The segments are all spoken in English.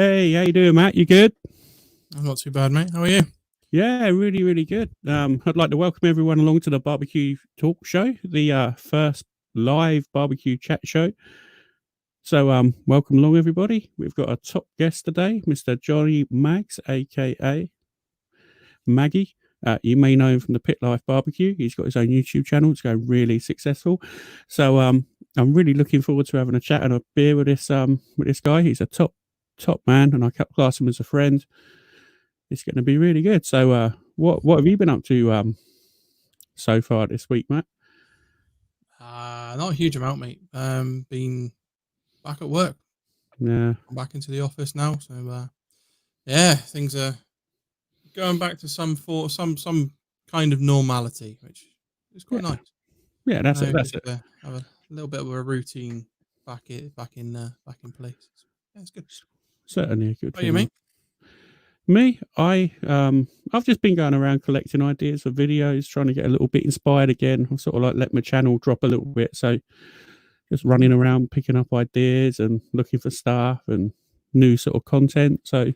Hey, how you doing, Matt? You good? I'm not too bad, mate. How are you? Yeah, really, really good. I'd like to welcome everyone along to the BBQ Talks Show, the first live barbecue chat show. So, welcome along, everybody. We've got a top guest today, Mr. Johnny Maggs, aka Maggie. You may know him from the Pit Life BBQ. He's got his own YouTube channel. It's going really successful. So, I'm really looking forward to having a chat and a beer with this guy. He's a top man, and I class him as a friend. It's going to be really good. So, what have you been up to so far this week, Matt? Not a huge amount, mate. Been back at work. Yeah, I'm back into the office now. So, yeah, things are going back to some kind of normality, which is quite nice. Yeah, that's it. That's it. Have a little bit of a routine back in place. Yeah, it's good. Certainly a good thing. How are you, mate? Me, I've just been going around collecting ideas for videos, trying to get a little bit inspired again. I've sort of like let my channel drop a little bit, so just running around picking up ideas and looking for stuff and new sort of content. So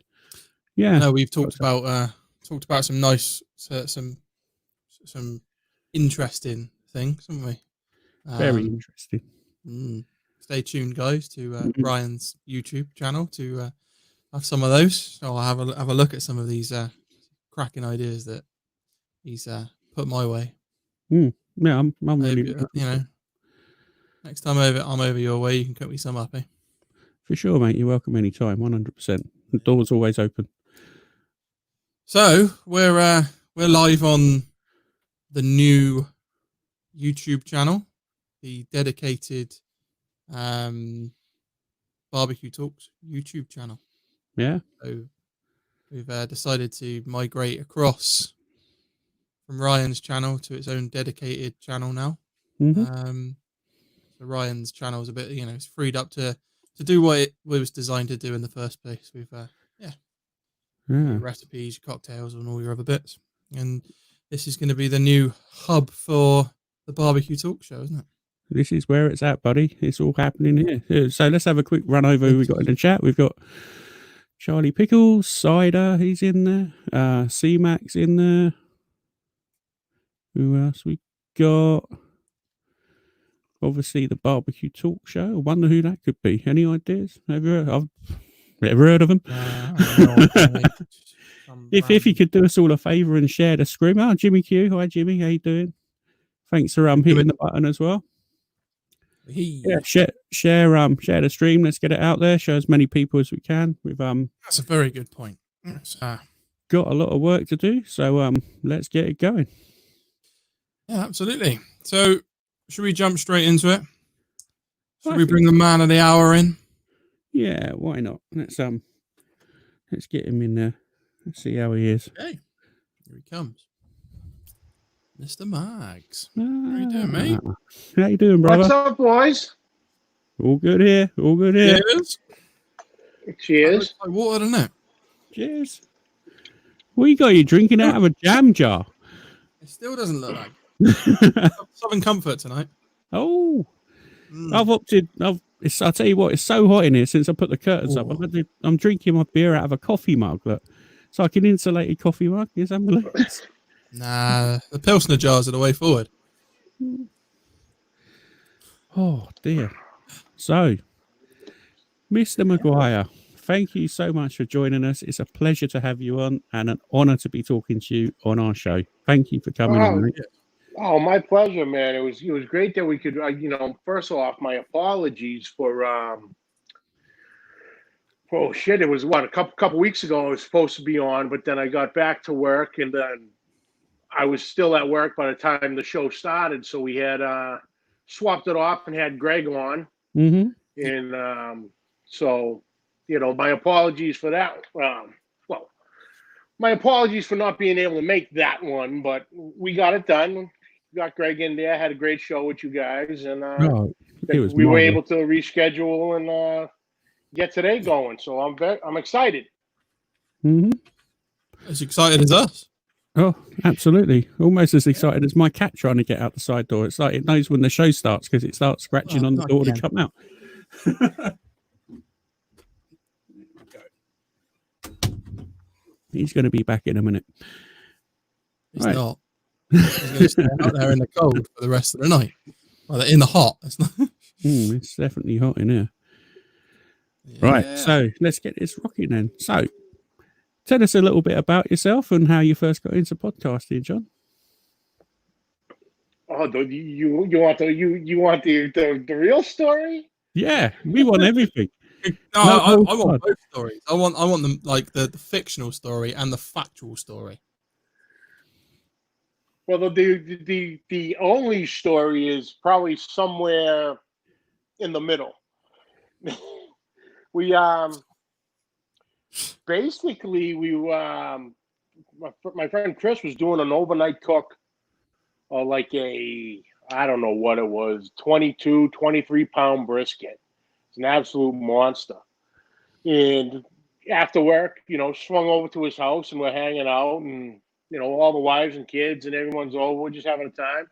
yeah, I know we've talked about some nice, some interesting things, haven't we? Very interesting. Stay tuned, guys, to Ryan's YouTube channel to have some of those. So I'll have a look at some of these cracking ideas that he's put my way. Yeah, I'm Maybe, really next time I'm over your way, you can cook me some up, eh? For sure, mate. You're welcome anytime. 100%. The door's always open. So we're live on the new YouTube channel, the dedicated BBQ Talks YouTube channel. Yeah. So we've decided to migrate across from Ryan's channel to its own dedicated channel now. Mm-hmm. So Ryan's channel is a bit, it's freed up to do what it was designed to do in the first place. We've your recipes, your cocktails, and all your other bits. And this is going to be the new hub for the BBQ Talk Show, isn't it? This is where it's at, buddy. It's all happening here. So let's have a quick run over who we got in the chat. We've got Charlie Pickles, Cider, he's in there. C-Max in there. Who else we got? Obviously, the BBQ Talk Show. I wonder who that could be. Any ideas? I've never heard of them. If you could do us all a favour and share the screen. Oh, Jimmy Q. Hi, Jimmy. How you doing? Thanks for hitting the button as well. Yeah, share the stream. Let's get it out there. Show as many people as we can. We've that's a very good point. Got a lot of work to do, so let's get it going. Yeah, absolutely. So should we jump straight into it? Should we bring the man of the hour in? Yeah, why not? Let's get him in there. Let's see how he is. Okay, here he comes. Mr. Maggs. How you doing, mate? How you doing, brother? What's up, boys? All good here. All good here. Cheers. Cheers. Like water, doesn't it? Cheers. What you got? You drinking out of a jam jar? It still doesn't look like Southern Comfort tonight. Oh, I've opted. I'll tell you what. It's so hot in here since I put the curtains up. I'm drinking my beer out of a coffee mug. Look, it's like an insulated coffee mug. It's unbelievable. Nah, the Pilsner jars are the way forward. Oh, dear. So, Mr. Maguire, thank you so much for joining us. It's a pleasure to have you on and an honor to be talking to you on our show. Thank you for coming on, mate. Oh, my pleasure, man. It was great that we could, first off, my apologies for, it was a couple weeks ago I was supposed to be on, but then I got back to work and then I was still at work by the time the show started. So we had swapped it off and had Greg on. Mm-hmm. And so, my apologies for that. My apologies for not being able to make that one, but we got it done. Got Greg in there, had a great show with you guys, and we were able to reschedule and get today going. So I'm excited. Mm-hmm. As excited as us. Oh, absolutely. Almost as excited as my cat trying to get out the side door. It's like it knows when the show starts because it starts scratching on the door to come out. He's going to be back in a minute. He's not. He's going to stay out there in the cold for the rest of the night. Well, in the hot. It's not. It's definitely hot in here. Yeah. Right, so let's get this rocking then. So, tell us a little bit about yourself and how you first got into podcasting, John. Oh, you want the real story? Yeah, we want everything. I want both stories. I want them like the fictional story and the factual story. Well, the only story is probably somewhere in the middle. We basically my friend Chris was doing an overnight cook, or like I don't know what it was, 22, 23-pound brisket. It's an absolute monster. And after work, swung over to his house and we're hanging out, and all the wives and kids and everyone's over. We're just having a time.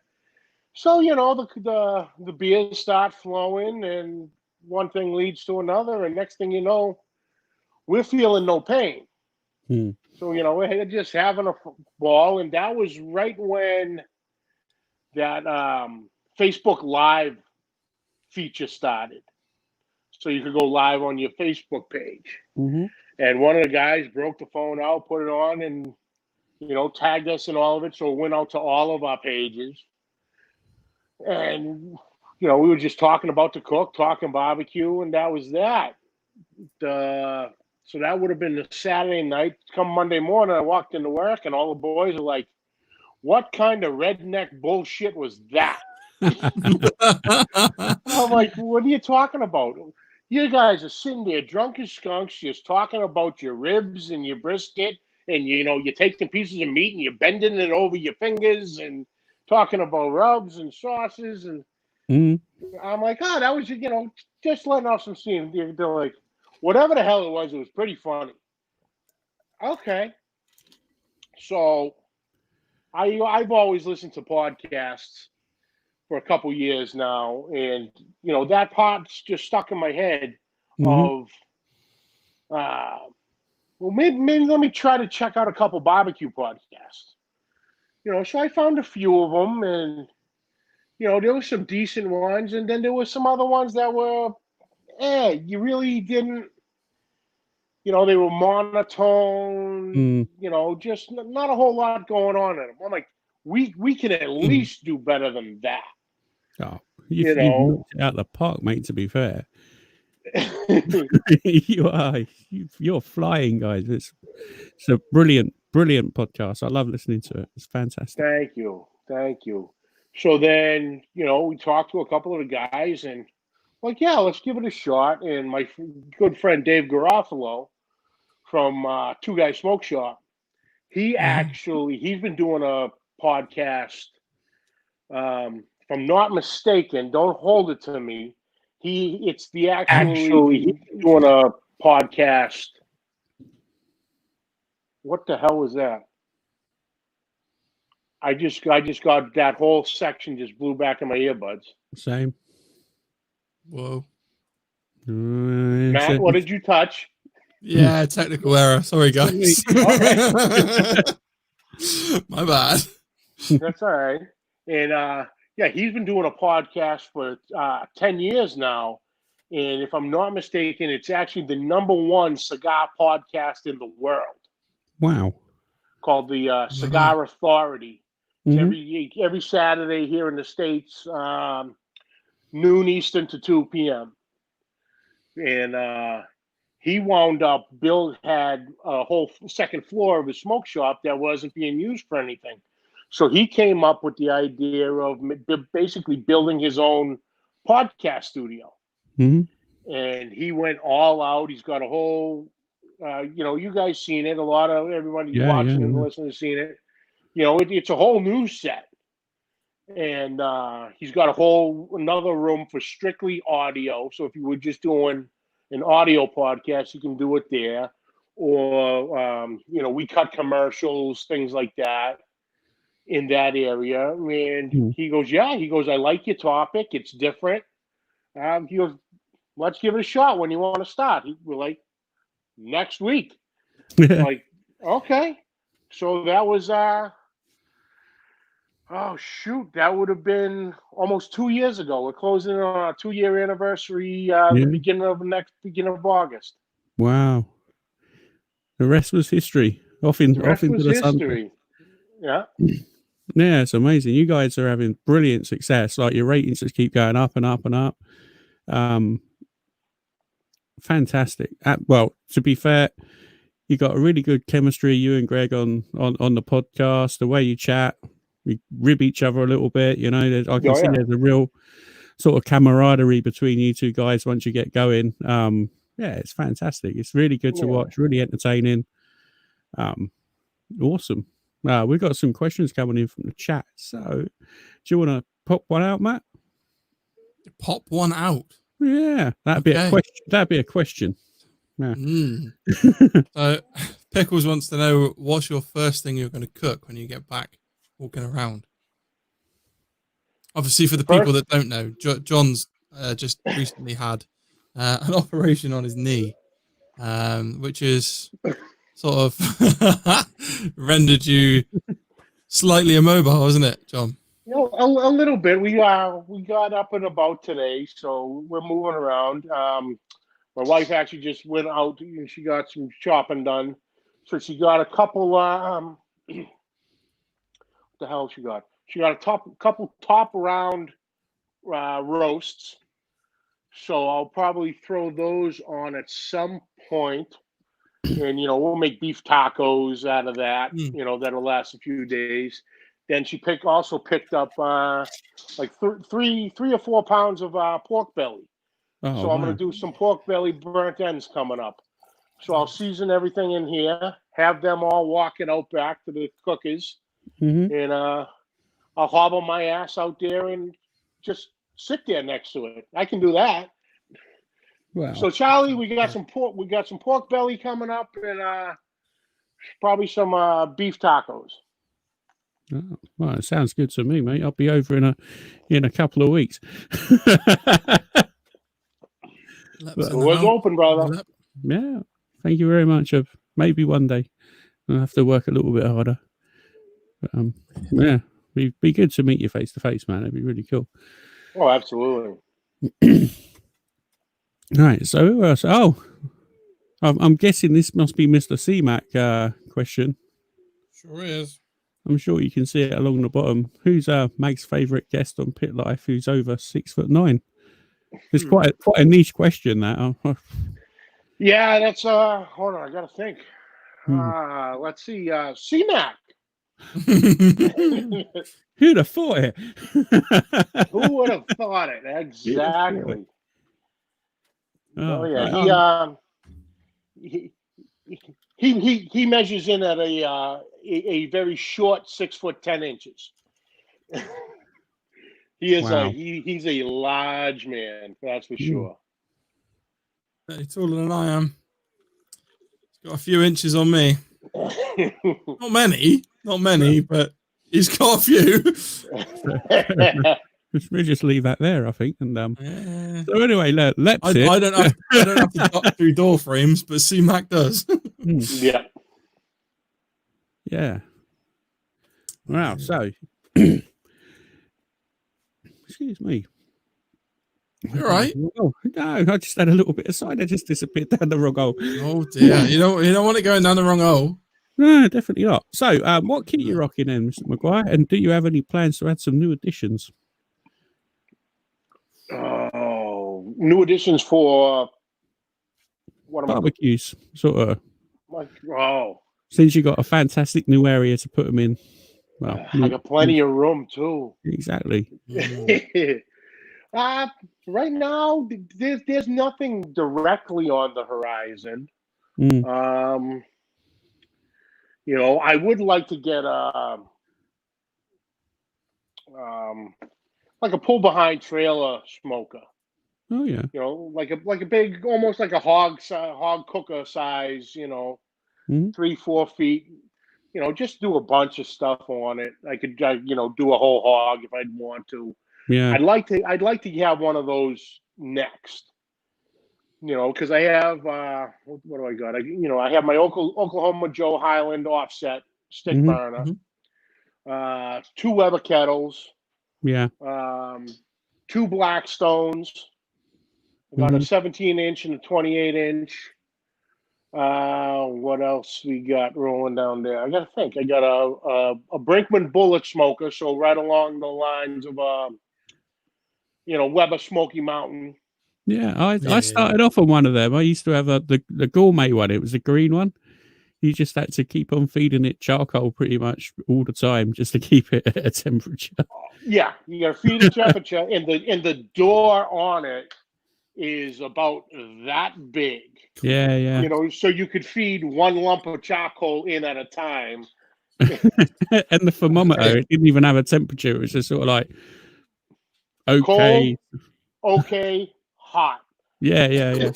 So the beers start flowing, and one thing leads to another, and next thing you know, we're feeling no pain. So we're just having a ball, and that was right when that Facebook Live feature started. So you could go live on your Facebook page. And one of the guys broke the phone out, put it on, and tagged us in all of it. So it went out to all of our pages. And we were just talking about the cook, talking barbecue, and that was that. So that would have been the Saturday night. Come Monday morning, I walked into work, and all the boys are like, "What kind of redneck bullshit was that?" I'm like, "What are you talking about? You guys are sitting there drunk as skunks, just talking about your ribs and your brisket, and you're taking pieces of meat and you're bending it over your fingers and talking about rubs and sauces." And I'm like, "Oh, that was just letting off some steam." They're like, whatever the hell it was pretty funny. Okay, so I've always listened to podcasts for a couple years now, and that part's just stuck in my head of well, maybe let me try to check out a couple barbecue podcasts. So I found a few of them, and there were some decent ones, and then there were some other ones that were you really didn't, they were monotone, just not a whole lot going on in them. I'm like, we can at least do better than that. Oh, you've knocked it out of the park, mate, to be fair. You're flying, guys. It's a brilliant podcast. I love listening to it. It's fantastic. Thank you. So then, we talked to a couple of the guys, and like, yeah, let's give it a shot. And my good friend Dave Garofalo from Two Guys Smoke Shop, he's been doing a podcast. If I'm not mistaken, don't hold it to me. He's doing a podcast. What the hell was that? I just got that whole section just blew back in my earbuds. Same. Whoa. Matt, what did you touch? Yeah, technical error. Sorry, guys. My bad. That's all right. And he's been doing a podcast for 10 years now. And if I'm not mistaken, it's actually the #1 cigar podcast in the world. Wow. Called the Cigar Authority. It's every Saturday here in the States, noon Eastern to 2 p.m. And he wound up, Bill had a whole second floor of his smoke shop that wasn't being used for anything. So he came up with the idea of basically building his own podcast studio. And he went all out. He's got a whole, you guys seen it. A lot of everybody watching and listening has seen it. It's a whole new set. And he's got another room for strictly audio. So if you were just doing an audio podcast, you can do it there. Or, we cut commercials, things like that in that area. And he goes, I like your topic. It's different. He goes, let's give it a shot when you want to start. We're like, next week. Like, Okay. So that was oh shoot, that would have been almost 2 years ago. We're closing on our 2-year anniversary, the beginning of August. Wow. The rest was history. Off into the sunset. Yeah. Yeah, it's amazing. You guys are having brilliant success. Like your ratings just keep going up and up and up. Fantastic. Well, to be fair, you got a really good chemistry, you and Greg on the podcast. The way you chat, we rib each other a little bit. You know, I can see there's a real sort of camaraderie between you two guys once you get going. Yeah, it's fantastic. It's really good to watch. Really entertaining. Awesome. We've got some questions coming in from the chat. So, do you want to pop one out, Matt? Pop one out. Yeah, that'd be a question. That'd be a question. Yeah. So, Pickles wants to know, what's your first thing you're going to cook when you get back walking around? Obviously, for the people that don't know, John's just recently had an operation on his knee, which is sort of rendered you slightly immobile, isn't it, John? You know, a little bit. We got up and about today, so we're moving around. My wife actually just went out and she got some shopping done, so she got a couple. What the hell she got? She got a couple top round roasts. So I'll probably throw those on at some point. And, you know, we'll make beef tacos out of that, you know, that'll last a few days. Then she also picked up like 3 or 4 pounds of pork belly. Oh, so I'm going to do some pork belly burnt ends coming up. So I'll season everything in here, have them all walk it out back to the cookers. And I'll hobble my ass out there and just sit there next to it. I can do that. Wow. So Charlie, we got some pork belly coming up, and probably some beef tacos. Oh, well, it sounds good to me, mate. I'll be over in a couple of weeks. Door's open, brother. Yeah. Thank you very much. Maybe one day I'll have to work a little bit harder. But, yeah, it'd be good to meet you face to face, man. It'd be really cool. Oh, absolutely. Right, so who else? Oh, I'm guessing this must be Mr. C-Mac question. Sure is. I'm sure you can see it along the bottom. Who's Mag's favourite guest on Pit Life who's over 6'9"? It's quite a niche question, that. Yeah, that's hold on, I gotta think. Let's see, C-Mac. Who'd have thought it? Who would have thought it? Exactly. Oh yeah, he measures in at a very short 6'10". He is he's a large man, that's for sure. He's taller than I am. He's got a few inches on me. Not many, but he's got a few. We'll just leave that there, I think. And so anyway, let's. I don't have to duck through door frames, but C-Mac does. Yeah. Yeah. Wow. So, excuse me. You're right. Oh, no, I just had a little bit of cider. I just disappeared down the wrong hole. Oh dear! You don't want it going down the wrong hole. No, definitely not. So, what kit are you rocking in, Mr. Maguire? And do you have any plans to add some new additions? Oh, new additions for what? Barbecues, sort of. Like, since you got a fantastic new area to put them in. Well, I got plenty of room too. Exactly. Right now, there's nothing directly on the horizon. You know, I would like to get like a pull behind trailer smoker. Oh yeah. You know, like a big, almost like a hog cooker size. You know, 3-4 feet. You know, just do a bunch of stuff on it. I could, you know, do a whole hog if I'd want to. Yeah. I'd like to have one of those next. because I have what do I got? I have my Oklahoma Joe Highland offset stick burner, 2 Weber kettles, 2 Blackstones. I got a 17-inch and a 28-inch. What else we got rolling down there? I gotta think. I got a Brinkman bullet smoker, so right along the lines of Weber Smoky Mountain. Yeah, I started off on one of them. I used to have the gourmet one. It was a green one. You just had to keep on feeding it charcoal pretty much all the time just to keep it at a temperature. Yeah, you got to feed it temperature, and the door on it is about that big. Yeah. So you could feed 1 lump of charcoal in at a time. And the thermometer, it didn't even have a temperature. It was just sort of like, okay. Cold, okay, hot. Yeah.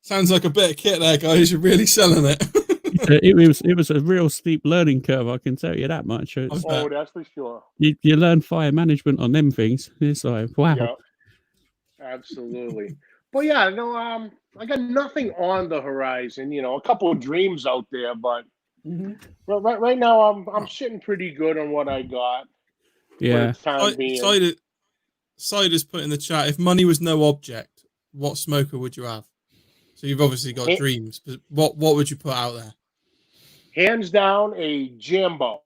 Sounds like a bit of kit there, guys. You're really selling it. It was a real steep learning curve, I can tell you that much. That's for sure. You learn fire management on them things. It's like, wow. Yeah, absolutely. But yeah, I got nothing on the horizon. A couple of dreams out there, but right now I'm sitting pretty good on what I got. Yeah. Cider's put in the chat, if money was no object, what smoker would you have? So you've obviously got dreams, but what would you put out there? Hands down, a Jambo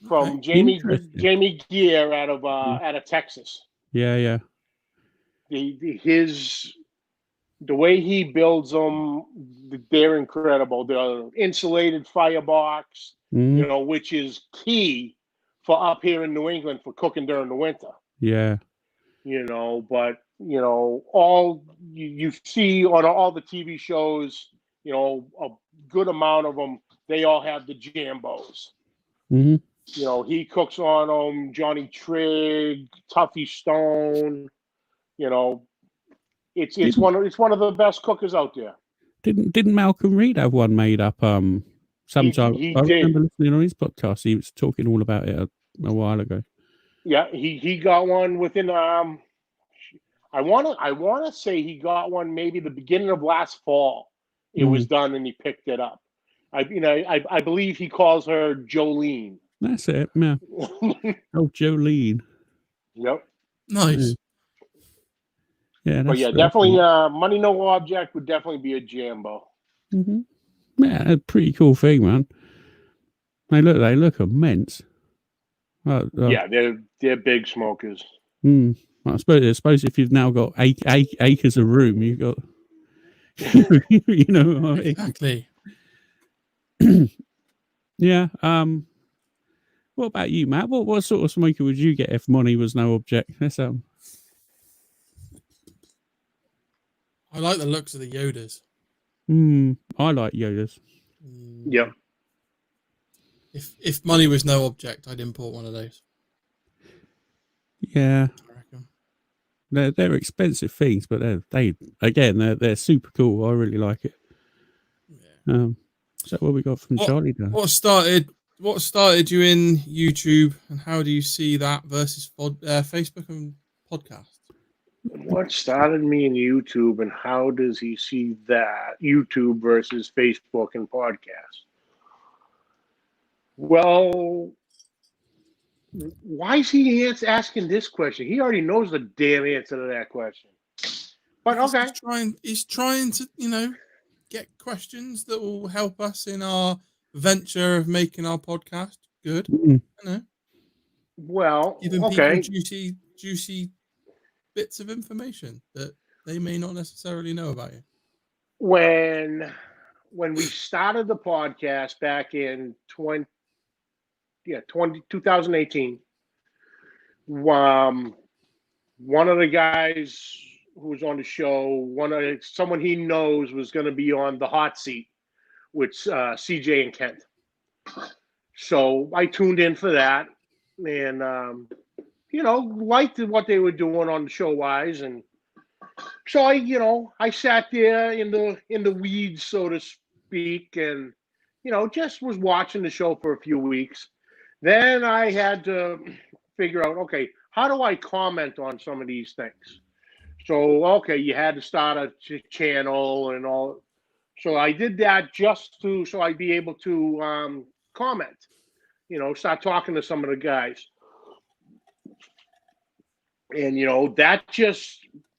from Jamie Gear out of Texas. Yeah. The way he builds them, they're incredible. The insulated firebox, which is key for up here in New England for cooking during the winter. Yeah. But all you see on all the TV shows, a good amount of them, they all have the Jambos. He cooks on them. Johnny Trigg, Tuffy Stone. It's one of the best cookers out there. Didn't Malcolm Reed have one made up? Sometime I remember listening on his podcast. He was talking all about it a while ago. Yeah, he got one within I want to say he got one maybe the beginning of last fall. It was done and he picked it up. I believe he calls her Jolene. That's it. Yeah. Oh, Jolene. Yep. Nice. Yeah. But yeah, definitely. Money no object would definitely be a Jambo. Yeah, a pretty cool thing, man. They look immense. Yeah, they're big smokers. I suppose if you've now got acres of room, you've got, exactly. Yeah. What about you, Matt? What sort of smoker would you get if money was no object? I like the looks of the Yodas. I like Yodas. Yeah. If money was no object, I'd import one of those. Yeah. I reckon. They're expensive things, but they're super cool. I really like it. Yeah. So what we got from Charlie then? What started you in YouTube, and how do you see that versus Facebook and podcast? What started me in YouTube, and how does he see that YouTube versus Facebook and podcast? Well, why is he asking this question? He already knows the damn answer to that question. But okay, he's trying to get questions that will help us in our venture of making our podcast good. Well, giving people juicy bits of information that they may not necessarily know about you. When we started the podcast back in 2018, one of the guys who was on the show, someone he knows was going to be on the hot seat with CJ and Kent. So I tuned in for that, and liked what they were doing on the show wise, and so I sat there in the weeds, so to speak, and just was watching the show for a few weeks. Then I had to figure out, okay, how do I comment on some of these things? So, okay, you had to start a channel and all. So I did that just so I'd be able to comment, start talking to some of the guys. And,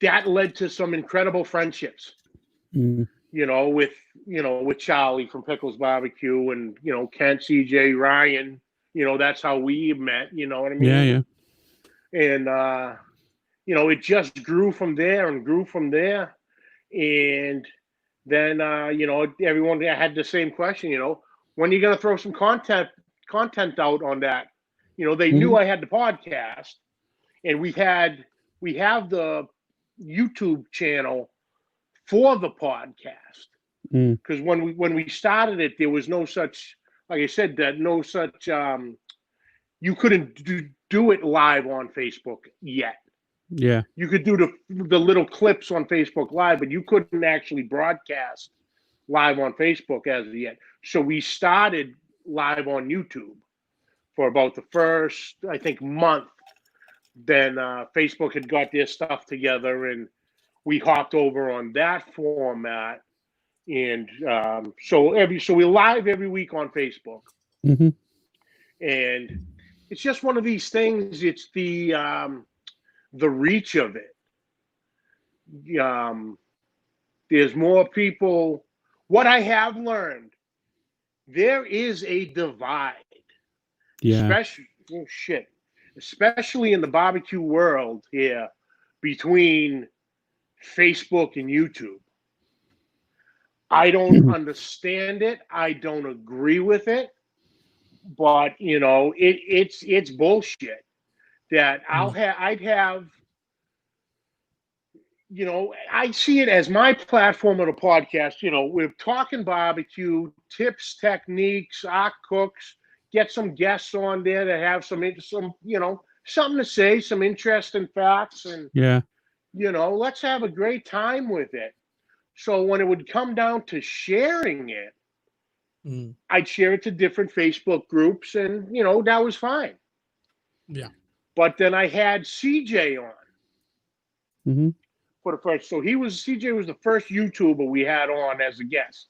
that led to some incredible friendships, with Charlie from Pickles Barbecue and, Kent, CJ, Ryan, that's how we met, you know what I mean? Yeah. And, it just grew from there and grew from there. And then, everyone had the same question, when are you going to throw some content out on that? They knew I had the podcast, and we have the YouTube channel for the podcast. Because when we started it, there was no such, like I said, you couldn't do it live on Facebook yet. Yeah. You could do the little clips on Facebook Live, but you couldn't actually broadcast live on Facebook as of yet. So we started live on YouTube for about the first, I think, month. Then Facebook had got their stuff together, and we hopped over on that format. And so we're live every week on Facebook. And it's just one of these things. It's the reach of it. There's more people. What I have learned, there is a divide. Yeah. Especially in the barbecue world here, between Facebook and YouTube. I don't understand it. I don't agree with it. But it's bullshit that I'd have. I see it as my platform of the podcast. We're talking barbecue tips, techniques, our cooks. Get some guests on there that have some something to say, some interesting facts, and let's have a great time with it. So when it would come down to sharing it, I'd share it to different Facebook groups, and that was fine. Yeah. But then I had CJ on for the first. So CJ was the first YouTuber we had on as a guest.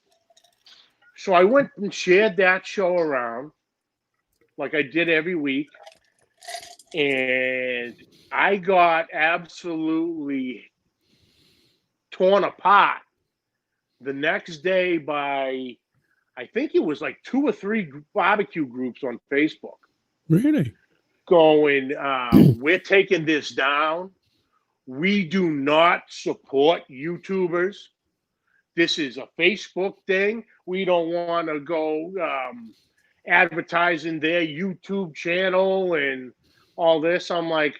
So I went and shared that show around, like I did every week, and I got absolutely torn apart the next day by, I think it was like 2 or 3 barbecue groups on Facebook. Really? Going, we're taking this down. We do not support YouTubers. This is a Facebook thing. We don't want to go advertising their YouTube channel and all this. I'm like,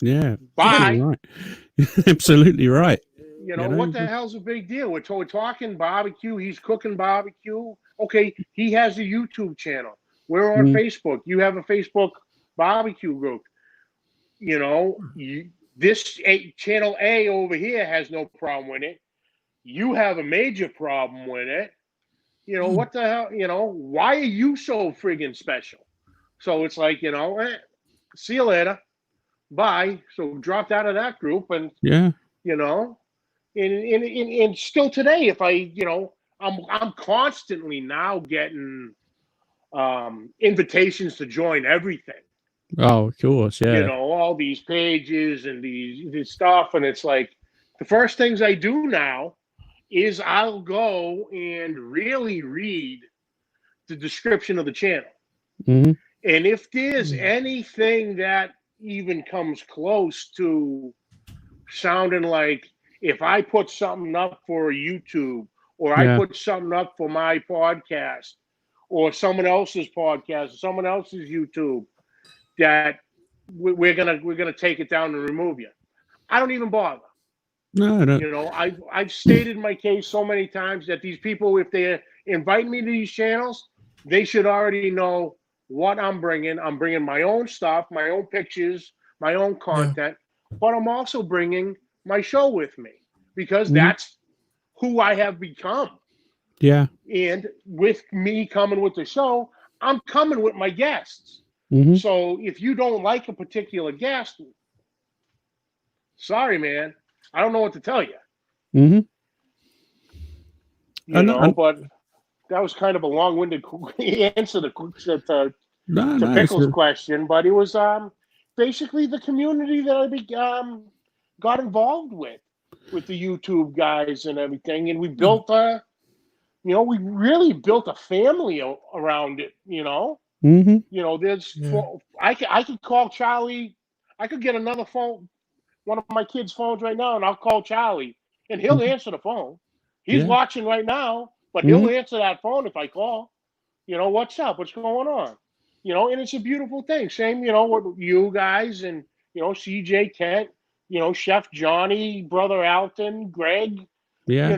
yeah, bye. Right. Absolutely right. What the hell's a big deal? We're talking barbecue. He's cooking barbecue. Okay, he has a YouTube channel. We're on Facebook. You have a Facebook barbecue group. This channel A over here has no problem with it. You have a major problem with it. What the hell? Why are you so friggin' special? So it's like, see you later. Bye. So dropped out of that group, and and still today, if I'm constantly now getting invitations to join everything. Oh, of course, yeah. All these pages and this stuff, and it's like the first things I do now is I'll go and really read the description of the channel. And if there's anything that even comes close to sounding like, if I put something up for YouTube, or I put something up for my podcast, or someone else's podcast, or someone else's YouTube, that we're gonna take it down and remove you, I don't even bother. No, I don't. I've stated my case so many times that these people, if they invite me to these channels, they should already know what I'm bringing. I'm bringing my own stuff, my own pictures, my own content, but I'm also bringing my show with me, because that's who I have become. Yeah. And with me coming with the show, I'm coming with my guests. So if you don't like a particular guest, sorry, man, I don't know what to tell you. Mm-hmm. But that was kind of a long-winded answer to Pickle's question. But it was basically the community that I got involved with the YouTube guys and everything, and we built we really built a family around it. Mm-hmm. I could call Charlie. I could get another phone, one of my kids' phones right now, and I'll call Charlie, and he'll answer the phone. He's watching right now, but he'll answer that phone if I call. What's up? What's going on? And it's a beautiful thing. Same, with you guys and, CJ, Kent, Chef Johnny, Brother Alton, Greg. Yeah.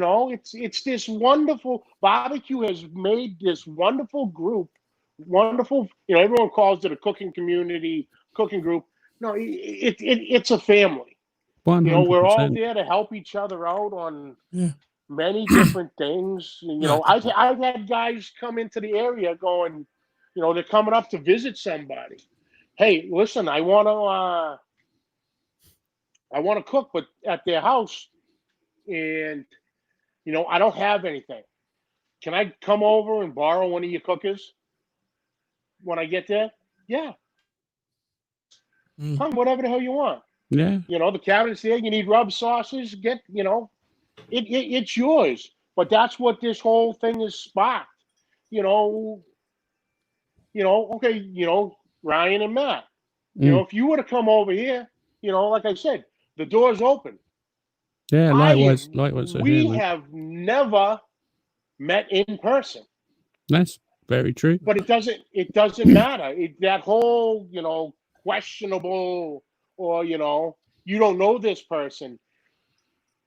It's this wonderful, barbecue has made this wonderful group, wonderful, everyone calls it a cooking community, cooking group. No, it's a family. 100%. We're all there to help each other out on many different things. I've had guys come into the area going, they're coming up to visit somebody. Hey, listen, I want to cook, but at their house, and I don't have anything. Can I come over and borrow one of your cookers when I get there? Yeah. Come, whatever the hell you want. Yeah. The cabinet's there. You need rub sauces. It's yours. But that's what this whole thing is sparked. Okay, Ryan and Matt. If you were to come over here, like I said, the door's open. Yeah, likewise. We have never met in person. That's very true. But it doesn't matter. That whole, questionable, or you don't know this person.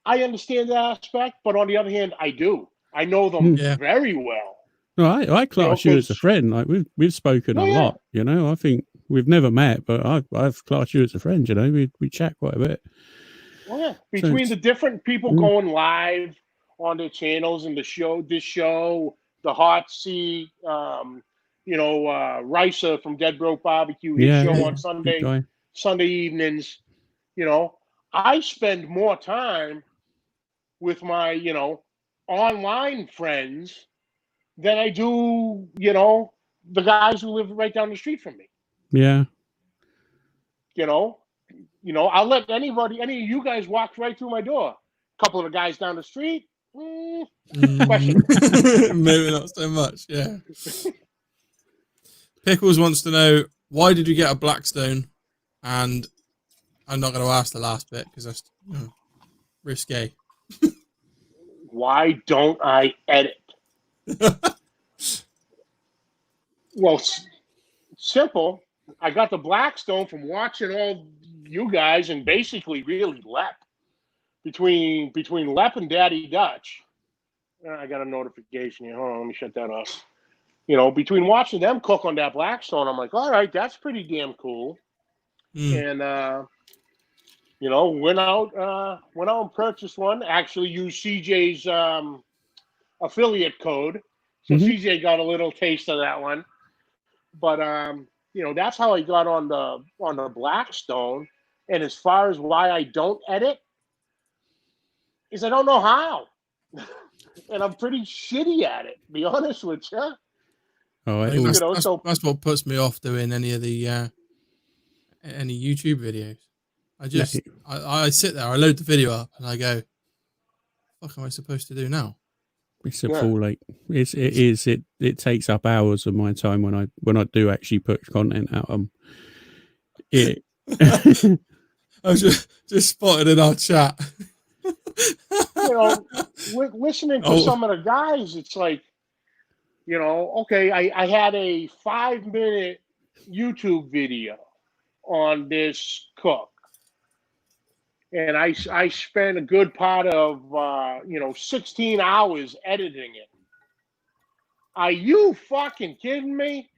I understand that aspect, but on the other hand, I do. I know them very well. No, I class you as a friend. Like we've spoken a lot. I think we've never met, but I've classed you as a friend. We chat quite a bit. Well, yeah. Between the different people going live on their channels and this show, the Hot Seat, Ricer from Dead Broke Barbecue, his show on Sunday evenings. I spend more time with my, online friends than I do, the guys who live right down the street from me. Yeah. I'll let any of you guys walk right through my door. A couple of the guys down the street, questionable. Maybe not so much, yeah. Pickles wants to know, why did you get a Blackstone? And I'm not going to ask the last bit because that's risque. Why don't I edit? Well, simple. I got the Blackstone from watching all you guys and basically really Lep. Between Lep and Daddy Dutch. I got a notification here. Hold on, let me shut that off. Between watching them cook on that Blackstone, I'm like, all right, that's pretty damn cool. And went out and purchased one. Actually used CJ's affiliate code. So CJ got a little taste of that one. But that's how I got on the Blackstone. And as far as why I don't edit, is I don't know how. And I'm pretty shitty at it, to be honest with you. Oh, that's what puts me off doing any of the any YouTube videos. I sit there, I load the video up, and I go, "What am I supposed to do now?" It's a full it takes up hours of my time when I do actually put content out. I was just spotted in our chat. Listening to some of the guys, it's like, okay, I had a 5-minute YouTube video on this cook. And I spent a good part of, 16 hours editing it. Are you fucking kidding me?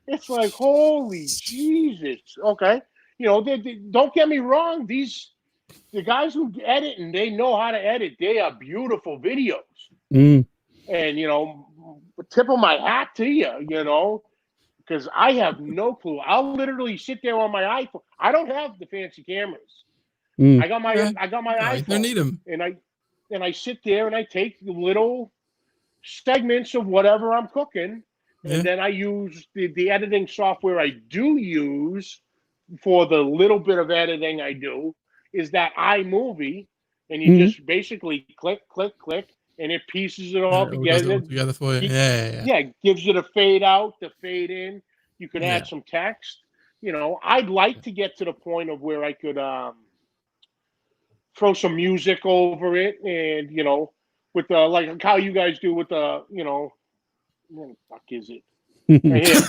It's like, holy Jesus. Okay. Don't get me wrong. The guys who edit and they know how to edit, they are beautiful videos. And, tip of my hat to you, because I have no clue. I'll literally sit there on my iPhone. I don't have the fancy cameras. I got my no, iPhone. you don't need them. And I sit there and I take little segments of whatever I'm cooking, and then I use the editing software I do use for the little bit of editing I do is that iMovie, and you just basically click, click, click, and it pieces it all together. Together for you. Yeah. It gives you the fade out, the fade in. You can add some text. You know, I'd like to get to the point of where I could throw some music over it, and you know, with the like how you guys do with the, you know, what the fuck is it? Right here.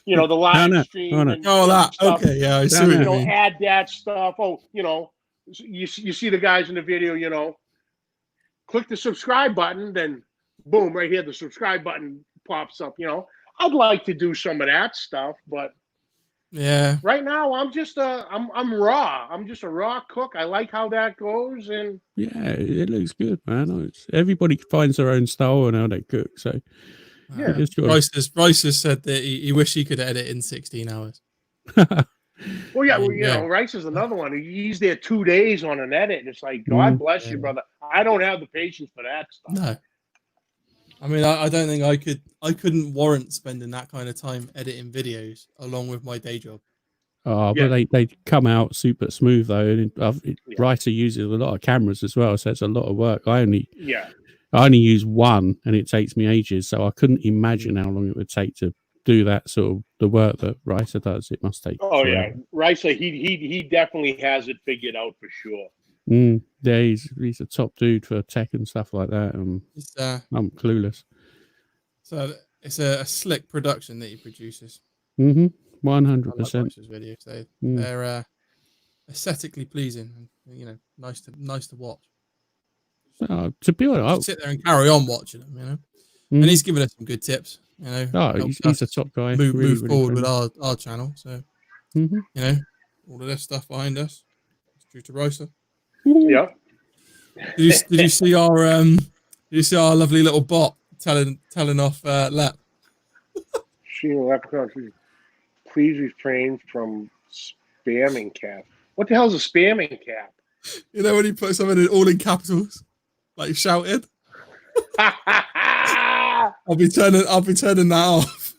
You know, the live stream. And that. Stuff. Okay, yeah, I see you what you know, mean. add that stuff. Oh, you know, you see the guys in the video, you know, click the subscribe button, then boom, right here, the subscribe button pops up. You know, I'd like to do some of that stuff, but right now I'm just I'm raw. I'm just a raw cook. I like how that goes, and it looks good, man. Everybody finds their own style and how they cook. So Bryce has said that he wish he could edit in 16 hours. Well, you know, Rice is another one. He's there 2 days on an edit. It's like, God bless you, brother. I don't have the patience for that stuff. No. I mean, I don't think I couldn't warrant spending that kind of time editing videos along with my day job. But they come out super smooth though. And Writer uses a lot of cameras as well, so it's a lot of work. I only use one, and it takes me ages. So I couldn't imagine how long it would take to do that sort of the work that Ricer does. It must take. Oh forever. Ricer, he definitely has it figured out for sure. Yeah, he's a top dude for tech and stuff like that. I'm clueless. So it's a slick production that he produces. 100%. Videos. They're aesthetically pleasing, and you know, nice to watch. To be honest, I'll sit there and carry on watching them, you know. And he's given us some good tips, you know. He's a top guy. Move forward with our channel. So you know, all of this stuff behind us, it's due to Ricer. Yeah. Did you see our lovely little bot telling off Lep? Please refrain from spamming cap. What the hell is a spamming cap? You know when he puts something all in capitals, like shouted. I'll be turning that off.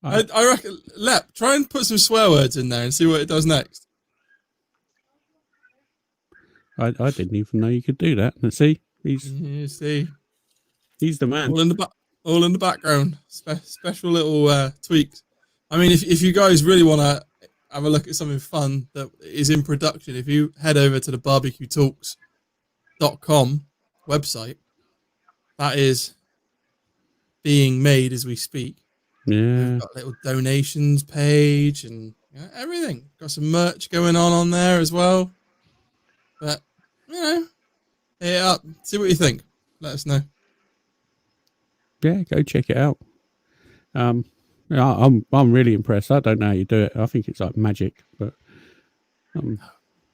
I reckon, Lep, try and put some swear words in there and see what it does next. I didn't even know you could do that. Let's see. He's the man. All in the background. Special little tweaks. I mean, if you guys really want to have a look at something fun that is in production, if you head over to the BBQTalks.com website, that is being made as we speak. Yeah. We've got a little donations page and everything. Got some merch going on there as well. But, you know, hit it up. See what you think. Let us know. Yeah, go check it out. I'm really impressed. I don't know how you do it. I think it's like magic, but I'm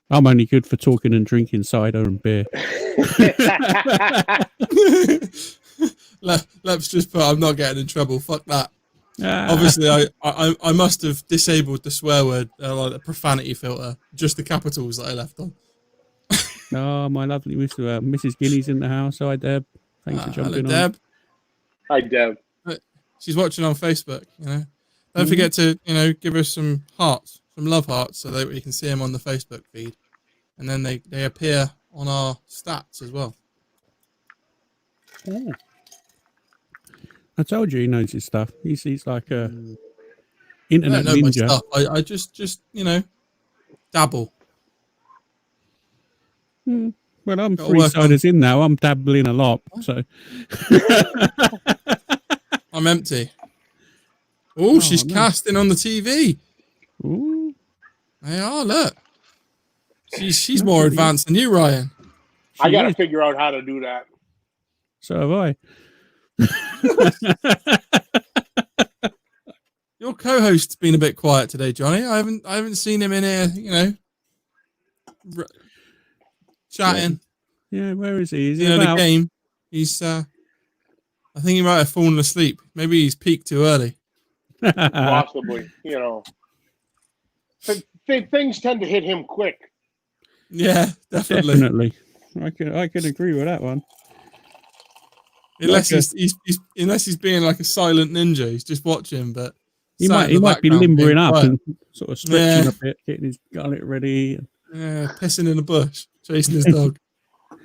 only good for talking and drinking cider and beer. Let's just put, I'm not getting in trouble. Fuck that. Obviously, I must have disabled the swear word, like the profanity filter, just the capitals that I left on. Oh, my lovely Mrs. Guinea's in the house. Hi, Deb. Thanks for jumping on. Deb. Hi, Deb. She's watching on Facebook, you know. Don't forget to, you know, give us some hearts, some love hearts, so that we can see them on the Facebook feed. And then they appear on our stats as well. Oh. I told you he knows his stuff. He's like a internet ninja. I just you know, dabble. Well, I'm 3 ciders in now. I'm dabbling a lot, so I'm empty. Oh, she's casting on the TV. Ooh. They are, look. She's more advanced than you, Ryan. I got to figure out how to do that. So have I. Your co-host's been a bit quiet today, Johnny. I haven't seen him in here, you know, chatting. Yeah, where is he? Is he the game? He's I think he might have fallen asleep. Maybe he's peaked too early. Possibly, you know. things tend to hit him quick. Yeah, definitely. I can agree with that one. Unless he's being like a silent ninja, he's just watching, but he might be limbering up and sort of stretching a bit, getting his gullet ready. Yeah, pissing in the bush, chasing his dog.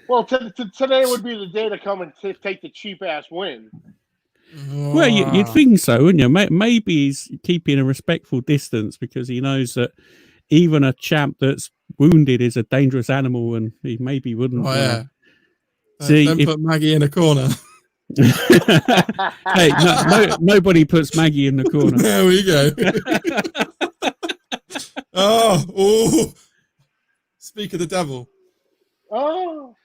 Well, today would be the day to come and take the cheap ass win. Well, you'd think so, wouldn't you? Maybe he's keeping a respectful distance because he knows that even a champ that's wounded is a dangerous animal, and he maybe wouldn't. Oh yeah. Don't put Maggie in a corner. Hey, nobody puts Maggie in the corner. There we go. Oh, speak of the devil. Oh,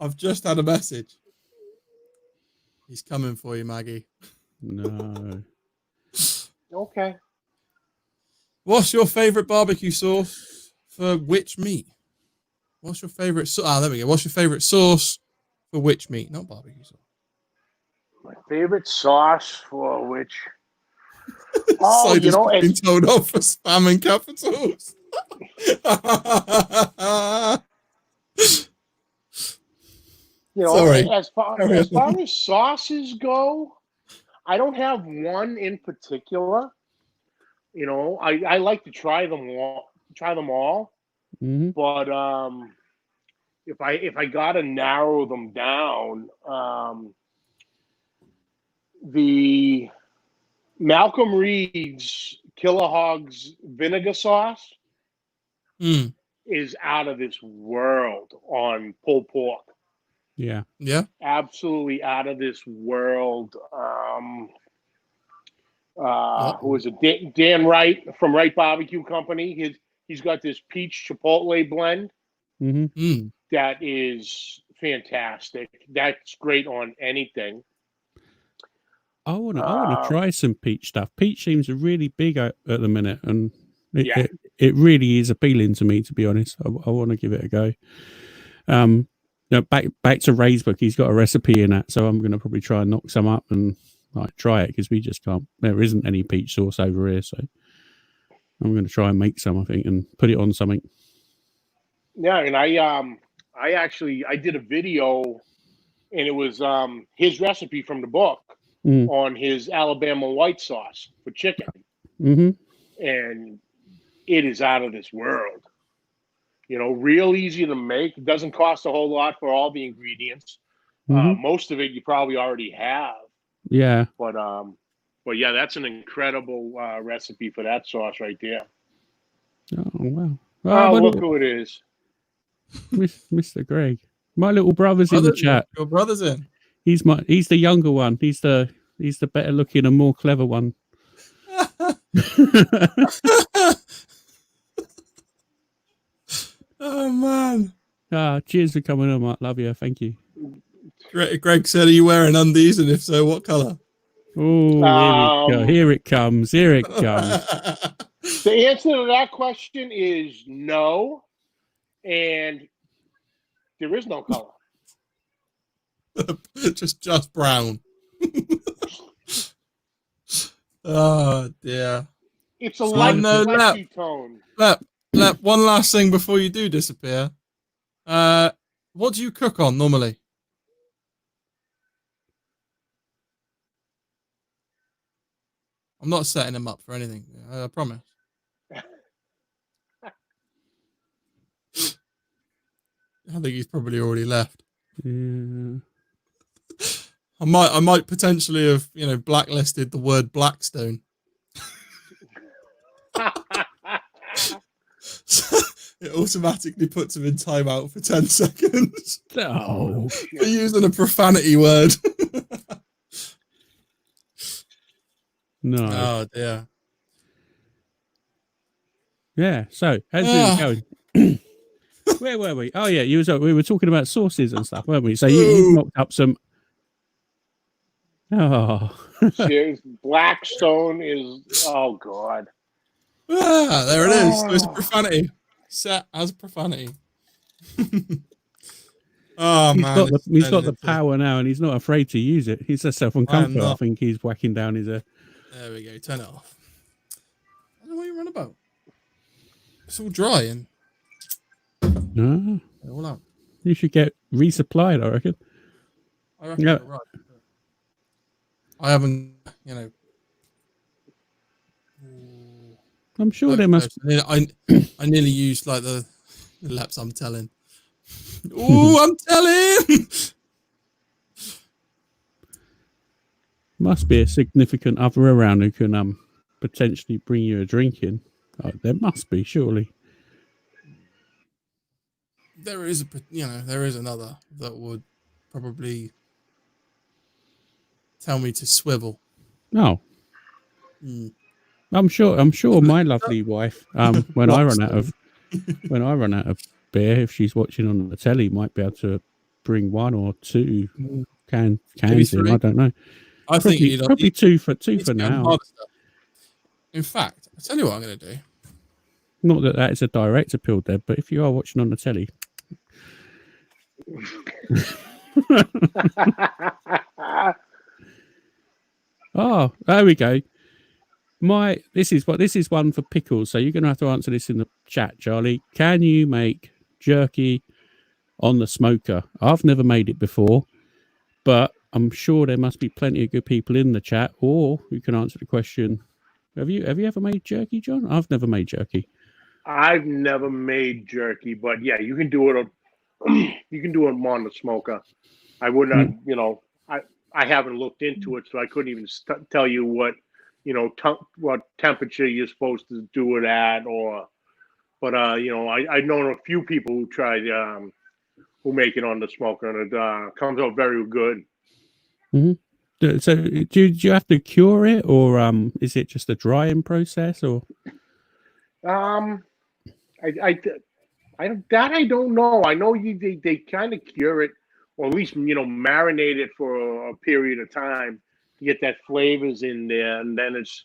I've just had a message. He's coming for you, Maggie. No. Okay. What's your favorite barbecue sauce for which meat? What's your favorite? There we go. What's your favorite sauce for which meat? Not barbecue sauce. My favorite sauce for which? Oh, you know, been told off for spamming capitals. You know, sorry. As far as sauces go, I don't have one in particular. You know, I like to try them all. Mm-hmm. But if I gotta narrow them down, the Malcolm Reed's Killer Hogs vinegar sauce is out of this world on pulled pork. Yeah. Absolutely out of this world. Who was it? Dan Wright from Wright Barbecue Company. He's got this peach chipotle blend that is fantastic. That's great on anything. I want to try some peach stuff. Peach seems really big at the minute, and it really is appealing to me. To be honest, I want to give it a go. Back to Ray's book. He's got a recipe in that, so I'm going to probably try and knock some up and try it because we just can't. There isn't any peach sauce over here, so I'm going to try and make some. I think and put it on something. Yeah, and I did a video, and it was his recipe from the book on his Alabama white sauce for chicken, and it is out of this world. You know, real easy to make. It doesn't cost a whole lot for all the ingredients. Most of it you probably already have. Yeah. But yeah, that's an incredible recipe for that sauce right there. Oh wow! Oh, look who it is, Mr. Greg. My little brother's in the chat. Your brother's in. He's the younger one. He's the better looking and more clever one. Oh man! Cheers for coming on, Mark. Love you. Thank you. Greg said, "Are you wearing undies? And if so, what color?" Oh, here it comes. Here it comes. The answer to that question is no, and there is no color. just brown. Oh dear! It's a light tone. Lep, one last thing before you do disappear. What do you cook on normally? I'm not setting him up for anything. I promise. I think he's probably already left. Yeah. I might potentially have, blacklisted the word Blackstone. It automatically puts him in timeout for 10 seconds. Oh. For using a profanity word. No. Oh dear. Yeah. So how's it going? Where were we? Oh yeah, we were talking about sauces and stuff, weren't we? So you knocked up some. Oh. Blackstone is. Oh God. There it is. There's a profanity. Set as a profanity. Oh man. He's got the power now, and he's not afraid to use it. He's just self-uncomfortable. I think he's whacking down his. There we go. Turn it off. I don't know what you're on about. It's all dry and all out. You should get resupplied, I reckon. Yeah. You're right. I haven't, I'm sure there must. I nearly used like the laps I'm telling. Oh, I'm telling. Must be a significant other around who can potentially bring you a drink in. Oh, there must be, surely. There is another that would probably tell me to swivel. No. I'm sure my lovely wife, when I run out of beer, if she's watching on the telly, might be able to bring one or two cans in. I don't know. I think probably two for now. In fact, I'll tell you what I'm going to do. Not that is a direct appeal, Deb, but if you are watching on the telly. Oh, there we go. This is one for pickles. So you're going to have to answer this in the chat, Charlie. Can you make jerky on the smoker? I've never made it before, but I'm sure there must be plenty of good people in the chat, or you can answer the question. Have you ever made jerky, John? I've never made jerky. I've never made jerky, but yeah, you can do it. You can do it on the smoker. I would not, I haven't looked into it, so I couldn't even tell you what, what temperature you're supposed to do it at, but I've known a few people who tried, who make it on the smoker, and it comes out very good. Mm-hmm. So do you have to cure it, or is it just a drying process, or? I don't know. I know they kind of cure it, or at least marinate it for a period of time to get that flavors in there, and then it's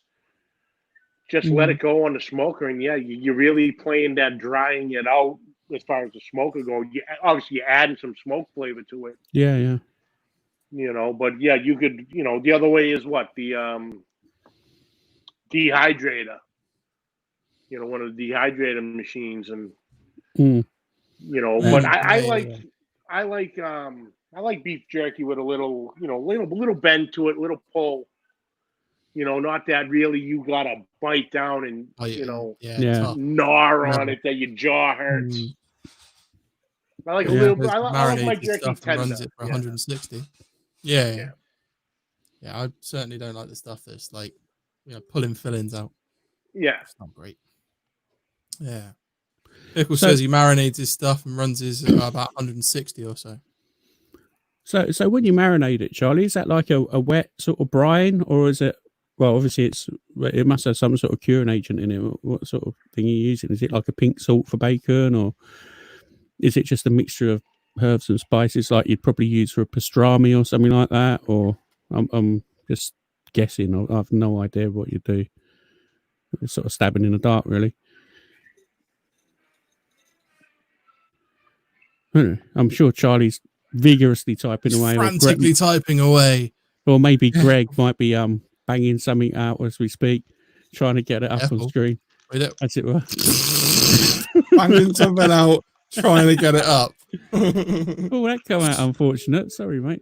just let it go on the smoker, and you're really playing that drying it out as far as the smoker goes. Obviously you're adding some smoke flavor to it. Yeah. But yeah, you could. The other way is what the dehydrator. One of the dehydrator machines, and but I like beef jerky with a little, little bend to it, little pull. Not that really you gotta bite down and gnaw on it that your jaw hurts. I like a little. I like my jerky tender. Runs it for 160. Yeah. I certainly don't like the stuff that's like pulling fillings out. Yeah, it's not great. Yeah. Pickle says he marinates his stuff and runs his about 160 or so. So when you marinate it, Charlie, is that like a wet sort of brine, or is it? Well, obviously it must have some sort of curing agent in it. What sort of thing are you using? Is it like a pink salt for bacon, or is it just a mixture of herbs and spices like you'd probably use for a pastrami or something like that? Or I'm just guessing. I have no idea what you do. It's sort of stabbing in the dark, really. I'm sure Charlie's vigorously typing away. Frantically typing away. Or maybe Greg might be banging something out as we speak, trying to get it up on screen. As it were. Banging something out, trying to get it up. Oh, that come out unfortunate. Sorry, mate.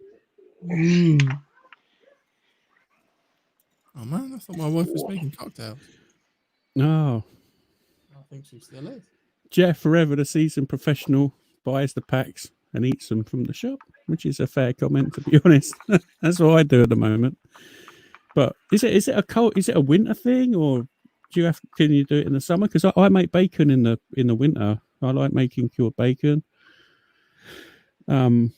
Oh, man, I thought my wife was making cocktails. No. I think she still is. Jeff, forever the seasoned professional, buys the packs and eats them from the shop, which is a fair comment, to be honest. That's what I do at the moment. But is it a winter thing, or can you do it in the summer? Because I make bacon in the winter. I like making cured bacon. Must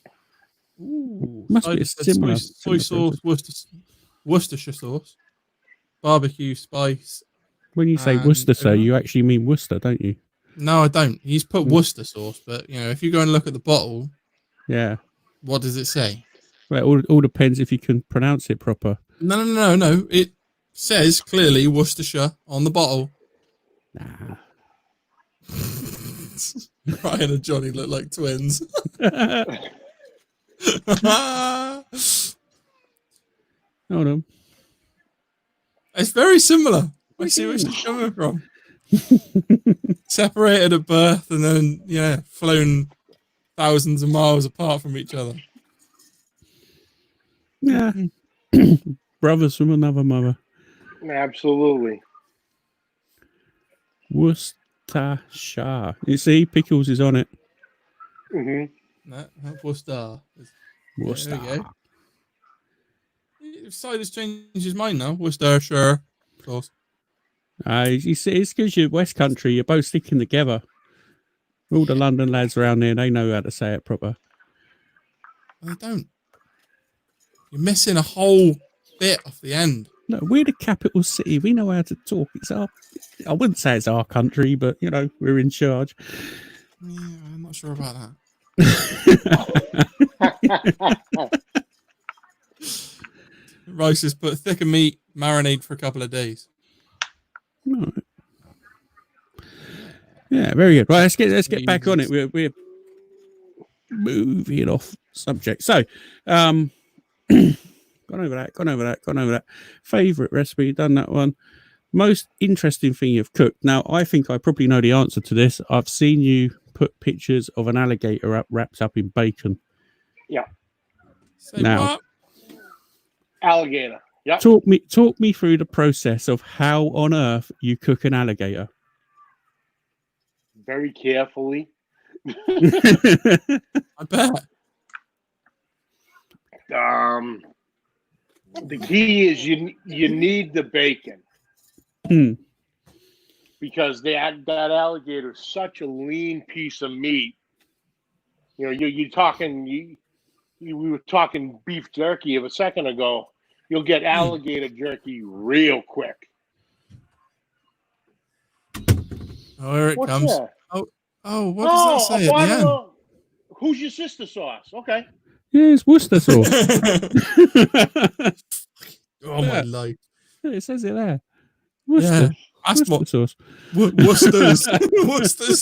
be a similar soy sauce, Worcestershire sauce, barbecue spice. When you say Worcestershire, you actually mean Worcester, don't you? No, I don't. He's put Worcester sauce, but if you go and look at the bottle, what does it say? Well, it all depends if you can pronounce it proper. No. It says clearly Worcestershire on the bottle. Nah. Ryan and Johnny look like twins. Hold on. It's very similar. I see where she's coming from. Separated at birth and then, flown thousands of miles apart from each other. Yeah. Brothers from another mother. Absolutely. Worcestershire. You see, Pickles is on it. Mm-hmm. No, Worcester. Worcester. There we go. Silas changed his mind now. Worcestershire sauce. It's because you're West Country. You're both sticking together. All the London lads around there, they know how to say it proper. They don't. You're missing a whole bit off the end. No, we're the capital city. We know how to talk. I wouldn't say it's our country, but, we're in charge. Yeah, I'm not sure about that. Rice is put thicker meat, marinade for a couple of days. No. Yeah, very good. Right, let's get back on it. We're moving off subject. So, gone over that. Favorite recipe, done that one. Most interesting thing you've cooked. Now, I think I probably know the answer to this. I've seen you put pictures of an alligator wrapped up in bacon. Yeah. Say what? Alligator. Yeah. Talk me through the process of how on earth you cook an alligator. Very carefully. I bet. The key is you need the bacon. Because that alligator is such a lean piece of meat. You're talking. We were talking beef jerky a second ago. You'll get alligator jerky real quick. Oh, here it comes. That? Oh, what does that say at the end? Who's your sister sauce? Okay. Yeah, it's Worcester sauce. Oh, my life. Yeah, it says it there. Worcester. Yeah, Worcester sauce. Worcester's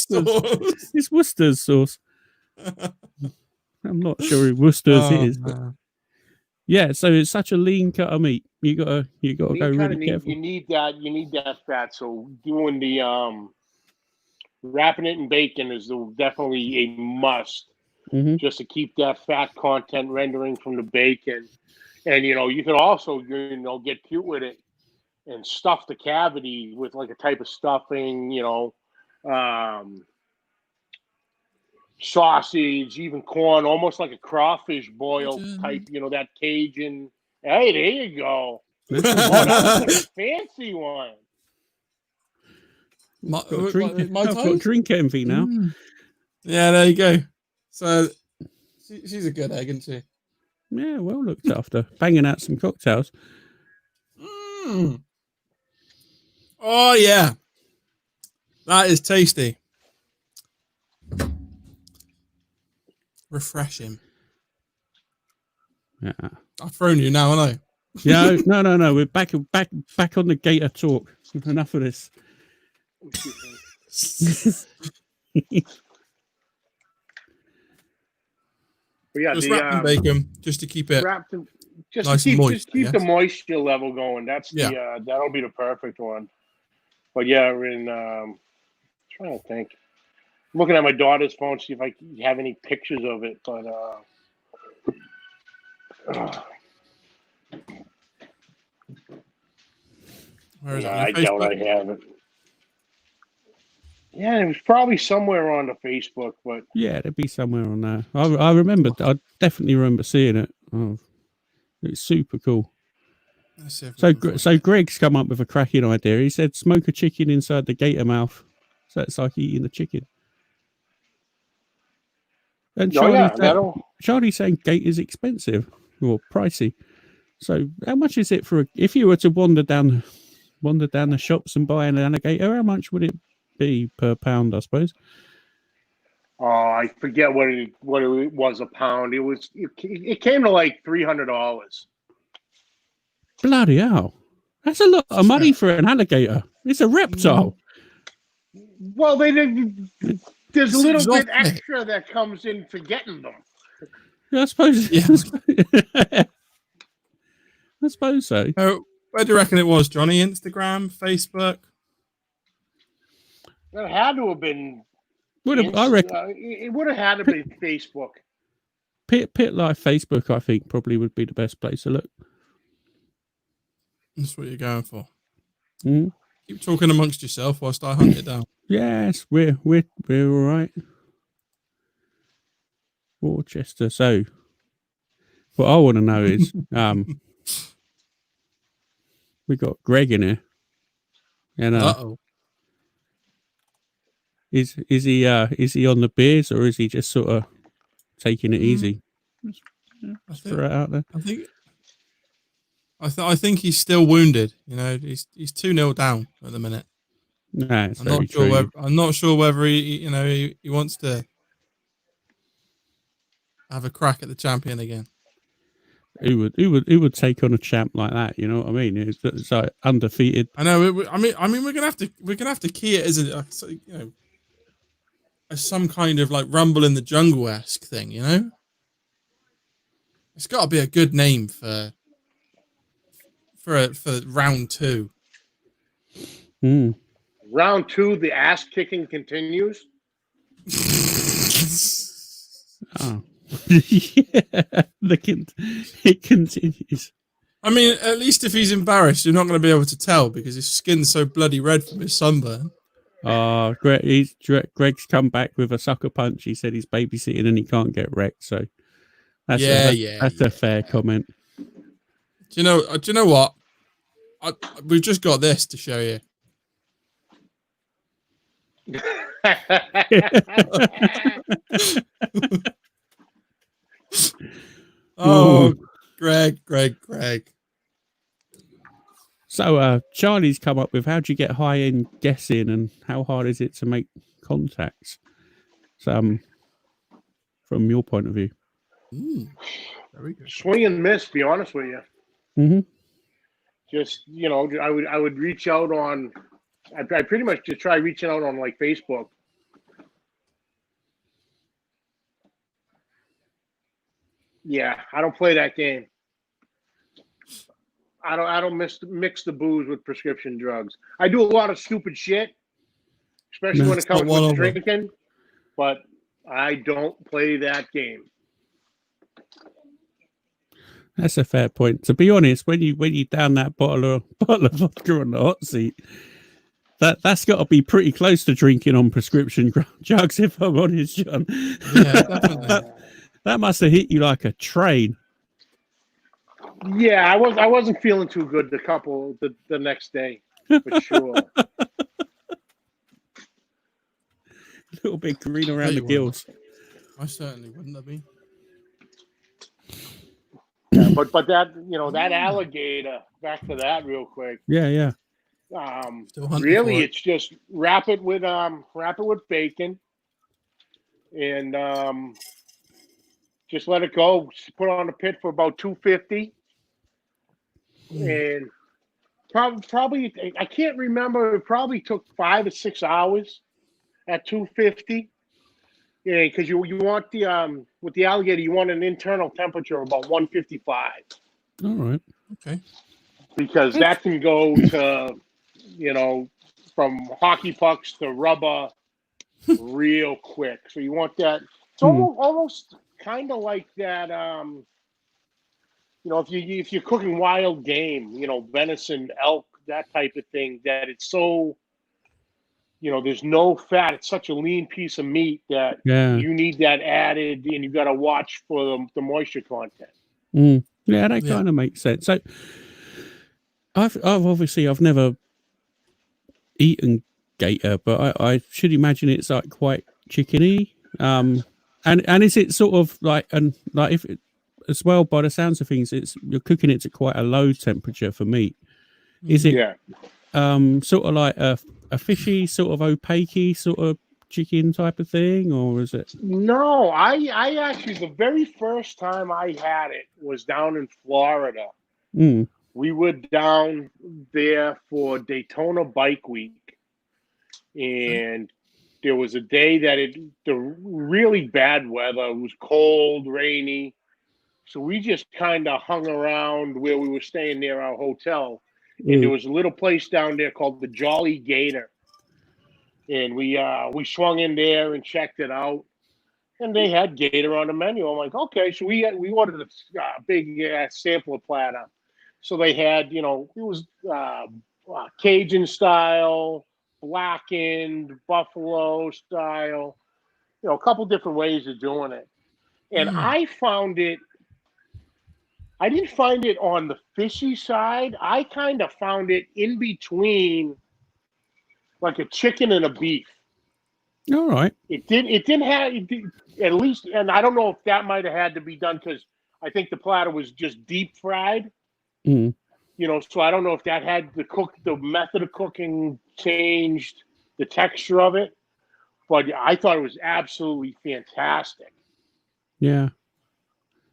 sauce. It's Worcester's sauce. I'm not sure who Worcester's is, but yeah. So it's such a lean cut of meat. You gotta go really careful. You need that fat. So doing the wrapping it in bacon is definitely a must. Mm-hmm. Just to keep that fat content rendering from the bacon, and you can also get cute with it and stuff the cavity with like a type of stuffing. Sausage, even corn, almost like a crawfish boil type, that Cajun. Hey, there you go. That's a fancy one. I've got drink envy now. Yeah, there you go. So she's a good egg, isn't she? Yeah, well looked after. Banging out some cocktails. Oh, yeah. That is tasty. Refreshing. Yeah. I've thrown you now, haven't I? Yeah, no. We're back on the gator talk. Enough of this. Yeah, just wrapped in bacon, just to keep it nice and moist. Just keep the moisture level going. That's that'll be the perfect one. But yeah, we're in. Trying to think. I'm looking at my daughter's phone, see if I have any pictures of it. But where is it? I doubt I have it. Yeah, it was probably somewhere on the Facebook, but yeah, it'd be somewhere on there. I remember. I definitely remember seeing it. Oh, it's super cool. So Greg's come up with a cracking idea. He said, "Smoke a chicken inside the gator mouth, so it's like eating the chicken." And Charlie's saying gator's expensive or pricey. So how much is it if you were to wander down the shops and buy an alligator? How much would it be per pound, I suppose? Oh, I forget what it was a pound. It came to like $300. Bloody hell. That's a lot of money for an alligator. It's a reptile. Well, there's a little bit extra that comes in for getting them. Yeah, I suppose. Yeah. I suppose so. Where do you reckon it was, Johnny? Instagram, Facebook? It had to have been. I reckon it would have had to be Facebook. Pit Life Facebook, I think, probably would be the best place to look. That's what you're going for. Mm. Keep talking amongst yourself whilst I hunt it down. Yes, we're all right. Worcester. So, what I want to know is, we got Greg in here, and is he on the beers, or is he just sort of taking it easy? Throw it out there. I think he's still wounded. You know, he's 2-0 down at the minute. Nah, I'm not sure whether he wants to have a crack at the champion again. Who would take on a champ like that? You know what I mean? It's like undefeated. I know. I mean, we're gonna have to key it as as some kind of like Rumble in the Jungle-esque thing. You know, it's got to be a good name for round 2. Round 2, the ass kicking continues. Oh. Yeah, it continues. I mean, at least if he's embarrassed, you're not going to be able to tell because his skin's so bloody red from his sunburn. Greg's come back with a sucker punch. He said he's babysitting and he can't get wrecked. So that's a fair comment. Do you know what? We've just got this to show you. Oh, Greg. So, Charlie's come up with, how do you get high-end guessing and how hard is it to make contacts? So, from your point of view. Very good. Swing and miss, be honest with you. Mm-hmm. Just, I would reach out on, I pretty much just try reaching out on like Facebook. Yeah, I don't play that game. I don't mix the booze with prescription drugs. I do a lot of stupid shit, especially when it comes to drinking, but I don't play that game. That's a fair point. To be honest, when you down that bottle of vodka on the hot seat, that's got to be pretty close to drinking on prescription drugs, if I'm honest, John. Yeah, definitely. That must have hit you like a train. Yeah, I wasn't feeling too good the next day, for sure. A little bit green around the gills. I certainly wouldn't have been. Yeah, but that that alligator, back to that real quick. Yeah. Really, it's just wrap it with bacon, and just let it go. Put it on the pit for about 250. And probably I can't remember. It probably took 5 or 6 hours at 250. Yeah, because you want the with the alligator, you want an internal temperature of about 155. All right. Okay. Because that can go to from hockey pucks to rubber real quick. So you want that. It's almost kind of like that. If you're cooking wild game, venison, elk, that type of thing, that it's so, there's no fat. It's such a lean piece of meat that you need that added, and you got to watch for the moisture content. Yeah, that kind of makes sense. So, I've never eaten gator, but I should imagine it's like quite chickeny. And is it sort of like if it, as well, by the sounds of things, you're cooking it to quite a low temperature for meat. Is it sort of like a fishy, sort of opaque sort of chicken type of thing, or is it? No, I actually, the very first time I had it was down in Florida. We were down there for Daytona Bike Week, and there was a day that the really bad weather. It was cold, rainy. So we just kind of hung around where we were staying near our hotel. And there was a little place down there called the Jolly Gator. and we swung in there and checked it out, and they had gator on the menu. I'm like, okay, so we ordered a big sampler platter. So they had, it was Cajun style, blackened, buffalo style, a couple different ways of doing it. And I didn't find it on the fishy side. I kind of found it in between like a chicken and a beef. All right. It didn't have, at least, and I don't know if that might have had to be done because I think the platter was just deep fried. Mm. So I don't know if that had the method of cooking changed the texture of it, but I thought it was absolutely fantastic. Yeah.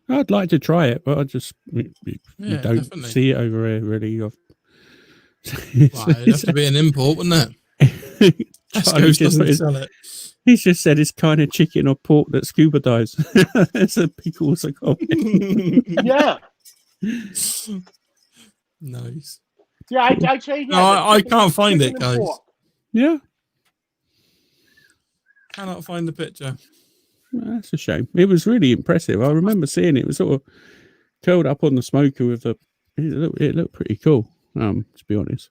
I'd like to try it, but I just you don't definitely see it over here really. It'd have to be an import, wouldn't it? Charlie doesn't sell it. He's just said it's kind of chicken or pork that scuba dives. That's a pickles a comment. Yeah. Nice. Yeah, I'd say no, I can't find it, guys. Yeah. Cannot find the picture. Well, that's a shame. It was really impressive. I remember seeing it. It was sort of curled up on the smoker with it looked pretty cool. To be honest,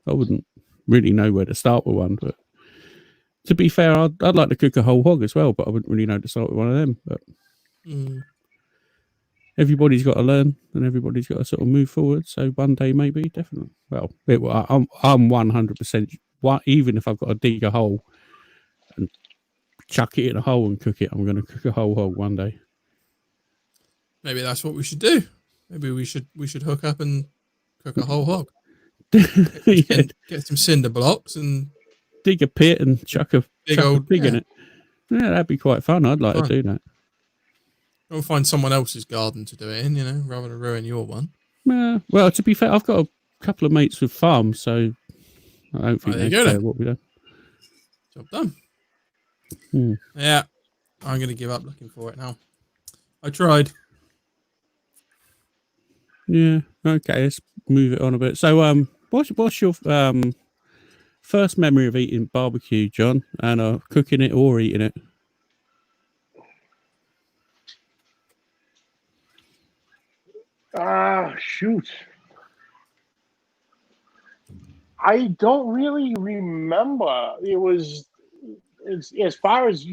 I wouldn't really know where to start with one, but to be fair, I'd like to cook a whole hog as well, but I wouldn't really know to start with one of them. But everybody's got to learn, and everybody's got to sort of move forward. So one day, maybe, definitely. Well, I'm 100%. Even if I've got to dig a hole and chuck it in a hole and cook it, I'm going to cook a whole hog one day. Maybe that's what we should do. Maybe we should hook up and cook a whole hog. Get some cinder blocks and dig a pit and chuck a pig in it. Yeah, that'd be quite fun. I'd like to do that. Or find someone else's garden to do it in, rather than ruin your one. Well, to be fair, I've got a couple of mates with farms, so I don't think they care what we do. Job done. Yeah, I'm going to give up looking for it now. I tried. Yeah, okay, let's move it on a bit. So, what's your first memory of eating barbecue, John, and cooking it or eating it? Shoot. I don't really remember. It was, as far as,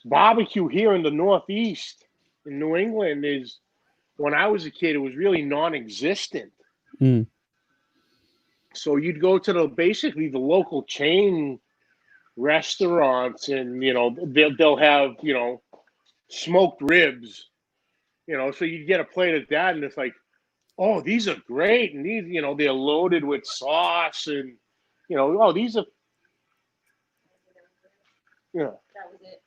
barbecue here in the Northeast, in New England, is, when I was a kid, it was really non-existent. So you'd go to basically the local chain restaurants, and they'll have smoked ribs, so you'd get a plate of that, and it's like, oh, these are great, and these they're loaded with sauce, and oh, these are that was it.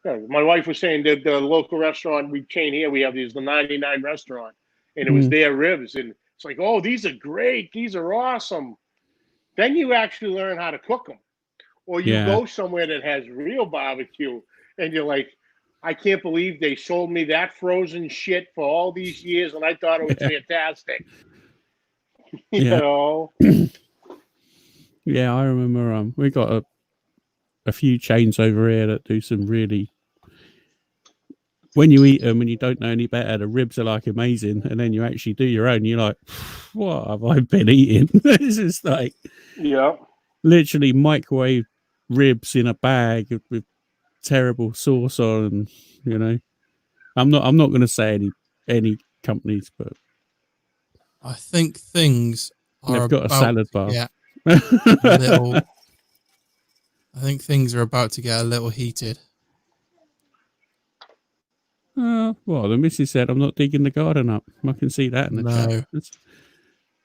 Yeah, my wife was saying that the local restaurant chain here, we have the 99 restaurant, and it was their ribs, and it's like, oh, these are great, these are awesome. Then you actually learn how to cook them, or you go somewhere that has real barbecue, and you're like, I can't believe they sold me that frozen shit for all these years, and I thought it was fantastic. you know? Yeah, I remember we got a few chains over here that do some really, when you eat them and you don't know any better, the ribs are like amazing, and then you actually do your own, you're like, what have I been eating? This is like literally microwave ribs in a bag with terrible sauce on, I'm not going to say any companies, but I think things they've got a salad bar. Yeah. I think things are about to get a little heated. Well, the missus said I'm not digging the garden up. I can see that in the chat.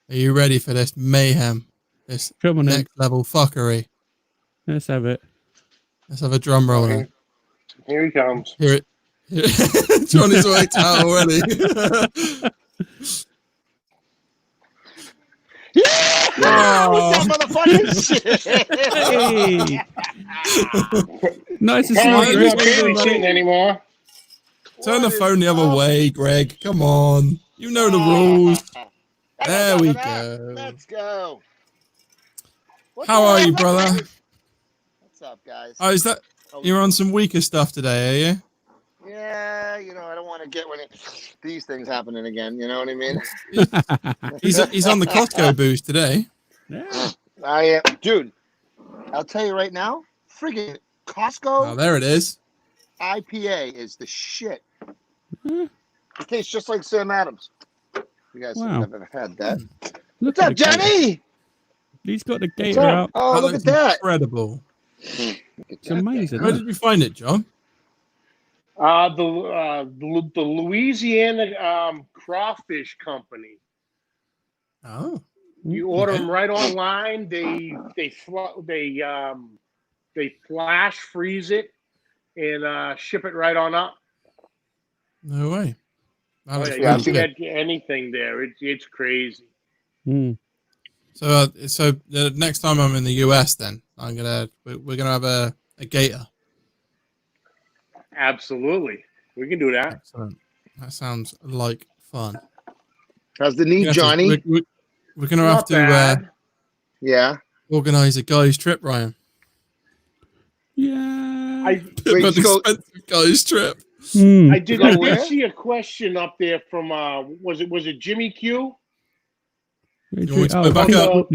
Are you ready for this mayhem? This next level fuckery? Let's have it. Let's have a drum roll. Here he comes. Hear it. Johnny's worked out already. Hey. Nice to see you anymore. Turn the phone the other way, Greg. Come on. You know the rules. There we go. Let's go. How are you, brother? What's up, guys? Oh, is that you're on some weaker stuff today, are you? Yeah, I don't want to get these things happening again. You know what I mean? He's on the Costco boost today. Yeah. Dude, I'll tell you right now, friggin' Costco. Oh, there it is. IPA is the shit. It tastes just like Sam Adams. You guys have never had that. What's up, Johnny? He's got the gator out. Oh, look at that. Incredible. It's amazing. Where did you find it, John? The Louisiana Crawfish Company. Oh. You order them right online. They flash freeze it and ship it right on up. No way. You can get anything there. It's crazy. So the next time I'm in the US, then we're gonna have a gator. Absolutely, we can do that. Excellent. That sounds like fun. How's the knee, Johnny? We're gonna have to organize a guys trip, Ryan. Yeah. Expensive guys trip. I did see a question up there from was it Jimmy Q? About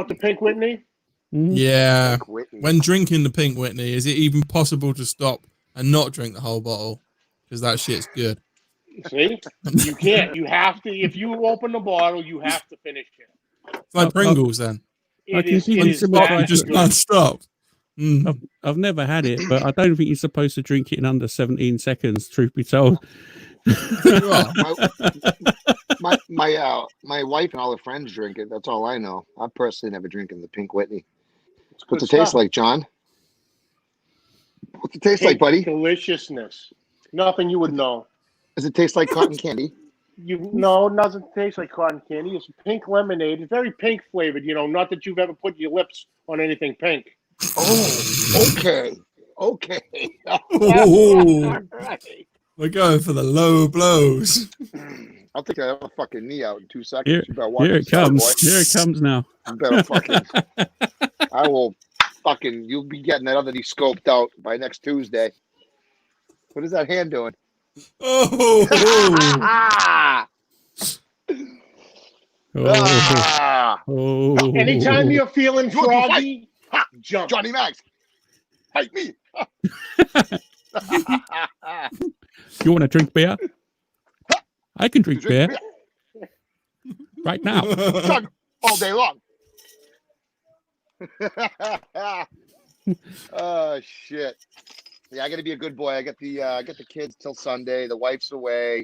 the Pink Whitney? Yeah. When drinking the Pink Whitney, is it even possible to stop and not drink the whole bottle? Because that shit's good. See? You can't. You have to. If you open the bottle, you have to finish it. It's like Pringles then. It is just not stop. I've never had it, but I don't think you're supposed to drink it in under 17 seconds, truth be told. My wife and all her friends drink it. That's all I know. I personally never drink the Pink Whitney. What's it taste like, John? What's it taste like, buddy? Deliciousness. Nothing you would know. Does it taste like cotton candy? No, it doesn't taste like cotton candy. It's pink lemonade. It's very pink flavored. Not that you've ever put your lips on anything pink. Oh, okay. Oh, right. We're going for the low blows. I'll take that fucking knee out in 2 seconds. Here it comes. Here it comes now. You better fucking. I will fucking. You'll be getting that other knee scoped out by next Tuesday. What is that hand doing? Oh. Anytime you're feeling froggy, jump. Johnny Max. Fight me. You want to drink beer? I can drink beer. Right now. All day long. Oh shit. Yeah, I gotta be a good boy. I got the kids till Sunday. The wife's away.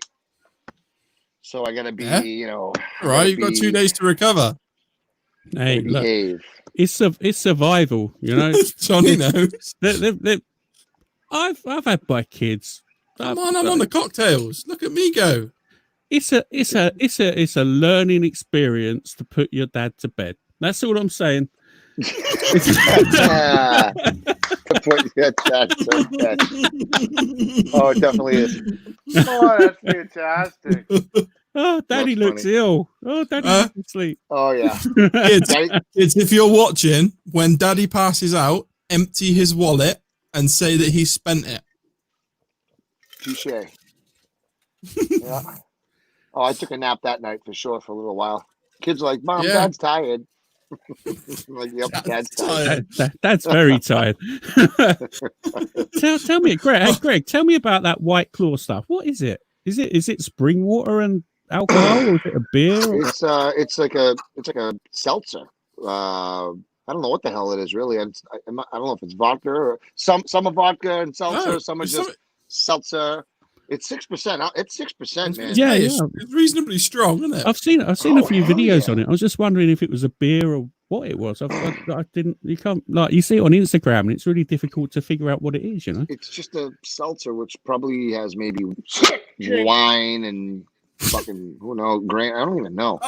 So I gotta be, All right, you've got 2 days to recover. Hey, look, it's survival, Johnny knows. I've had my kids. Come on, I'm on the cocktails. Look at me go. It's a learning experience to put your dad to bed. That's all I'm saying. To put your dad to bed. Oh, it definitely is. Oh, that's fantastic. Oh, Daddy looks ill. Oh, Daddy looks asleep. Oh, yeah. Kids, if you're watching, when Daddy passes out, empty his wallet and say that he spent it. Touche. Yeah. Oh, I took a nap that night for sure for a little while. Kids are like, Mom, Dad's tired. Like, yep, Dad's tired. That's very tired. Tell me, Greg, tell me about that White Claw stuff. What is it? Is it spring water and alcohol, or is it a beer? It's like a seltzer. I don't know what the hell it is really. I don't know if it's vodka or some are vodka and seltzer. Some are just seltzer. It's 6%. It's 6%, man. Yeah, it's reasonably strong, isn't it? I've seen a few videos on it. I was just wondering if it was a beer or what it was. I didn't. You can't you see it on Instagram, and it's really difficult to figure out what it is. It's just a seltzer, which probably has maybe wine and fucking who knows, I don't even know.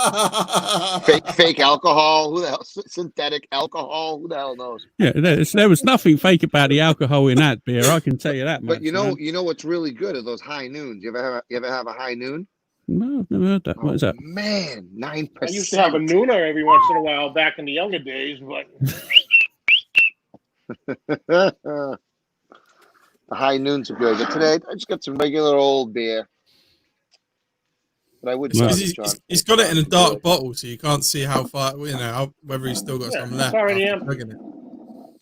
fake alcohol. Who the hell? Synthetic alcohol. Who the hell knows? Yeah, there was nothing fake about the alcohol in that beer. I can tell you that. But you know what's really good are those high noons. You ever have a high noon? No, I've never heard that. What is that? Man, 9%. I used to have a nooner every once in a while back in the younger days, but The high noons are good, but today I just got some regular old beer. But I would. He's got it in a dark bottle, so you can't see how far. Whether he's still got some left. It's already empty.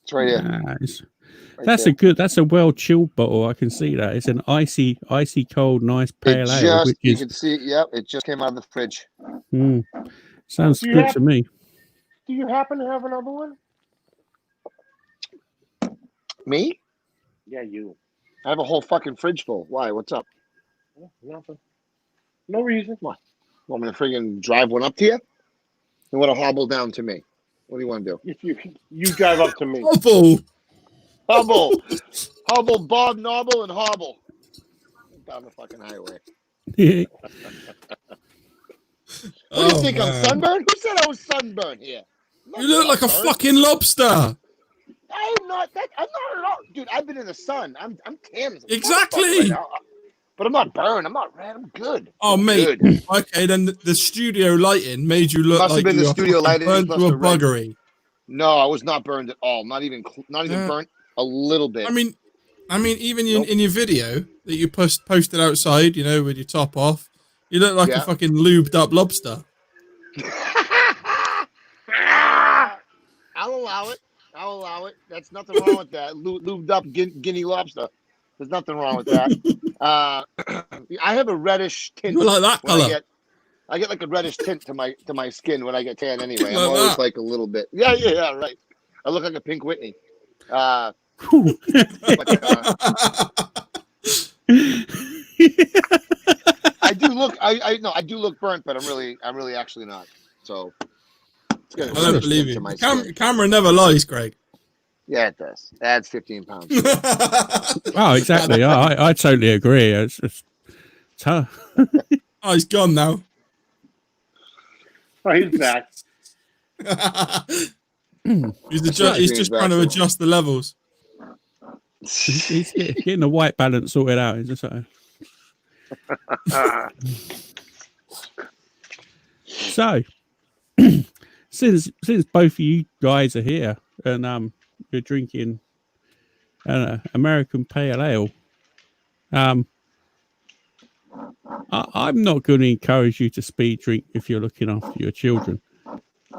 It's right here. Nice. That's a well chilled bottle. I can see that. It's an icy cold, nice pale ale. You can see. Yep, it just came out of the fridge. Sounds good to me. Do you happen to have another one? Me? Yeah, you. I have a whole fucking fridge full. Why? What's up? Nothing. No reason. What? Want me to friggin' drive one up to you? You want to hobble down to me? What do you want to do? If you drive up to me. Hobble, Bob, Nobble, and hobble down the fucking highway. What do you think? I'm sunburned? Who said I was sunburned here? You look like a fucking lobster. I'm not at all, dude. I've been in the sun. I'm tan. Exactly. Right, but I'm not burned. I'm not red. I'm good. Oh, mate. Good. Okay, then the studio lighting made you look like you were burned to a buggery. No, I was not burned at all. Not even burnt a little bit. I mean, even in your video that you posted outside, with your top off, you look like a fucking lubed up lobster. I'll allow it. That's nothing wrong with that. Lubed up guinea lobster. There's nothing wrong with that. I have a reddish tint. You like that color? I get like a reddish tint to my skin when I get tan anyway. I'm always like a little bit. Yeah, right. I look like a Pink Whitney. I do look. I do look burnt, but I'm really actually not. So I don't believe you. Camera never lies, Greg. Yeah, it does. Adds 15 pounds. Oh, exactly. I totally agree. It's tough. Oh, he's gone now. Oh, he's back. He's just trying to adjust the levels. He's getting the white balance sorted out. He's just like... So, since both of you guys are here and you're drinking American Pale Ale, I'm not going to encourage you to speed drink if you're looking after your children.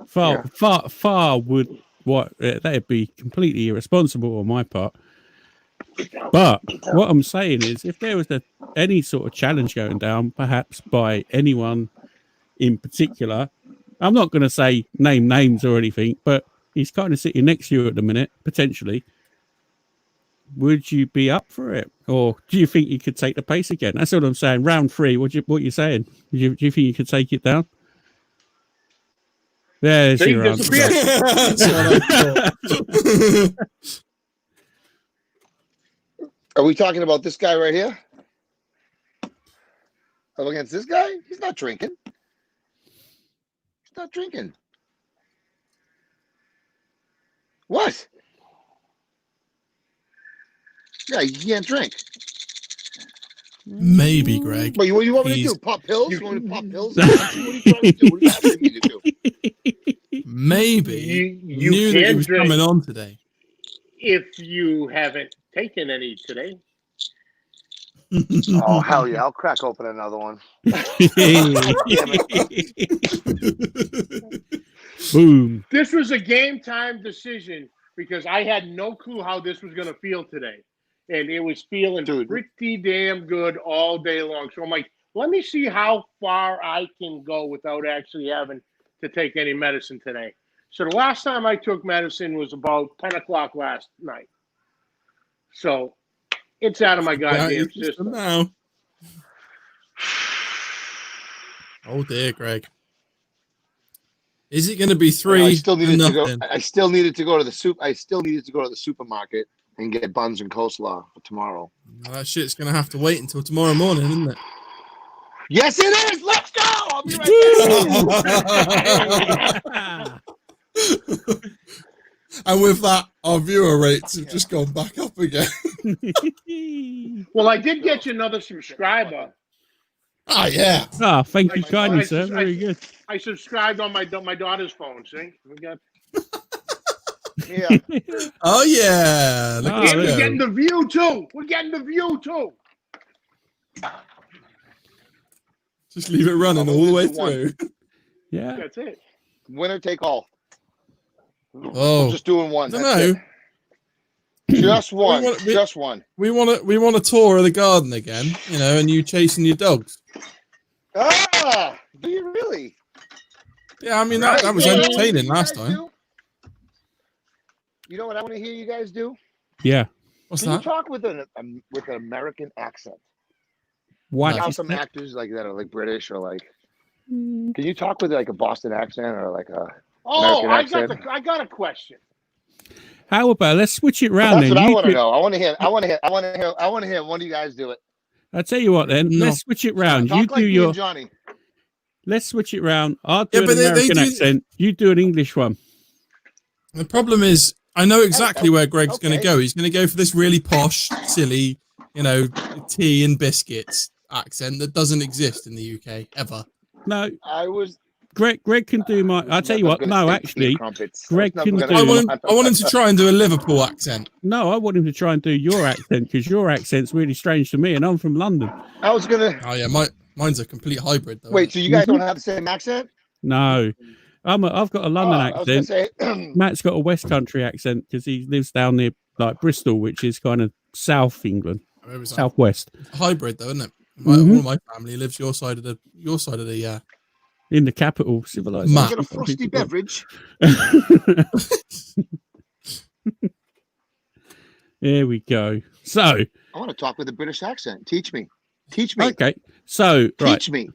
Far would that'd be completely irresponsible on my part. But what I'm saying is, if there was any sort of challenge going down, perhaps by anyone in particular, I'm not going to say name names or anything, but he's kind of sitting next to you at the minute, potentially. Would you be up for it, or do you think you could take the pace again? That's what I'm saying. Round 3. What you saying? Do you think you could take it down? There's your answer. Are we talking about this guy right here? Up against this guy? He's not drinking. He's not drinking. What? Yeah, you can't drink. Maybe, Greg. But what do you want me to do? Pop pills? You want me to pop pills? What are you trying to do? What are you asking me to do? Maybe you knew that he was coming on today. If you haven't taken any today. Oh, hell yeah. I'll crack open another one. Boom. This was a game time decision because I had no clue how this was going to feel today. And it was feeling pretty damn good all day long. So I'm like, let me see how far I can go without actually having to take any medicine today. So the last time I took medicine was about 10 o'clock last night. So it's out of my goddamn system now. Oh dear, Greg. Is it going to be 3? I still needed to go to the supermarket and get buns and coleslaw for tomorrow. Well, that shit's going to have to wait until tomorrow morning, isn't it? Yes, it is. Let's go. I'll be right back. And with that, our viewer rates have just gone back up again. Well, I did get you another subscriber. Oh, yeah. Oh, thank you kindly, sir. Very good. I subscribed on my daughter's phone. See? We got... Yeah. Oh yeah. Look And we're getting the view too. We're getting the view too. Just leave it running all the way through. Yeah. That's it. Winner take all. Oh, I'm just doing one. I don't That's know. it. Just one. We- Just one. We want a tour of the garden again, you know, and you chasing your dogs. Ah, do you really? Yeah, I mean that was You know what entertaining you last guys time. do? You know what I want to hear you guys do? Yeah. What's Can you that? talk with an American accent? What? You know, you some said? actors like that are like British or like. Mm, Can you talk with like a Boston accent or like a? Oh, American I got a question. How about let's switch it round That's then? what I You want to do- know. I want to hear one of you guys do it. I'll tell you what then. No. Let's switch it round. Talk You like do me your. and Johnny. Let's switch it round. I'll do Yeah, an but they American do- accent. You do an English one. The problem is, I know exactly where Greg's going to okay. go. He's going to go for this really posh, silly, you know, tea and biscuits accent that doesn't exist in the UK ever. No, I was. Greg can do my. I'll tell you what. No, actually, Greg can do- I want him to try and do a Liverpool accent. no. I want him to try and do your accent because your accent's really strange to me, and I'm from London. I was gonna. Oh yeah, mine's a complete hybrid though. Wait, so you guys don't have the same accent? No, I've got a London I was gonna accent. say. Matt's got a West Country accent because he lives down near like Bristol, which is kind of South England, Maybe it's Southwest, a hybrid though, isn't it? Mhm. All of my family lives your side of the in the capital civilization. Matt. Get a frosty beverage. There we go. So, I want to talk with a British accent. Teach me. Teach me. okay. So, right. Teach me.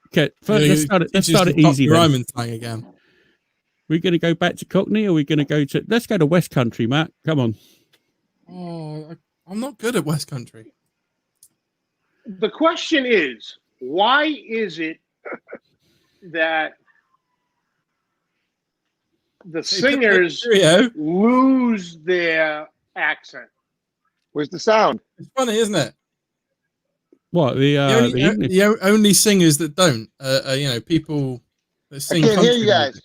Okay. First, let's start it easy then. Ryman slang again. We're going to go back to Cockney, or we're going to go to? Let's go to West Country, Matt. Come on. Oh, I'm not good at West Country. The question is, why is it that the singers Cheerio. lose their accent? Where's the sound? It's funny, isn't it? What the English? The only singers that don't, you know, people that I sing. can't hear country you guys. music.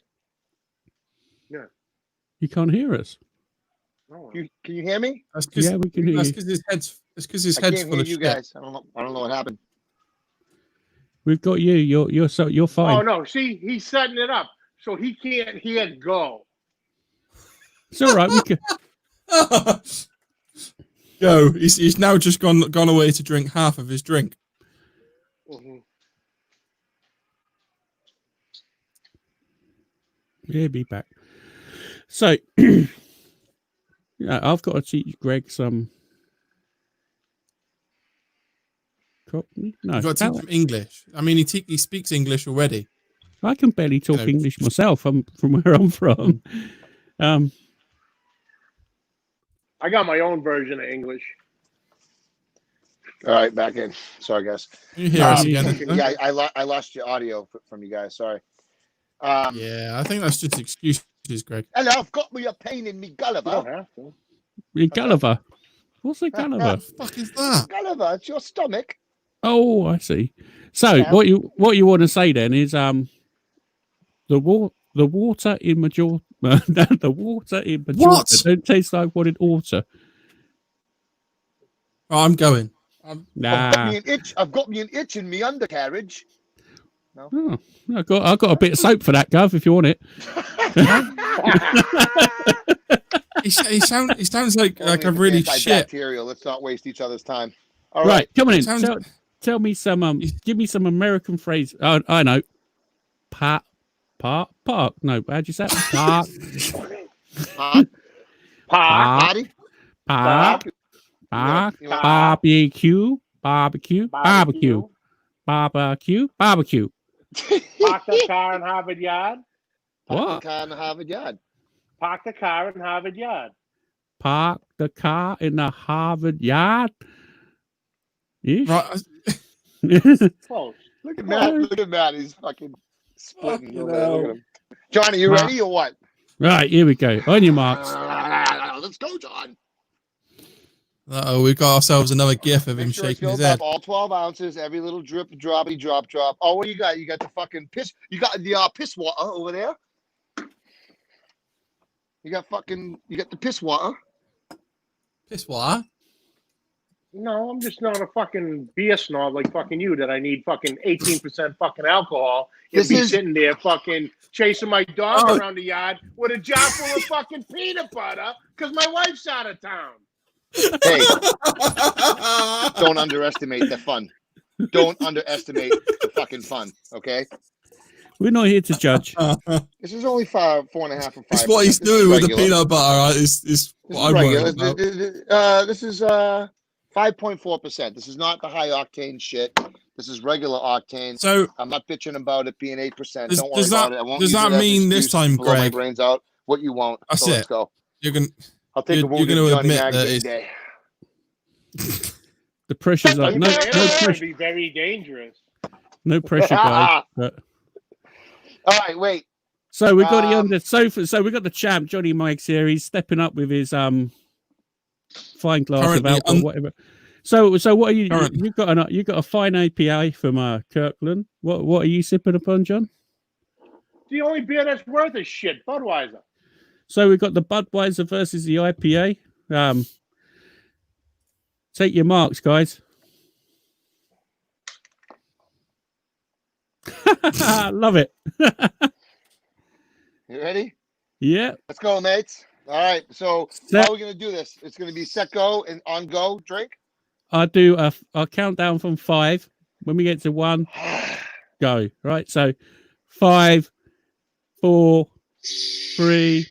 You can't hear us. No. Can you hear me? That's because Yeah, we can hear you. his head's. It's because his I head's can't full hear of you shit. guys. I don't know what happened. We've got you. You're fine. Oh no! See, he's setting it up so he can't hear go. It's all right. We can. Go. He's now just gone away to drink half of his drink. Mhm. Yeah, be back. So, yeah, I've got to teach Greg some Cockney. No, You've got to teach him English. I mean, he speaks English already. I can barely talk know. English myself. I'm from where I'm from. I got my own version of English. All right, back in. Sorry, guys. Can you hear us again? Yeah, I lost your audio from you guys. Sorry. Yeah, I think that's just excuses, Greg. Hello, I've got me a pain in me You don't Gulliver. have to. Gulliver. What's a Gulliver? What the fuck is that? Gulliver, it's your stomach. Oh, I see. So Yeah. what you want to say then is the water in Majorca the water in Majorca What? don't taste like what it oughta. Oh, I'm going. I've Nah. got me an itch in me undercarriage. Oh, I got a bit of soap for that, Gov, if you want it. He sounds like Only a if it's really shit. antibacterial. Let's not waste each other's time. All Right, right. come on in. Sounds- Tell me some give me some American phrase. Oh, I know. Park. No, how'd you say it? Park. Party. Park. You want- Barbecue. Barbecue. Park the car in Harvard Yard. What? Kind of Harvard Yard. Park the car in Harvard Yard. Park the car in the Harvard Yard. Ish. Right, Close. Look at Matt. Look at Matt. He's fucking splitting. Fucking Over there. Look hell. at him. Johnny, you ready or what? Right, here we go. On your marks. Let's go, John. we've got ourselves another gif of him Make sure it shaking his fills head. up all 12 ounces, every little drip, drop. Oh, what do you got? You got the fucking piss. You got the piss water over there. You got the piss water. Piss water? No, I'm just not a fucking beer snob like fucking you that I need fucking 18% fucking alcohol and sitting there fucking chasing my dog around the yard with a jar full of fucking peanut butter because my wife's out of town. Hey, don't underestimate the fun. Don't underestimate the fucking fun, okay? We're not here to judge. This is only 4.5 or 5. It's what he's doing with the peanut butter. Right? Is what I'm worried about. This is 5.4%. This is not the high octane shit. This is regular octane. So I'm not bitching about it being 8%. Does, Don't worry about it. I won't does that mean this time, blow Greg? my brains out. What you want? That's so it. Let's go. I'll take a you're going to admit that it's... day. The pressure's up. No pressure. Be very dangerous. No pressure, guys. But... All right, wait. So we got on the sofa. So we got the champ, Johnny Mike's here. He's stepping up with his fine glass Currently, of alcohol, whatever. So what are you? You got a fine APA from Kirkland. What are you sipping upon, John? The only beer that's worth a shit, Budweiser. So we've got the Budweiser versus the IPA. Take your marks, guys. Love it. You ready? Yeah. Let's go, mates. All right. So how are we going to do this? It's going to be set, go, and on go, drink? I'll count down from 5. When we get to 1, go. Right. So 5, 4, 3,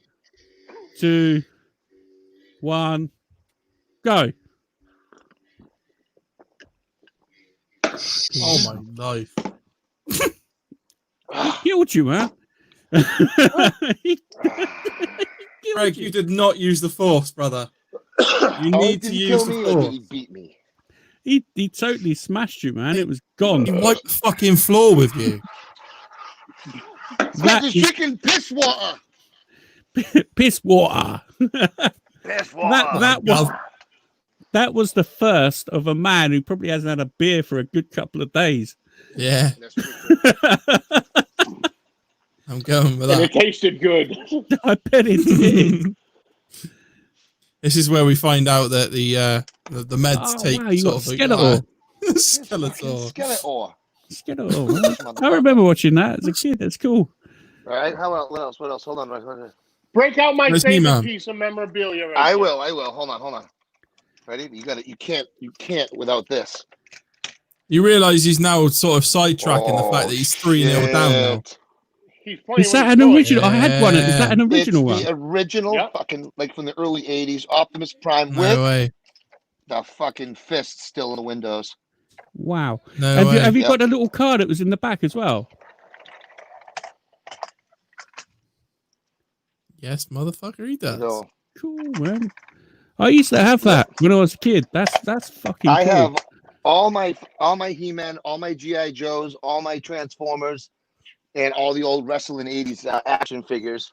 2, 1, go. Oh my life. He killed you, man. Greg, you did not use the force, brother. You need to use the force. He beat me. He totally smashed you, man. It was gone. He wiped the fucking floor with you. That is chicken piss water. Piss water. Piss water. That was the first of a man who probably hasn't had a beer for a good couple of days. Yeah. I'm going with that. And it tasted good. I bet it did. This is where we find out that the meds take sort of Skeletor. Skeletor. I remember watching that as a kid. That's cool. All right. What else? Hold on. Break out my favorite piece of memorabilia. I will. Hold on. Ready? You can't without this. You realize he's now sort of sidetracking the fact that he's 3-0 down now. Is that an original? Yeah. I had one. Is that an original one? The original, fucking like from the early '80s, Optimus Prime with the fucking fist still in the windows. Wow. Have you got a little card that was in the back as well? Yes, motherfucker, he does. No. Cool, man. I used to have that when I was a kid. That's fucking cool. I have all my He-Man, all my G.I. Joes, all my Transformers, and all the old wrestling 80s action figures.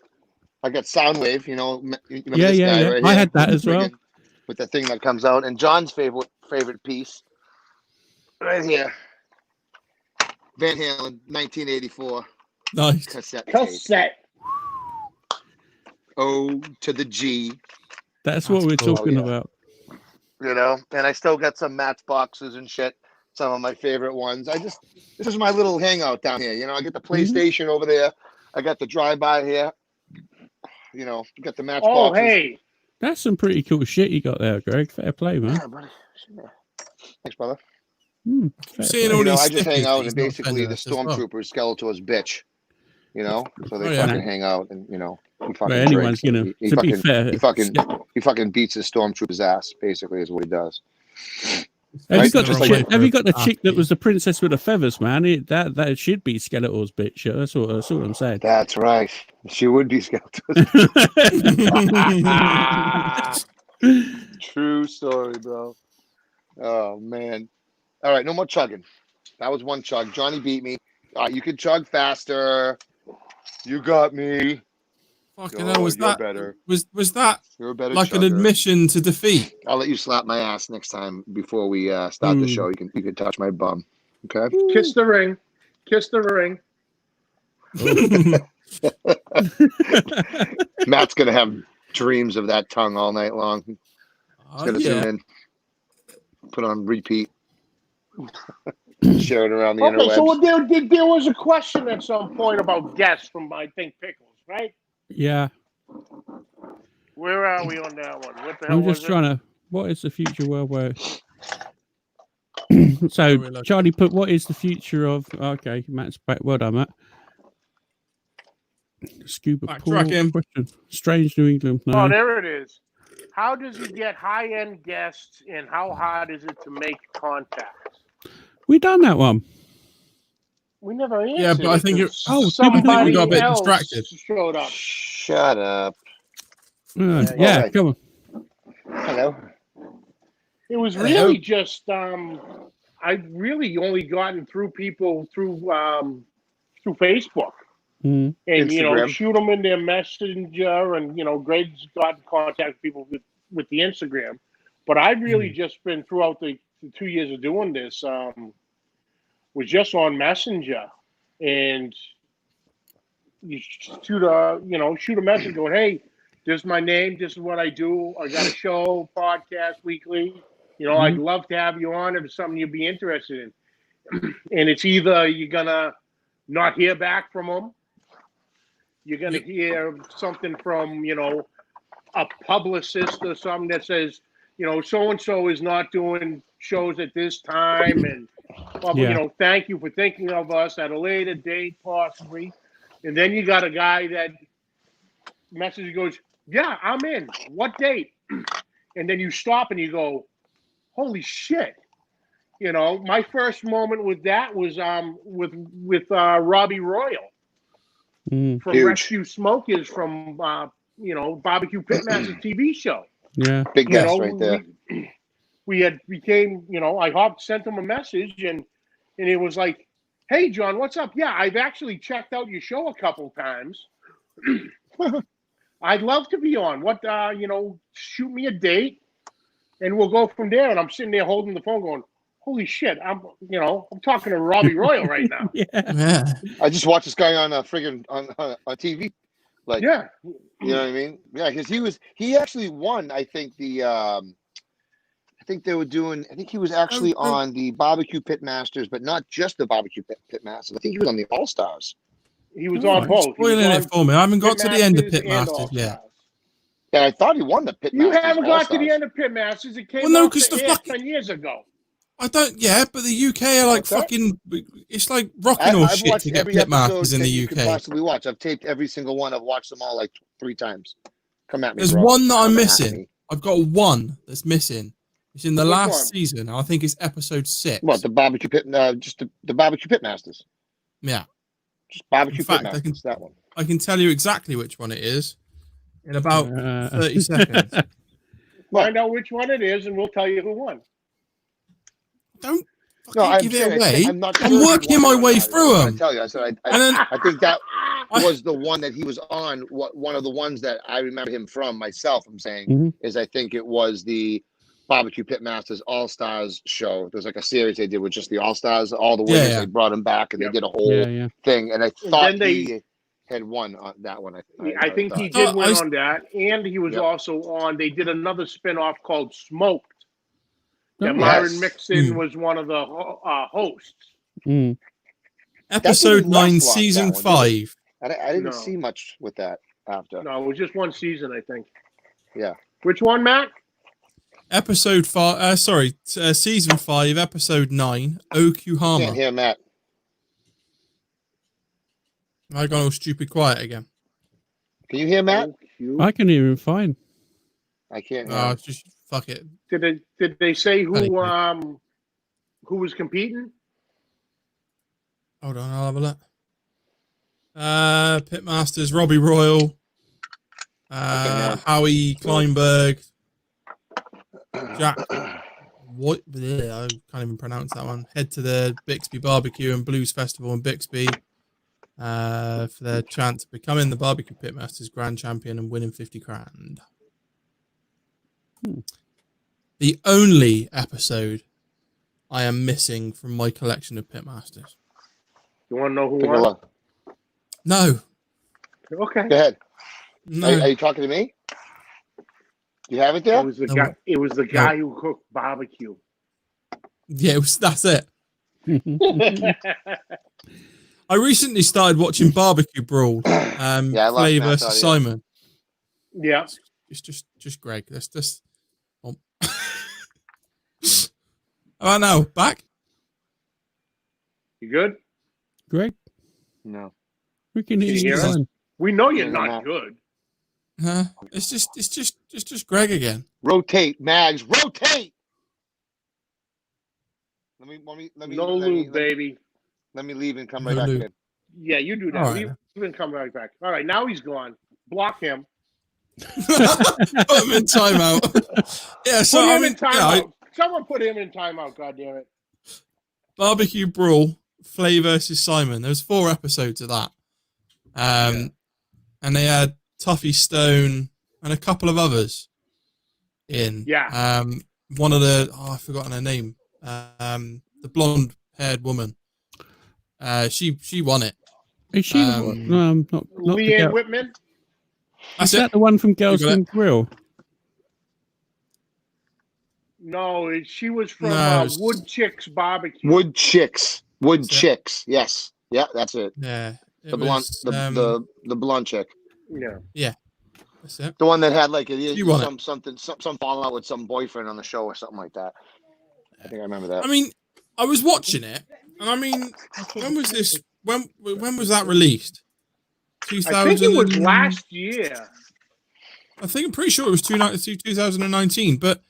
I got Soundwave, you know. Yeah. Right, I had that as well. With the thing that comes out. And John's favorite piece right here. Van Halen, 1984. Nice. Cassette. O to the G. That's what we're talking about. You know, and I still got some Matchboxes and shit. Some of my favorite ones. This is my little hangout down here. You know, I get the PlayStation over there. I got the drive-by here. You know, got the Matchboxes. Oh, hey. That's some pretty cool shit you got there, Greg. Fair play, man. Yeah, buddy. Thanks, brother. I just hang out and basically the Stormtroopers, Skeletor's bitch. You know, so they fucking hang out and, you know, he fucking anyone's gonna. To be fair, he fucking beats his Stormtrooper's ass. Basically, is what he does. Have you got the chick that was the princess with the feathers, man? That should be Skeletor's bitch. That's what I'm saying. That's right. She would be Skeletor's. True story, bro. Oh man. All right, no more chugging. That was one chug. Johnny beat me. You could chug faster. You got me. Fucking hell, was that better? Was that you're a better like chugger. an admission to defeat? I'll let you slap my ass next time before we start the show. You can touch my bum. Okay. Kiss the ring. Matt's gonna have dreams of that tongue all night long. It's gonna zoom in, put on repeat, share it around the interwebs. Okay, so there was a question at some point about guests from, I think, Pickles, right? Yeah. Where are we on that one? What the hell I'm just trying to. What is the future world where? So Charlie put, what is the future of? Okay, Matt's back. Well done, Matt. Scuba pool question. Strange New England. No. Oh, there it is. How does he get high-end guests, and how hard is it to make contacts? We done that one. We never answered. Yeah, but I think somebody we got a bit else distracted. Showed up. Shut up. Yeah, come on. Hello. It was really just I really only gotten through people through Facebook. Mm. And Instagram. Shoot them in their messenger, and Greg's got in contact with people with the Instagram. But I've really just been throughout the 2 years of doing this was just on Messenger, and you shoot a message going, hey, this is my name, this is what I do, I got a show, podcast weekly, I'd love to have you on if it's something you'd be interested in. And it's either you're gonna not hear back from them, you're gonna hear something from a publicist or something that says so and so is not doing shows at this time, and thank you for thinking of us at a later date possibly. And then you got a guy that message goes, yeah, I'm in, what date? And then you stop and you go, holy shit. My first moment with that was with Robbie Royal from Huge. Rescue Smokers from BBQ Pitmaster TV show. Yeah, big guest right there. I sent him a message, and it was like, hey John, what's up? Yeah, I've actually checked out your show a couple times. I'd love to be on. What shoot me a date and we'll go from there. And I'm sitting there holding the phone going, holy shit, I'm talking to Robbie Royal right now. Yeah. I just watched this guy on friggin' on TV. Like, yeah, you know what I mean? Yeah, because he actually won. I think I think he was actually on the BBQ Pitmasters, but not just the BBQ Pitmasters. I think he was on the All Stars. He was on both. Spoiling it for me. I haven't got to the end of Pitmasters yet. Yeah, I thought he won the Pitmasters. You haven't got to the end of Pitmasters. It came out 10 years ago. I don't. Yeah, but the UK are like fucking. It's like rocking all shit to get Pitmasters in the UK. You can possibly watch. I've taped every single one. I've watched them all like 3 times. Come at me. There's one that I'm missing. I've got one that's missing. It's in the last season. I think it's episode 6. What, the BBQ Pit? Just the BBQ Pitmasters. Yeah. Just BBQ Pitmasters. That one. I can tell you exactly which one it is in about 30 seconds. Find out which one it is, and we'll tell you who won. Don't give it away. I'm working my way through them. I tell you, I think that was the one that he was on. One of the ones that I remember him from myself. I'm saying is I think it was the BBQ Pitmasters All Stars show. There's like a series they did with just the All Stars, all the winners. They brought them back and they did a whole thing. And I thought he had won on that one. I think he did win on that, and he was also on. They did another spinoff called Smoked. That Myron Mixon was one of the hosts. Episode 9, season 5. I didn't see much with that after. No, it was just one season, I think. Yeah. Which one, Matt? Episode 5. Season 5, episode 9, Oklahoma. Can't hear Matt. I got all stupid quiet again. Can you hear Matt? I can hear him fine. I can't. Just fuck it. Did they say who was competing? Hold on, I'll have a look. Pitmasters, Robbie Royal, Howie Kleinberg, Jack. What? I can't even pronounce that one. Head to the Bixby Barbecue and Blues Festival in Bixby for their chance of becoming the Barbecue Pitmasters Grand Champion and winning 50 grand. The only episode I am missing from my collection of Pitmasters. You want to know who won? No. Okay. Go ahead. No. Are you talking to me? You have it there? It was the guy. It was the guy who cooked barbecue. Yeah, that's it. I recently started watching Barbecue Brawl. Flay versus Simon. Yeah, it's just Greg. That's just. Oh. How about now? Back? You good, Greg? No. We can hear you. Us? We know you're not good. It's just Greg again. Rotate, Mags. Rotate. Let me. No lube, baby. Let me leave and come right back in. Yeah, you do that. Right. Leave and come right back. All right, now he's gone. Block him. Put him in timeout. Yeah, so put him in timeout. Someone put him in timeout. God damn it. Barbecue Brawl, Flay versus Simon. There was 4 episodes of that, and they had Tuffy Stone and a couple of others in. Yeah. One of the I've forgotten her name. The blonde-haired woman. She won it. Is she not Leanne Whitman? Is that the one from Girls Can Grill? No, she was from Wood Chicks Barbecue. Wood Chicks. Yes. Yeah, that's it. Yeah. The blonde, the blonde chick. Yeah. Yeah. That's it. The one that had like some falling out with some boyfriend on the show or something like that. I think I remember that. I mean, I was watching it, and I mean, when was this? When was that released? 2000. I think it was last year. I'm pretty sure it was 2019, but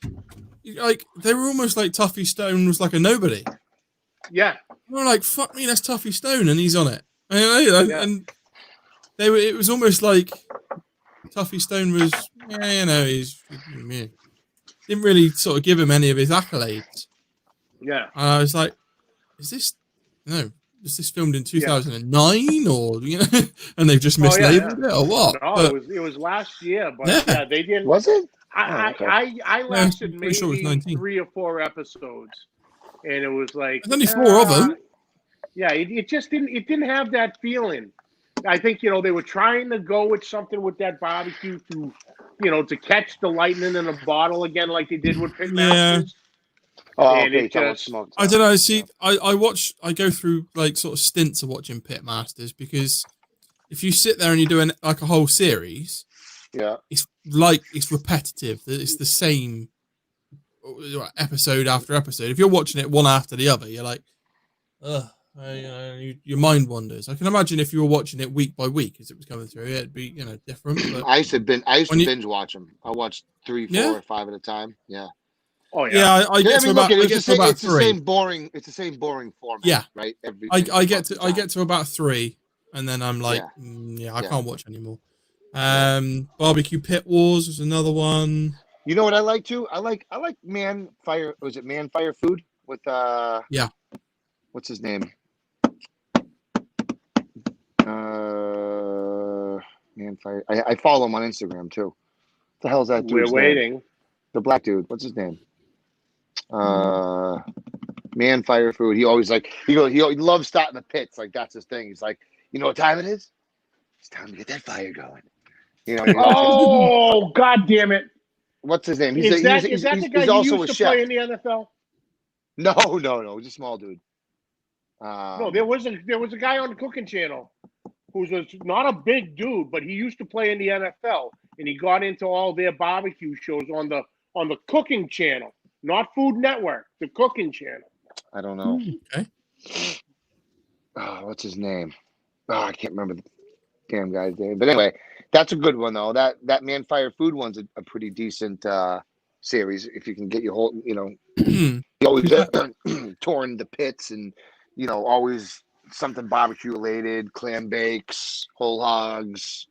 like they were almost like Tuffy Stone was like a nobody. Yeah. We're like, fuck me, that's Tuffy Stone, and he's on it. And they were. It was almost like Tuffy Stone was, he's didn't really sort of give him any of his accolades. Yeah. And I was like, is this filmed in 2009 or and they've just mislabeled it or what? No, it was last year, but they didn't. Was it? I lasted maybe sure 3 or 4 episodes, and it was like there's only 4 of them. Yeah, it just didn't have that feeling. I think they were trying to go with something with that barbecue to catch the lightning in a bottle again, like they did with Pit Masters. Oh, and okay. I don't know. See, I go through like sort of stints of watching Pit Masters because if you sit there and you're doing like a whole series, it's repetitive. It's the same episode after episode. If you're watching it one after the other, you're like, your mind wanders. I can imagine if you were watching it week by week as it was coming through, it'd be different. But I used to binge watch them. I watched 3, 4, or 5 at a time. Yeah. Oh yeah. I get to about 3. It's the same boring format. Yeah. Right. I get to about 3, and then I'm like, I can't watch anymore. Barbecue Pit Wars was another one. You know what I like too? I like Man Fire. Was it Man Fire Food with what's his name? Man Fire. I follow him on Instagram too. What the hell is that dude? We're waiting. The black dude. What's his name? Man Fire Food. He always he loves starting the pits. Like that's his thing. He's like, you know what time it is? It's time to get that fire going. Oh, God damn it. What's his name? Is that the guy who used to play in the NFL? No. He's a small dude. No, there was a guy on the cooking channel who was not a big dude, but he used to play in the NFL, and he got into all their barbecue shows on the cooking channel, not Food Network, the cooking channel. I don't know. Okay. What's his name? I can't remember the damn guy's name. But anyway, that's a good one though. That Man Fire Food one's a pretty decent series if you can get your whole, he always touring the pits and always something barbecue related, clam bakes, whole hogs.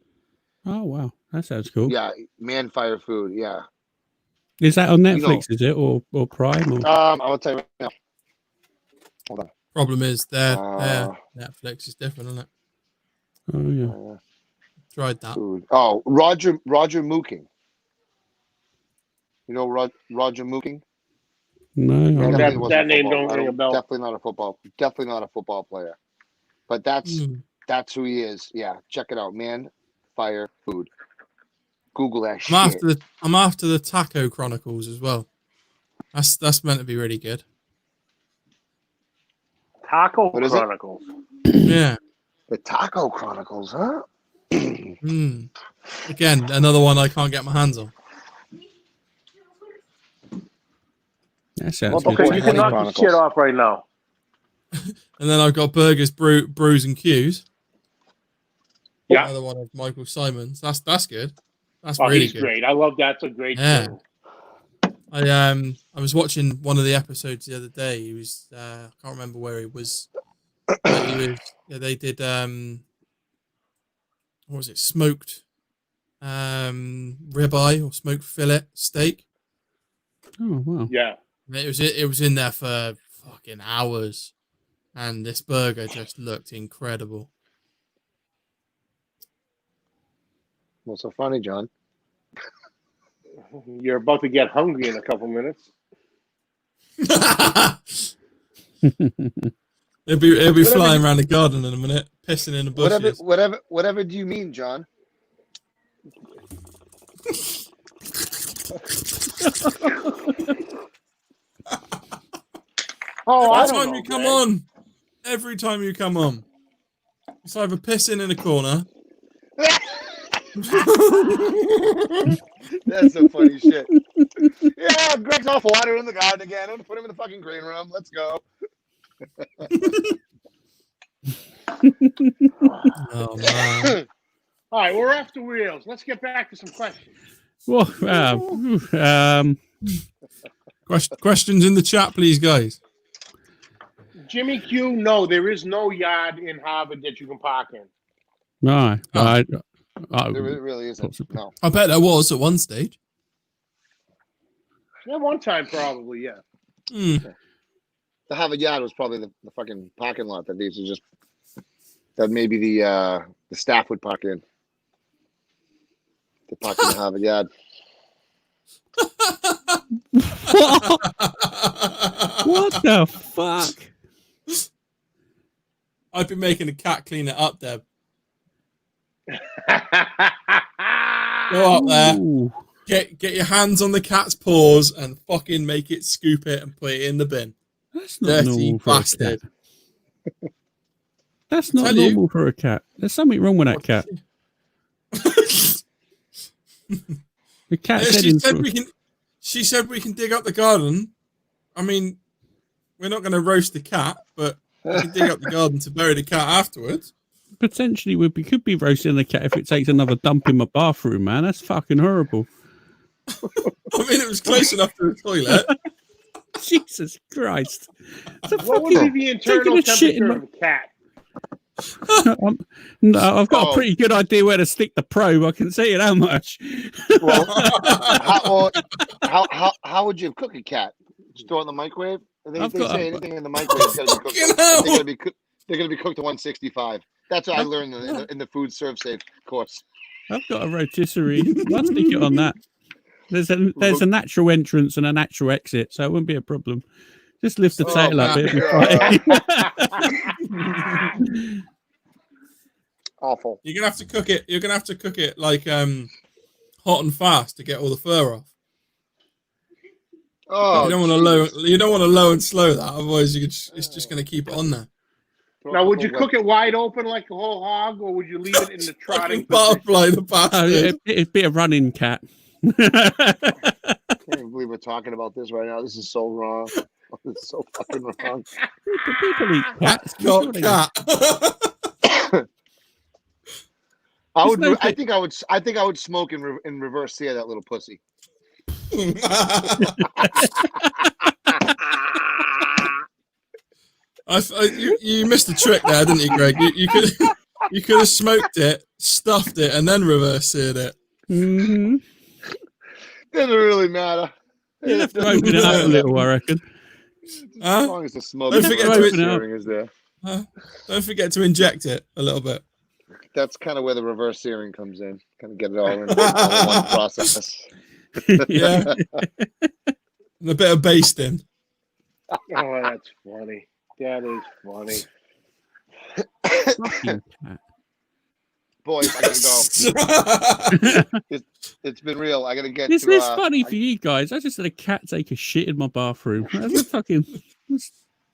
Oh wow, that sounds cool. Yeah, Man Fire Food. Yeah. Is that on Netflix? Is it or Prime? Or? I'll tell you right now. Hold on. Problem is, Netflix is different, isn't it? Oh yeah. Tried that. Food. Oh, Roger Mooking. You know Roger Mooking? No, that name don't ring a bell. Definitely not a football player. But that's who he is. Yeah, check it out, Man Fire Food. Google that shit. I'm after the Taco Chronicles as well. That's meant to be really good. Taco Chronicles. Yeah. The Taco Chronicles, huh? Again, another one I can't get my hands on. That sounds good. Okay, you can knock your shit off right now. And then I've got Burgers, Brews and Q's. Yeah. Another one of Michael Simon's. That's good. That's really he's good. Great. I love that. It's a great show. I was watching one of the episodes the other day. He was I can't remember where he was. They did what was it? Smoked ribeye or smoked fillet steak. Oh wow. Yeah. It was in there for fucking hours, and this burger just looked incredible. What's so funny, John? You're about to get hungry in a couple minutes. It'll be flying around the garden in a minute, pissing in the bushes. Whatever do you mean, John? Every time you come on, it's either pissing in a corner. That's some funny shit. Yeah, Greg's off water in the garden again. I'm gonna put him in the fucking green room. Let's go. Oh man! All right, we're off the wheels. Let's get back to some questions. Well, questions in the chat, please, guys. Jimmy Q, no, there is no yard in Harvard that you can park in. No, there really isn't. No, I bet there was at one stage. At one time, probably, yeah. Mm. The Harvard Yard was probably the fucking parking lot that these are just that maybe the staff would park in. They park in the Harvard Yard. What the fuck? I've been making a cat clean it up, Deb. Go up there. Ooh. Get your hands on the cat's paws and fucking make it, scoop it and put it in the bin. That's not Dirty normal for bastard. a cat. That's not normal for a cat. There's something wrong with that cat. The cat She said we can dig up the garden. I mean, we're not going to roast the cat, but we can dig up the garden to bury the cat afterwards. Potentially, we could be roasting the cat if it takes another dump in my bathroom, man. That's fucking horrible. I mean, it was close enough to the toilet. Jesus Christ. What would be the internal temperature of a cat? No, I've got a pretty good idea where to stick the probe. I can say it how much. Well, how would you cook a cat? Just throw it in the microwave? If they say anything in the microwave, they're going to be cooked to 165. That's what I learned in the food serve safe course. I've got a rotisserie. I'll stick it on that. There's a natural entrance and a natural exit, so it wouldn't be a problem. Just lift the tail up. It'll be fine. Awful. You're gonna have to cook it. You're gonna have to cook it like hot and fast to get all the fur off. Oh, you don't want to low and slow that. Otherwise, it's just gonna keep it on there. Now, would you cook it wide open like a whole hog, or would you leave it in the trotting butterfly, the bastard? It'd be a running cat. I can't believe we're talking about this right now. This is so wrong. This is so fucking wrong. People eat cats. Cat. I think I would smoke in reverse sear that little pussy. You missed the trick there, didn't you, Greg? You could have smoked it, stuffed it, and then reverse seared it. Mm-hmm. Doesn't really matter. You'll have to open it up a little, I reckon. As long as the smoke Don't is there. Don't forget to inject it a little bit. That's kind of where the reverse searing comes in. Kind of get it all in one process. Yeah. And a bit of basting. Oh, that's funny. That is funny. Boys, I can go. It's been real. I gotta get. This is funny for you guys. I just had a cat take a shit in my bathroom. That's a fucking.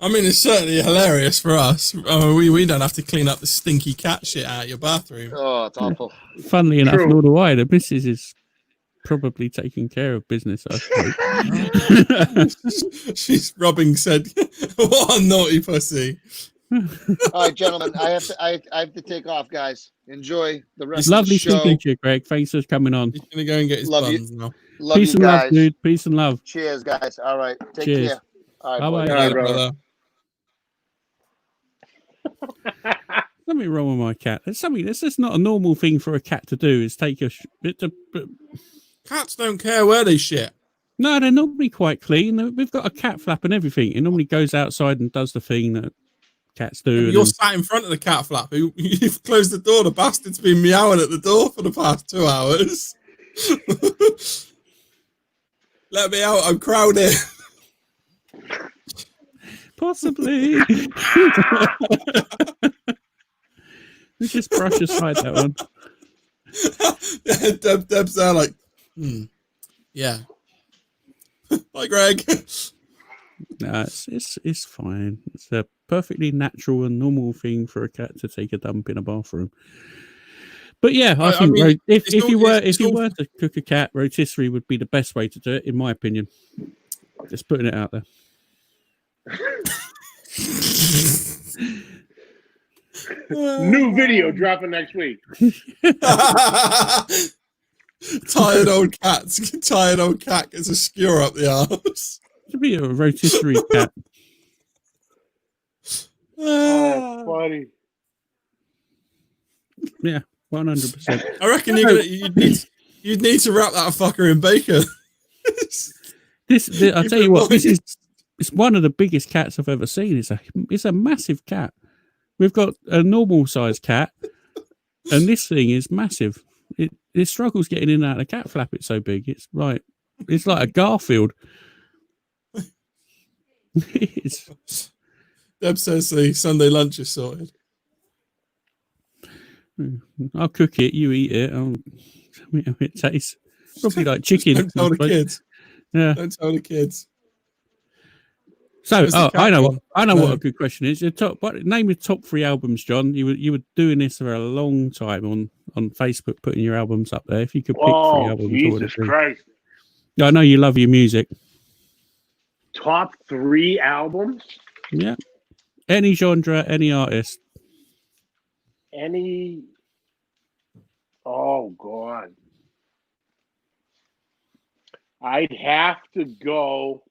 I mean, it's certainly hilarious for us. We don't have to clean up the stinky cat shit out of your bathroom. Oh, it's awful. Funnily enough, nor do I. The missus is probably taking care of business, I suppose. She's rubbing said, "What a naughty pussy." All right, gentlemen, I have to take off, guys. Enjoy the rest Lovely of the show. speaking to you, Greg. Thanks for coming on. He's gonna go and get his buns now. Love Peace you and guys. love, dude. Peace and love. Cheers, guys. All right. Take Cheers. care. All right, Bye-bye. boys. All right, brother. Something wrong with my cat. There's something. That's just not a normal thing for a cat to do. Is take a. Cats don't care where they shit. No, they're normally quite clean. We've got a cat flap and everything. It normally goes outside and does the thing that cats do. You're sat in front of the cat flap. You've closed the door. The bastard's been meowing at the door for the past 2 hours. Let me out. I'm crowded. Possibly. Let's just brush aside that one. Deb's there like, yeah. Hi, Greg. No, it's fine. It's a perfectly natural and normal thing for a cat to take a dump in a bathroom. But yeah, I think if you were to cook a cat, rotisserie would be the best way to do it, in my opinion. Just putting it out there. New video dropping next week. Tired old cat gets a skewer up the arse. Should be a rotisserie cat. Oh, funny. Yeah, 100%. I reckon you'd need to wrap that fucker in bacon. I'll tell you what, it's one of the biggest cats I've ever seen. It's a massive cat. We've got a normal sized cat, and this thing is massive. It struggles getting in and out of the cat flap. It's so big. It's like a Garfield. Deb says the Sunday lunch is sorted. I'll cook it. You eat it. Tell me how it tastes. Probably like chicken. Don't tell the kids. Yeah. Don't tell the kids. So, I know what a good question is. Name your top 3 albums, John. You were doing this for a long time on Facebook, putting your albums up there. If you could pick 3 albums, Jesus Christ! I know you love your music. Top 3 albums? Yeah. Any genre, any artist. Any? Oh God! I'd have to go.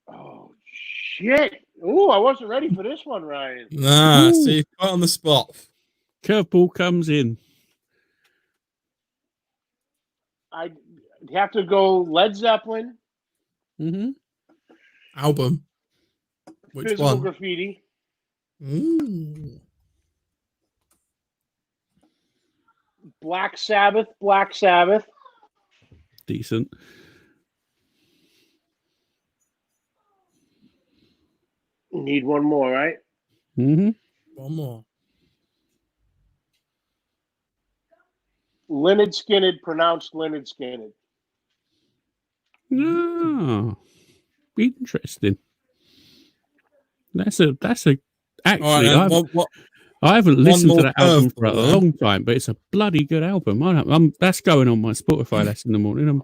Oh shit! Oh, I wasn't ready for this one, Ryan. Nah, see, quite on the spot. Curveball comes in. I'd have to go Led Zeppelin. Mm-hmm. Album. Which Physical one? Graffiti. Ooh. Black Sabbath. Decent. Need one more, right? Mm-hmm. One more. Lynyrd Skynyrd, pronounced Lynyrd Skynyrd. Oh, interesting. That's a actually. Right, I haven't listened to that album for a then. long time, but it's a bloody good album. That's going on my Spotify list in the morning.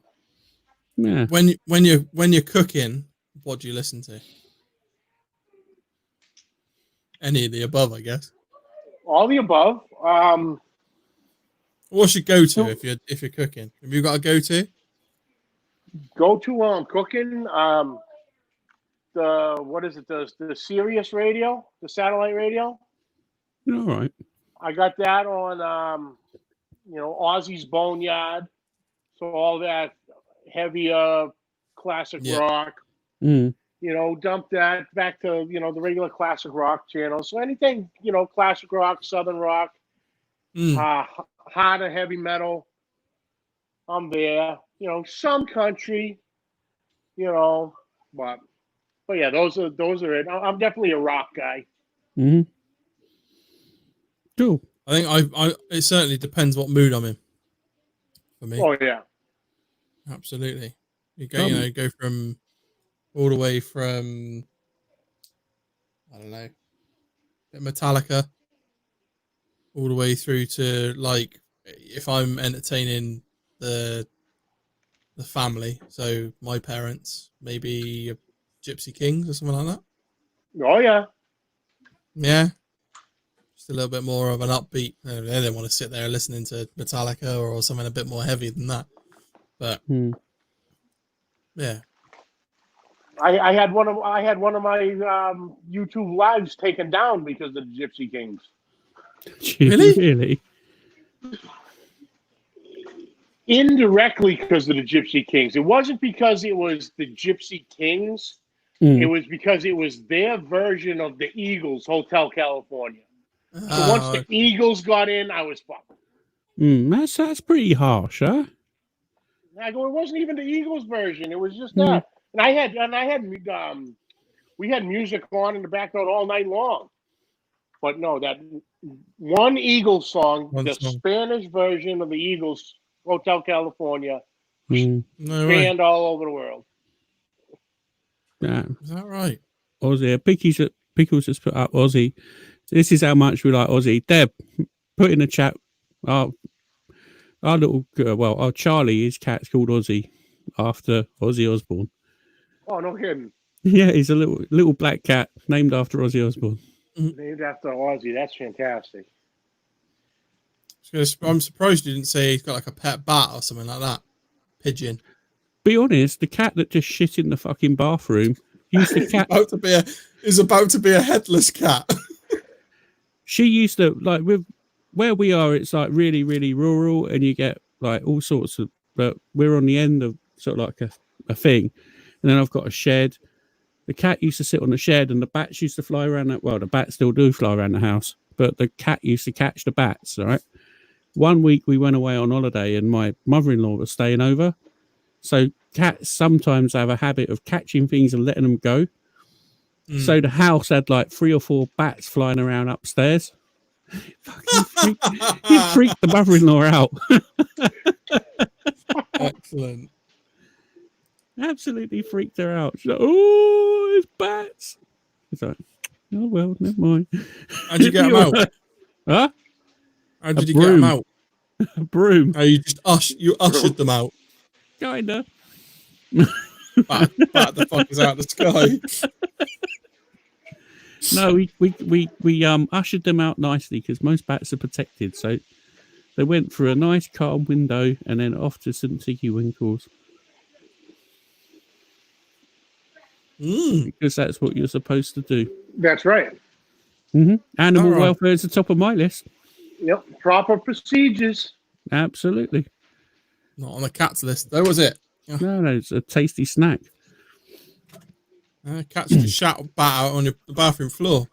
Yeah. When you're cooking, what do you listen to? Any of the above, I guess. All the above. What's your go-to if you're cooking? Have you got a go-to? Go-to while I'm cooking. The Sirius radio, the satellite radio. All right. I got that on Ozzy's Boneyard. So all that heavier classic rock. Mm. Dump that back to, the regular classic rock channel. So anything, classic rock, southern rock, harder heavy metal, I'm there. Some country, but yeah, those are it. I'm definitely a rock guy. Mm-hmm. Cool. I think it certainly depends what mood I'm in. For me. Oh yeah, absolutely. You go from all the way from I don't know, Metallica, all the way through to like if I'm entertaining the family, so my parents, maybe Gypsy Kings or something like that. oh yeah. Yeah. Just a little bit more of an upbeat. They don't want to sit there listening to Metallica or something a bit more heavy than that. But yeah. I had one of my YouTube lives taken down because of the Gypsy Kings. Really? Indirectly because of the Gypsy Kings. It wasn't because it was the Gypsy Kings. It was because it was their version of the Eagles, Hotel California. So once the Eagles got in, I was fucked. That's pretty harsh, huh? I go, it wasn't even the Eagles version. It was just that. And we had music on in the background all night long. But no, that one Eagles song, Spanish version of the Eagles, Hotel California, banned all over the world. Yeah. Is that right? Ozzy, Pickles just put up Ozzy. This is how much we like Ozzy. Deb, put in the chat. Our Charlie, his cat's called Ozzy after Ozzy Osbourne. Oh, no kidding. Yeah, he's a little black cat named after Ozzy Osbourne. Named after Ozzy. That's fantastic. I'm surprised you didn't say he's got like a pet bat or something like that. Pigeon. Be honest, the cat that just shit in the fucking bathroom used the cat. is about to be a headless cat. She used to, like, with where we are, it's like really, really rural, and you get like all sorts of. But we're on the end of sort of like a thing, and then I've got a shed. The cat used to sit on the shed, and the bats used to fly around that. Well, the bats still do fly around the house, but the cat used to catch the bats. All right. One week we went away on holiday, and my mother-in-law was staying over. So cats sometimes have a habit of catching things and letting them go. So the house had like 3 or 4 bats flying around upstairs. He freaked the mother-in-law out. Excellent. Absolutely freaked her out. She's like, oh, it's bats. It's like, oh, well, never mind. How'd you get them out? Huh? How did you get them out? A broom. Oh, you just ushered them out. Kinda. Bat the fuckers out of the sky. No, we ushered them out nicely because most bats are protected. So they went through a nice calm window and then off to St. Tiggy Winkles. Because that's what you're supposed to do. That's right. Animal welfare is the top of my list. Yep, proper procedures. Absolutely. Not on the cat's list, though, was it? No, it's a tasty snack. Cats just shout bat out on the bathroom floor.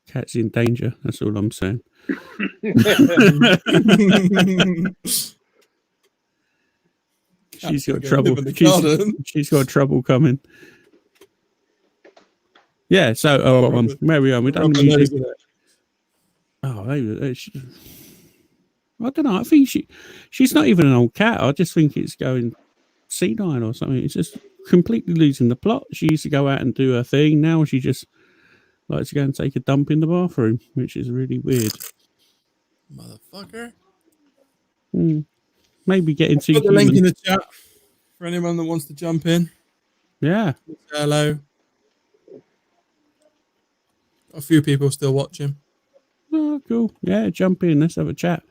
Cat's in danger. That's all I'm saying. She's got trouble. She's got trouble coming. Yeah. So, where we are? We done the music. I don't know. I think she's not even an old cat. I just think it's going senile or something. It's just completely losing the plot. She used to go out and do her thing. Now she just likes to go and take a dump in the bathroom, which is really weird. Motherfucker. Maybe getting too. Put the link in the chat for anyone that wants to jump in. Yeah. Hello. A few people still watching. Oh, cool. Yeah, jump in. Let's have a chat.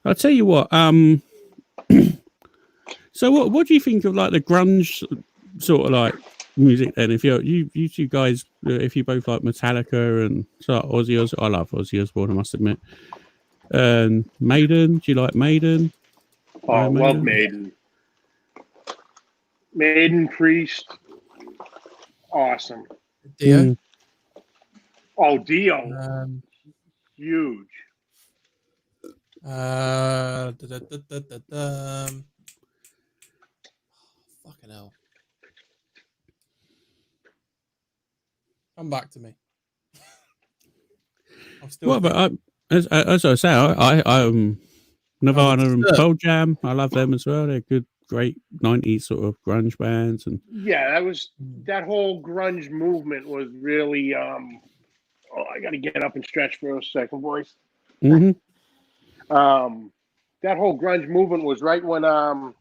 I'll tell you what. So what do you think of like the grunge sort of like music then? If you two guys, if you both like Metallica and so Ozzy Osbourne, I love Ozzy Osbourne, I must admit. Maiden, do you like Maiden? Oh, I love Maiden. Maiden, Priest, awesome. Dio. Oh, Dio, huge. Fucking hell. Come back to me. Well, but as I say, I Nirvana and Pearl Jam, I love them as well. They're good, great 90s sort of grunge bands. And yeah, that whole grunge movement was really I got to get up and stretch for a second, boys. Mm-hmm. That whole grunge movement was right when I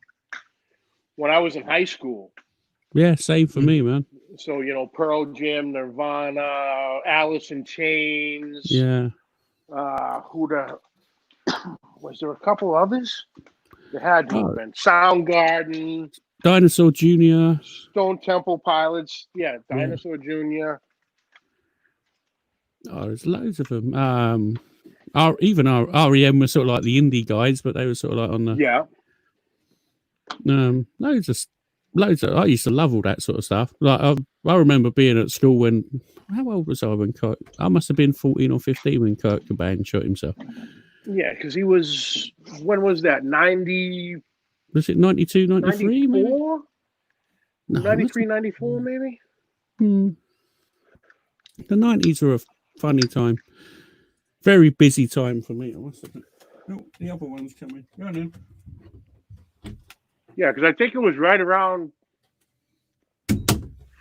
was in high school. Yeah, same for me, man. So, Pearl Jam, Nirvana, Alice in Chains. Yeah. Was there a couple others? There had to have been Soundgarden, Dinosaur Jr., Stone Temple Pilots. Yeah, Dinosaur Jr. Oh, there's loads of them. Our REM was sort of like the indie guys, but they were sort of like on the loads of. I used to love all that sort of stuff. Like I remember being at school when. How old was I when Kurt? I must have been 14 or 15 when Kurt Cobain shot himself. Yeah, because he was. When was that? 90. Was it 92, 93? 94? No, 93, 94, maybe. The 90s were a funny time. Very busy time for me. Oh, the other one's coming. Go on in. Yeah, because I think it was right around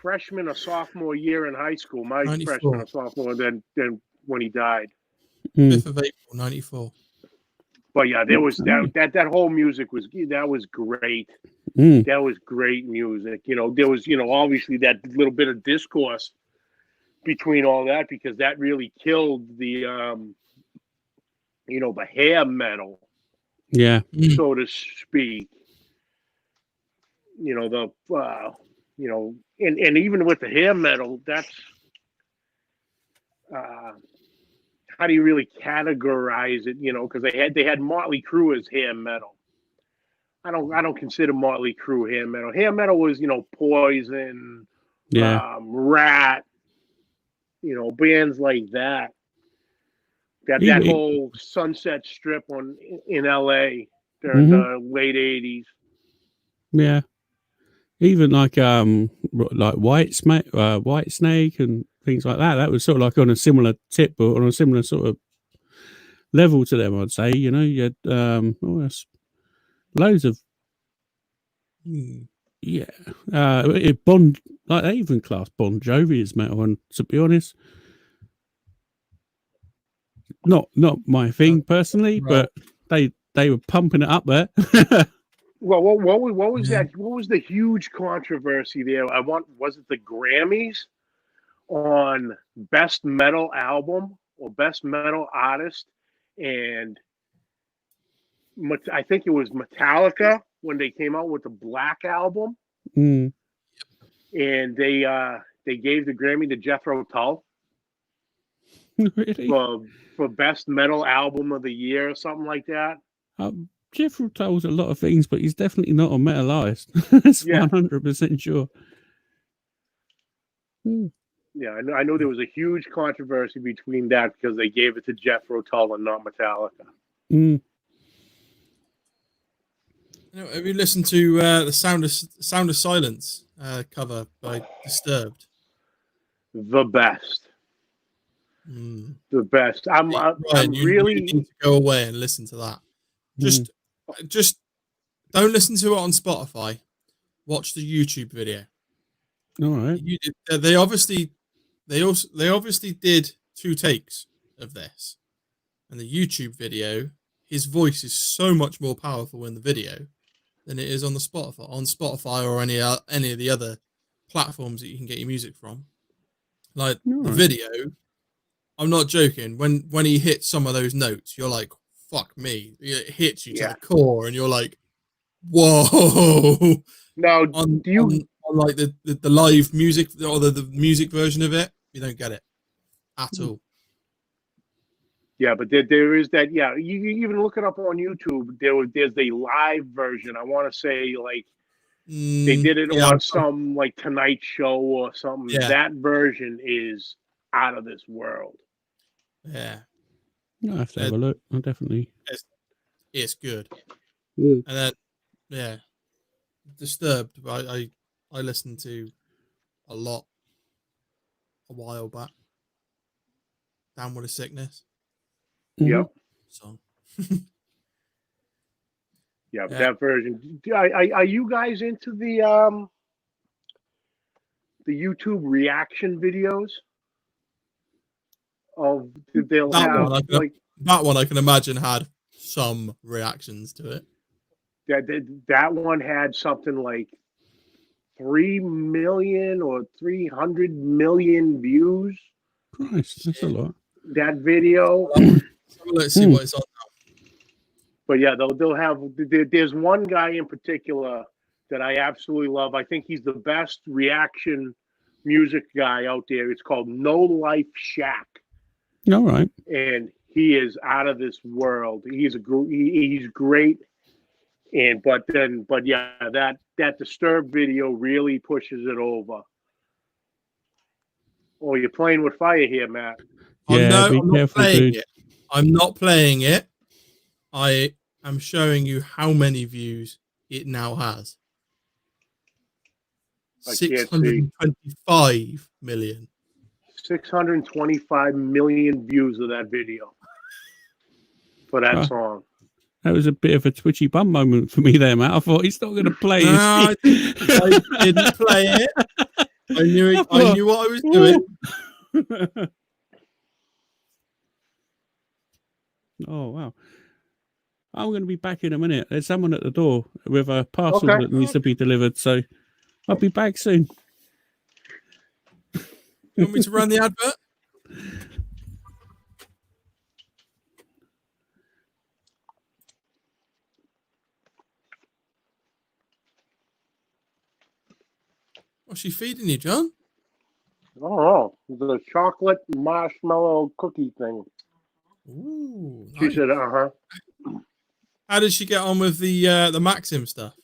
freshman or sophomore year in high school. My 94. Freshman or sophomore, then when he died. 5th of April, 94. But yeah, there was that whole music was great. That was great music. There was obviously that little bit of discourse between all that because that really killed the the hair metal. Yeah. So to speak. And even with the hair metal, that's how do you really categorize it? Because they had Motley Crue as hair metal. I don't consider Motley Crue hair metal. Hair metal was Poison, Rat, bands like that. That whole Sunset Strip in LA during the late 80s. Yeah. Even like White Snake and things like that. That was sort of like on a similar tip, but on a similar sort of level to them, I'd say. You had loads of Bond, like they even class Bon Jovi as metal, and to be honest, not my thing personally, but they were pumping it up there. Well, what was that? What was the huge controversy there? Was it the Grammys on Best Metal Album or Best Metal Artist? And I think it was Metallica when they came out with the Black Album. And they gave the Grammy to Jethro Tull. Really? For Best Metal Album of the Year or something like that. Jethro Tull's a lot of things, but he's definitely not a metal artist. That's 100% sure. Yeah, I know there was a huge controversy between that because they gave it to Jethro Tull and not Metallica. Have you listened to the Sound of Silence cover by Disturbed? The best. The best. I'm you really need to go away and listen to that. Just don't listen to it on Spotify. Watch the YouTube video. All right. They obviously did 2 takes of this, and the YouTube video, his voice is so much more powerful in the video than it is on the Spotify or any of the other platforms that you can get your music from. Like the video, I'm not joking. When he hits some of those notes, you're like, fuck me. It hits you to the core and you're like, whoa. Now, on like the live music or the music version of it, you don't get it at all. Yeah, but there is that. Yeah, you even look it up on YouTube. There's a live version. I want to say like they did it on some like Tonight Show or something. Yeah. That version is out of this world. Yeah. I have to have a look. I'll definitely. It's good. Yeah. And then, Disturbed. I listened to a lot a while back. Down with a Sickness. Yep. Song. Yeah, that version. Are you guys into the YouTube reaction videos? Of they'll have that one I can imagine had some reactions to it. That one had something like 3 million or 300 million views. Christ, that's a lot. That video. Let's see what it's on now. But yeah, they'll have. There's one guy in particular that I absolutely love. I think he's the best reaction music guy out there. It's called No Life Shack. All right. And he is out of this world. He's great. But yeah, that Disturbed video really pushes it over. Oh, you're playing with fire here, Matt. Yeah, I'm not playing it. I'm not playing it. I am showing you how many views it now has. 625 million. 625 million views of that video for that song. That was a bit of a twitchy bum moment for me there, Matt. I thought he's not going to play. I didn't play it. I knew it. I knew what I was doing. Oh, wow. I'm going to be back in a minute. There's someone at the door with a parcel that needs to be delivered, so I'll be back soon. You want me to run the advert? What's she feeding you, John? Oh, the chocolate marshmallow cookie thing. Ooh, she nice. said, How did she get on with the Maxim stuff?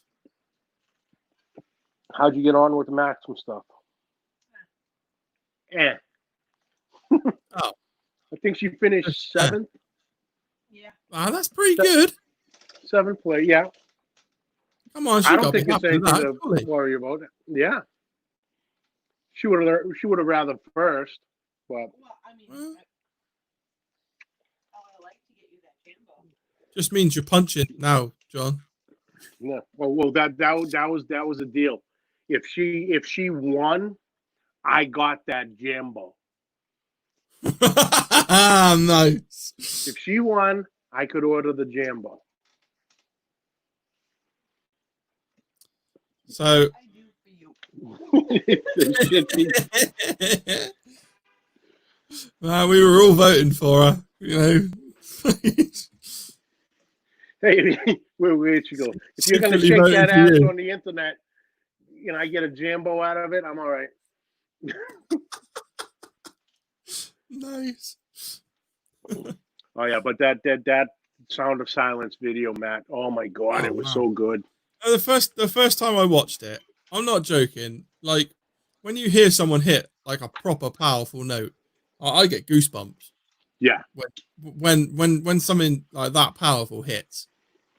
How'd you get on with the Maxim stuff? Oh, I think she finished 7th. Yeah. Wow, that's pretty good. 7th place, yeah. Come on, I don't think it's anything to worry about. Yeah. She would have rather first, but Well, I mean, I would like to get you that Jambo. Just means you're punching now, John. Yeah. Well, that was a deal. If she won, I got that Jambo. Nice. If she won, I could order the Jambo. So I do for you. we were all voting for her, you know. Hey, where'd you go? If you're going to shake that ass on the internet, you know, I get a Jambo out of it, I'm all right. Nice. Oh yeah, but that Sound of Silence video, Matt. Oh my God, it was so good. The first time I watched it, I'm not joking. Like when you hear someone hit like a proper powerful note, I get goosebumps. Yeah. When something like that powerful hits,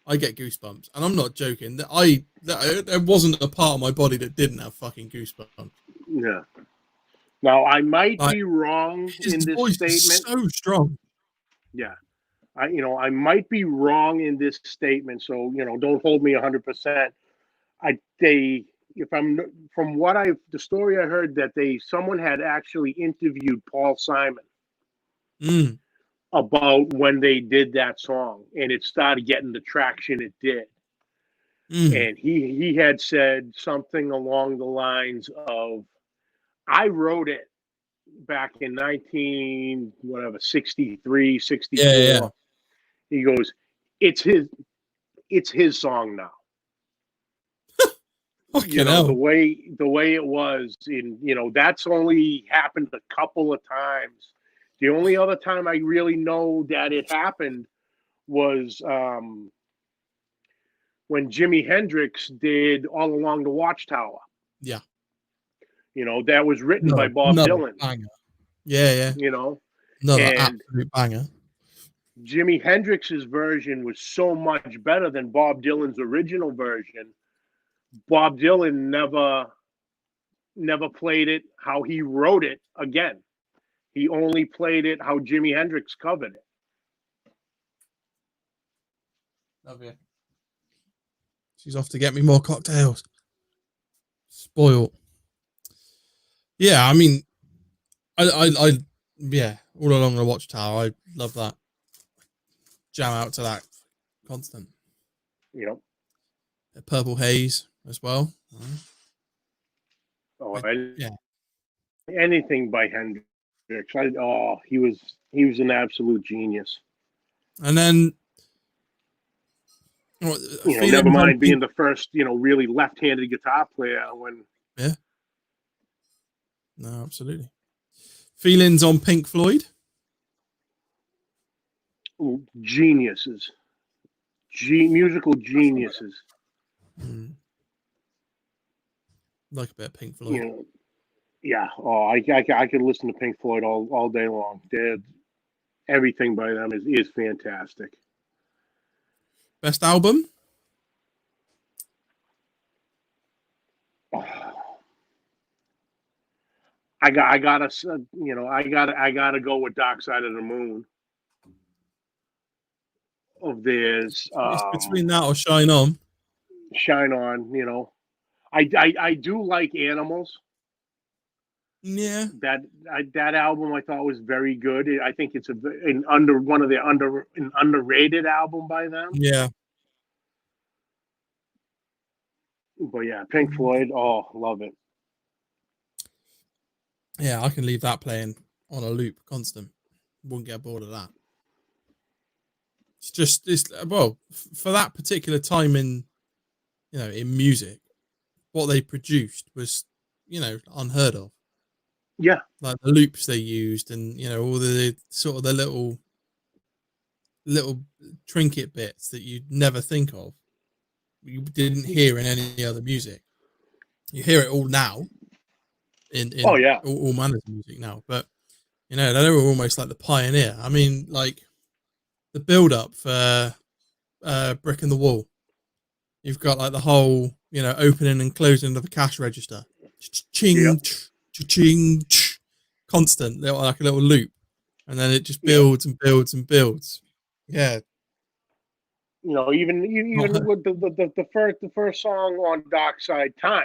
I get goosebumps, and I'm not joking. There wasn't a part of my body that didn't have fucking goosebumps. Yeah. Now I might be wrong in this voice is statement. so strong. Yeah. I might be wrong in this statement, so don't hold me 100%. The story I heard that someone had actually interviewed Paul Simon about when they did that song, and it started getting the traction it did. And he had said something along the lines of, I wrote it back in 63, 64. Yeah. He goes, it's his song now. The way it was that's only happened a couple of times. The only other time I really know that it happened was when Jimi Hendrix did All Along the Watchtower. Yeah. That was written by Bob Dylan. Banger. Yeah. Another absolute banger. Jimi Hendrix's version was so much better than Bob Dylan's original version. Bob Dylan never played it how he wrote it again. He only played it how Jimi Hendrix covered it. Love you. She's off to get me more cocktails. Spoiled. Yeah, I mean, I yeah, all along the Watchtower, I love that. Jam out to that constant. Yep. Purple Haze as well. Oh, yeah. Anything by Hendrix. He was an absolute genius. And then, never mind being the first, really left-handed guitar player when. Yeah. No, absolutely. Feelings on Pink Floyd? Geniuses. Musical geniuses. Like a bit of Pink Floyd. Yeah. Oh, I could listen to Pink Floyd all day long. Everything by them is fantastic. Best album? Oh. I gotta go with Dark Side of the Moon. Of theirs, it's between that or Shine On. Shine On, I do like Animals. Yeah, that album I thought was very good. I think it's an underrated album by them. Yeah. But yeah, Pink Floyd, love it. Yeah, I can leave that playing on a loop constant. Wouldn't get bored of that. It's for that particular time in music, what they produced was, unheard of. Yeah. Like the loops they used and, all the sort of the little trinket bits that you'd never think of. You didn't hear in any other music. You hear it all now. In all manners of music now, but they were almost like the pioneer. I mean, like the build up for Brick in the Wall. You've got like the whole opening and closing of the cash register, ching, ching, constant, like a little loop, and then it just builds and builds and builds. Yeah, even with the first song on Dark Side, Time.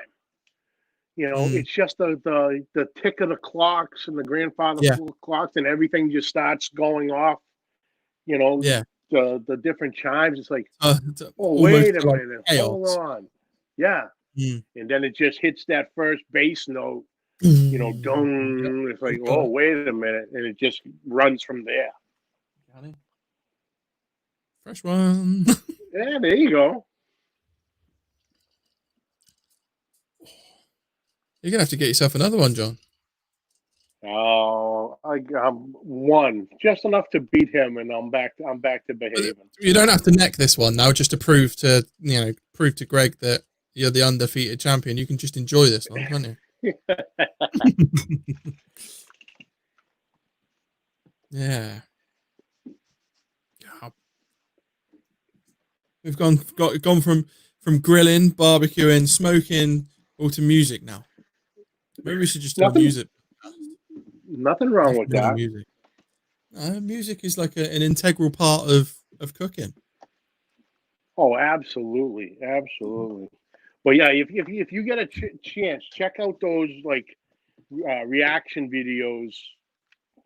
It's just the tick of the clocks and the grandfather clocks and everything just starts going off. The different chimes. It's like, wait a minute, hold on, yeah. And then it just hits that first bass note. Dong. It's like, wait a minute, and it just runs from there. Fresh one. Yeah, there you go. You're gonna have to get yourself another one, John. Oh, I'm one, just enough to beat him, and I'm back to behaving. You don't have to neck this one now, just to prove to Greg that you're the undefeated champion. You can just enjoy this one, can't you? Yeah. We've gone from grilling, barbecuing, smoking, all to music now. Maybe we should just do music. Nothing wrong with that. Music. Music is like an integral part of cooking. Oh, absolutely, absolutely. But yeah, if you get a chance, check out those reaction videos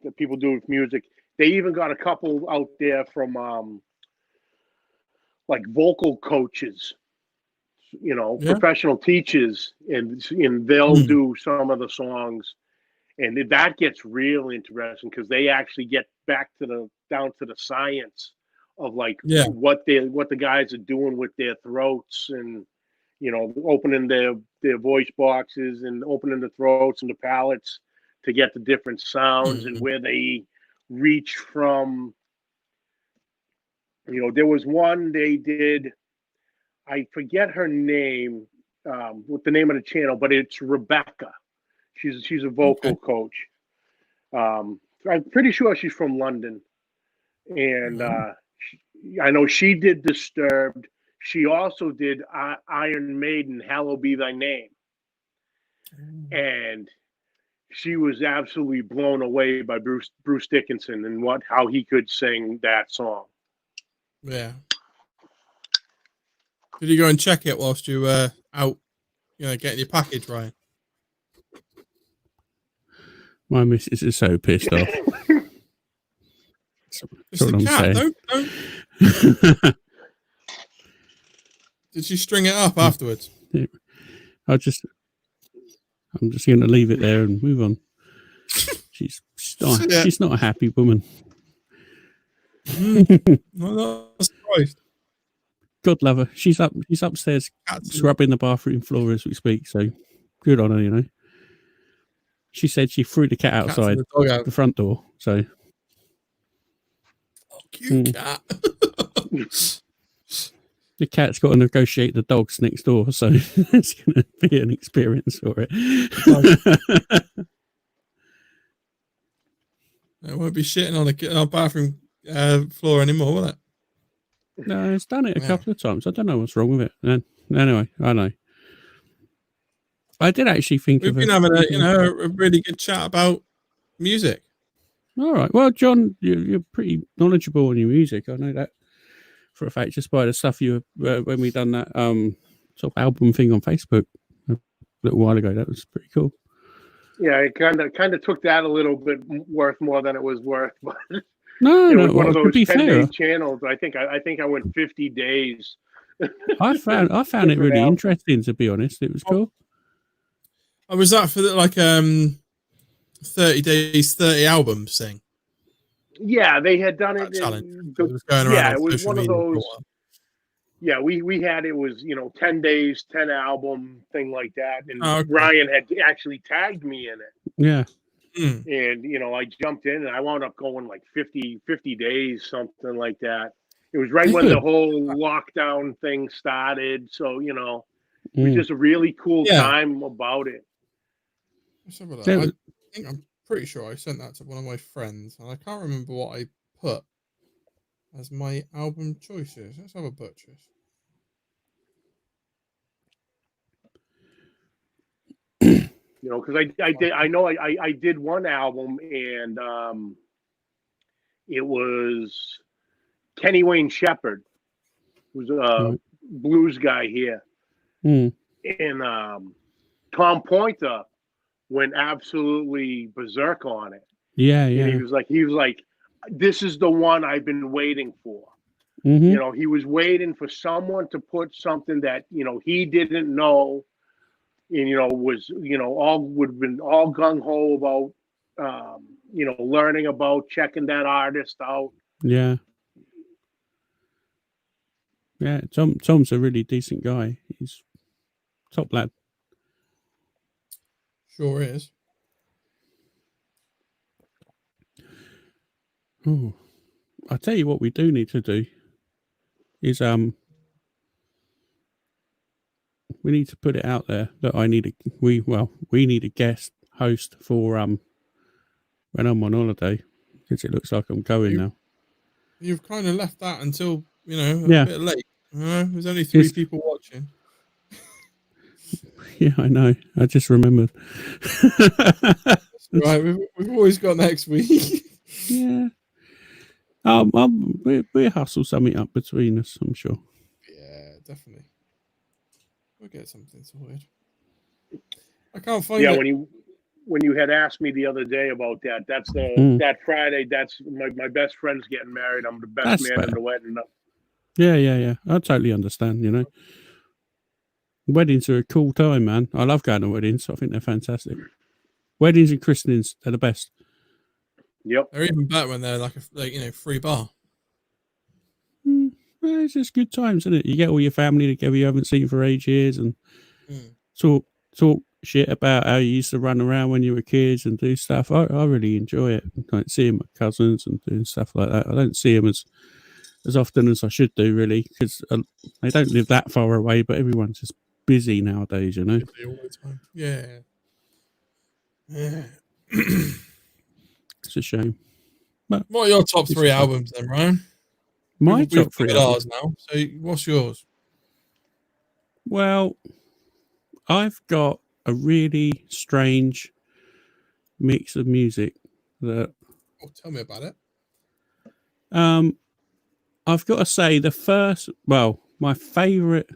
that people do with music. They even got a couple out there from vocal coaches, professional teachers, and they'll do some of the songs, and that gets real interesting because they actually get back down to the science of what the guys are doing with their throats and opening their voice boxes and opening the throats and the palates to get the different sounds and where they reach from. There was one they did, I forget her name, with the name of the channel, but it's Rebecca. She's a vocal coach. I'm pretty sure she's from London. And I know she did Disturbed. She also did Iron Maiden, Hallowed Be Thy Name. And she was absolutely blown away by Bruce Dickinson and how he could sing that song. Yeah. Did you go and check it whilst you were out, getting your package, Ryan? My missus is so pissed off. It's the cat. Don't. Did she string it up afterwards? Yeah. I'm just going to leave it there and move on. She's not a happy woman. I'm not surprised. God love her. She's upstairs scrubbing the bathroom floor as we speak. So good on her, She said she threw the cat outside the front door. So cute cat. The cat's got to negotiate the dogs next door, so it's going to be an experience for it. It won't be shitting on a bathroom floor anymore, will it? No, it's done it a couple of times. I don't know what's wrong with it. Anyway, I know. I did actually think we've been having a really good chat about music. All right. Well, John, you're pretty knowledgeable on your music. I know that for a fact, just by the stuff you when we done that sort of album thing on Facebook a little while ago. That was pretty cool. Yeah, it kind of took that a little bit worth more than it was worth, but no, one of those 10-day fair. channels. I think I went 50 days. I found it really interesting, to be honest. It was cool. Oh, was that for 30 days, 30 albums thing? Yeah, they had done it. It was going around. It was one of those. Yeah, we had it was 10 days, 10 album thing like that, and Ryan had actually tagged me in it. Yeah, and I jumped in and I wound up going like 50 days, something like that. It was right when the whole lockdown thing started, so it was just a really cool time about it. I'm pretty sure I sent that to one of my friends, and I can't remember what I put as my album choices. Let's have a butchers. Because I did one album, and it was Kenny Wayne Shepherd, who's a blues guy here, and Tom Pointer went absolutely berserk on it. Yeah. And he was like, this is the one I've been waiting for. Mm-hmm. He was waiting for someone to put something that he didn't know, and was would have been all gung ho about learning about, checking that artist out. Yeah. Tom's a really decent guy. He's top lad. Sure is. Oh, I'll tell you what we do need to do is we need to put it out there that we need a guest host for when I'm on holiday, because it looks like I'm going now. You've kind of left that until a bit late. There's only 3 people watching. Yeah, I know. I just remembered. Right, we've always got next week. Yeah. We'll hustle something up between us, I'm sure. Yeah, definitely. We'll get something sorted. I can't find it. Yeah, when you had asked me the other day about that, that's that Friday. That's my best friend's getting married. I'm the best man in the wedding. Yeah. I totally understand. Weddings are a cool time, man. I love going to weddings. I think they're fantastic. Weddings and christenings, they're the best. Yep. They're even better when they're like free bar. It's just good times, isn't it? You get all your family together you haven't seen for ages and talk shit about how you used to run around when you were kids and do stuff. I really enjoy it. Like seeing my cousins and doing stuff like that. I don't see them as often as I should do, really, because they don't live that far away, but everyone's just busy nowadays, All the time. Yeah. It's a shame. But what are your top 3 albums then, Ryan? My top 3 albums now. So what's yours? Well, I've got a really strange mix of music that. Oh, tell me about it. I've got to say my favorite.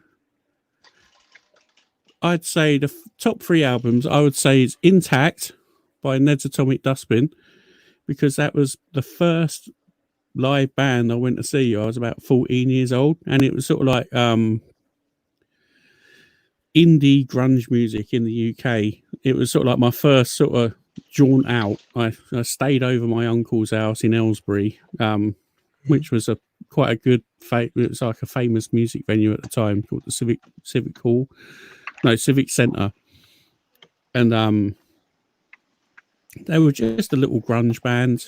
I'd say the top 3 albums. I would say is Intact by Ned's Atomic Dustbin, because that was the first live band I went to see. I was about 14 years old, and it was sort of like indie grunge music in the UK. It was sort of like my first sort of jaunt out. I stayed over my uncle's house in Aylesbury, which was quite a good. It was like a famous music venue at the time called the Civic Centre, and they were just a little grunge band.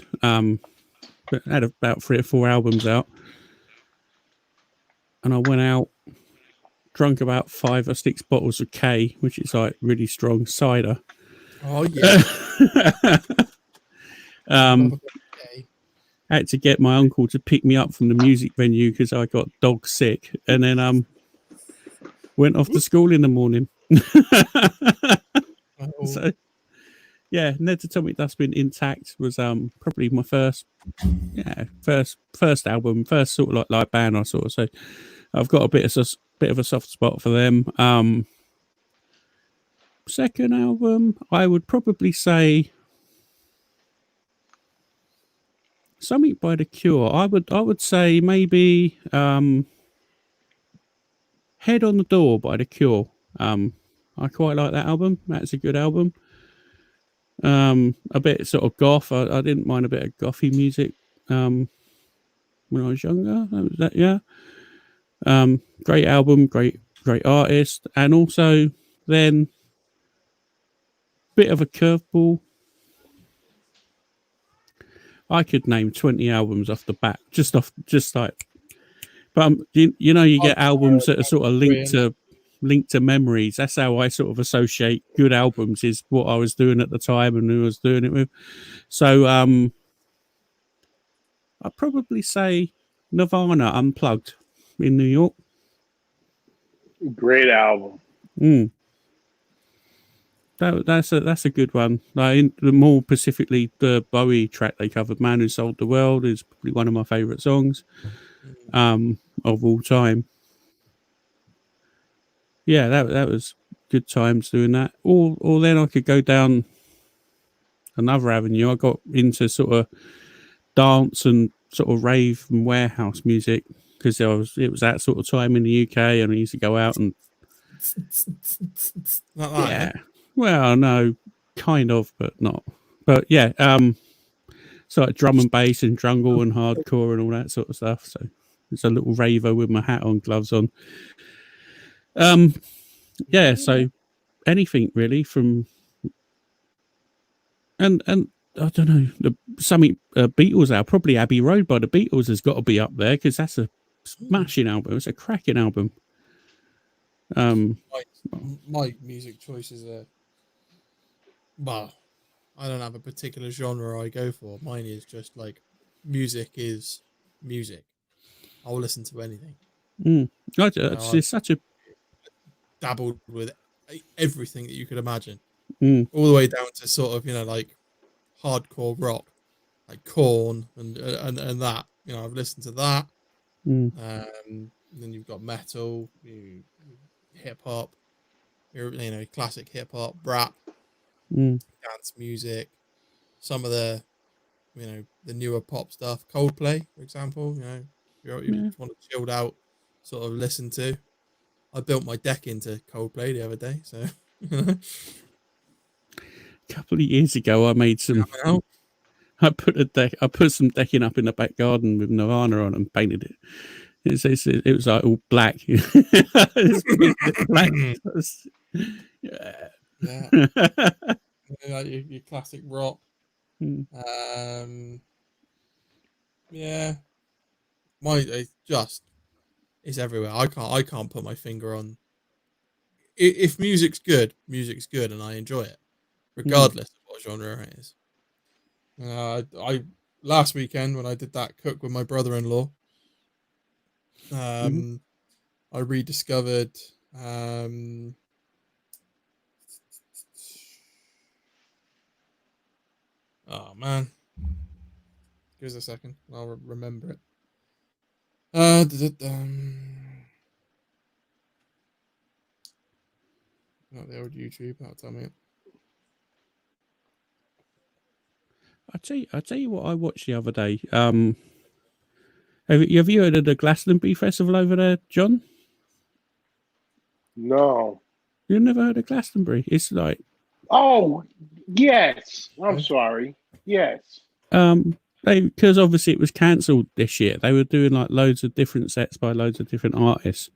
But had about 3 or 4 albums out, and I went out, drunk about 5 or 6 bottles of K, which is like really strong cider. Oh yeah. Had to get my uncle to pick me up from the music venue because I got dog sick, and then went off to school in the morning. So yeah, Ned's Atomic Dustbin Intact was probably my first album, first sort of like live band I saw. So I've got a bit of a soft spot for them. Second album, I would probably say something by The Cure. I would say maybe Head on the Door by The Cure. I quite like that album. That's a good album. A bit sort of goth. I didn't mind a bit of gothy music when I was younger. Great album, great artist, and also then bit of a curveball. I could name 20 albums off the bat, just like. But you get albums that are sort of linked to memories. That's how I sort of associate good albums, is what I was doing at the time and who I was doing it with. So I'd probably say Nirvana Unplugged in New York. Great album. That's a good one. More specifically, the Bowie track they covered, "Man Who Sold the World," is probably one of my favourite songs of all time. Yeah, that was good times doing that. Or then I could go down another avenue. I got into sort of dance and sort of rave and warehouse music because it was that sort of time in the UK, and I used to go out and well, no, kind of, but not. But yeah, so like drum and bass and jungle and hardcore and all that sort of stuff. So it's a little raver with my hat on, gloves on. Yeah, so anything really from and I don't know, something Beatles album, probably Abbey Road by the Beatles has got to be up there because that's a smashing album. It's a cracking album. My music choices are, well, I don't have a particular genre I go for. Mine is just like music is music. I'll listen to anything. It's such a dabbled with everything that you could imagine, all the way down to sort of like hardcore rock, like Korn and that. I've listened to that. Then you've got metal, hip hop, classic hip hop, rap, dance music, some of the the newer pop stuff, Coldplay, for example. You want to chilled out sort of listen to. I built my deck into Coldplay the other day, so a couple of years ago I made some. I put some decking up in the back garden with Nirvana on and painted it. It was like all black. Black. Yeah. Your classic rock. Yeah. It's everywhere. I can't put my finger on. If music's good, and I enjoy it, regardless of what genre it is. I last weekend when I did that cook with my brother-in-law, I rediscovered Oh man, give us a second. I'll remember it. Not the old YouTube. That'll tell me it. I tell you what I watched the other day. Have you heard of the Glastonbury Festival over there, John? No. You've never heard of Glastonbury? It's like, Oh, yes. I'm sorry. Yes. because obviously it was cancelled this year. They were doing like loads of different sets by loads of different artists.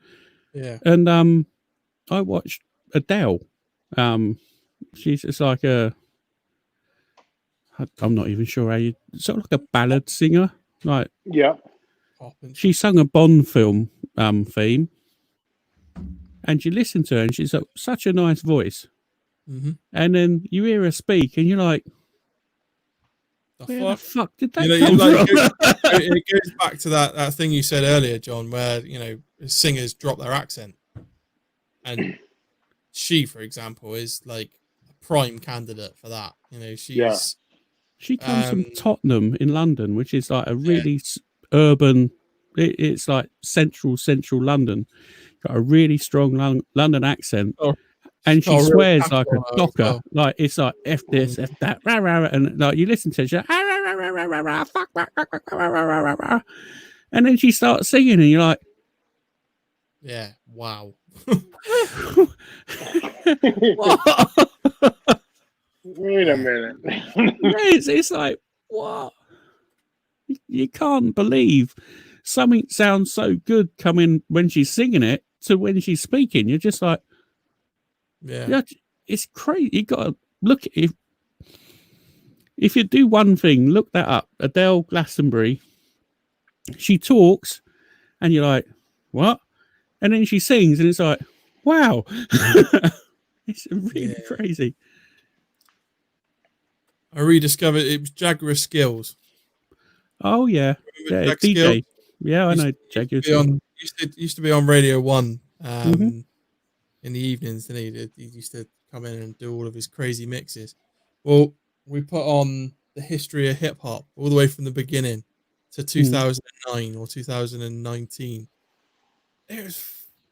Yeah. And I watched Adele. She's just like I'm not even sure how you, sort of like a ballad singer. Like, Yeah. she sung a Bond film theme, and you listen to her, and she's got such a nice voice. Mm-hmm. And then you hear her speak, and you're like, where the fuck did that come from? It goes back to that thing you said earlier, John, where singers drop their accent, and she, for example, is like a prime candidate for that. She comes from Tottenham in London, which is like a really urban. It's like central London. Got a really strong London accent. And she swears like a docker. Well. Like, it's like F this, F that, rah, rah, rah, and like you listen to it, she's like, rah, rah, rah, rah, rah, rah, fuck, rah, rah, rah, rah, rah, rah. And then she starts singing, and you're like, yeah, wow. What? Wait a minute. It's like, what? You can't believe something sounds so good coming when she's singing it to when she's speaking. You're just like, yeah, it's crazy. You got to look at if you do one thing, look that up. Adele Glastonbury. She talks, and you're like, what? And then she sings, and it's like, wow. It's really crazy. I rediscovered it was Jaguar Skills. Oh yeah, DJ. Skills? Yeah, I know Jaguar Skills. Used to be on Radio 1 in the evenings, and he used to come in and do all of his crazy mixes. Well, we put on the history of hip hop all the way from the beginning to 2009 or 2019. It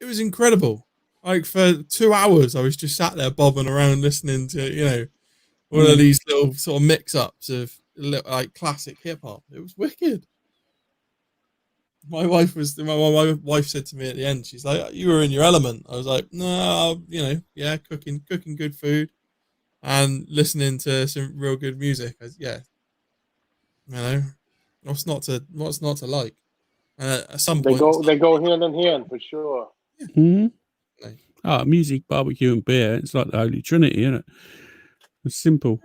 was incredible. Like, for 2 hours, I was just sat there bobbing around listening to one of these little sort of mix-ups of like classic hip hop. It was wicked. My wife said to me at the end, she's like, "You were in your element." I was like, "No, cooking good food and listening to some real good music." What's not to like? And at some point, they go hand in hand for sure. Mm-hmm. Music, barbecue, and beer. It's like the Holy Trinity, isn't it? It's simple.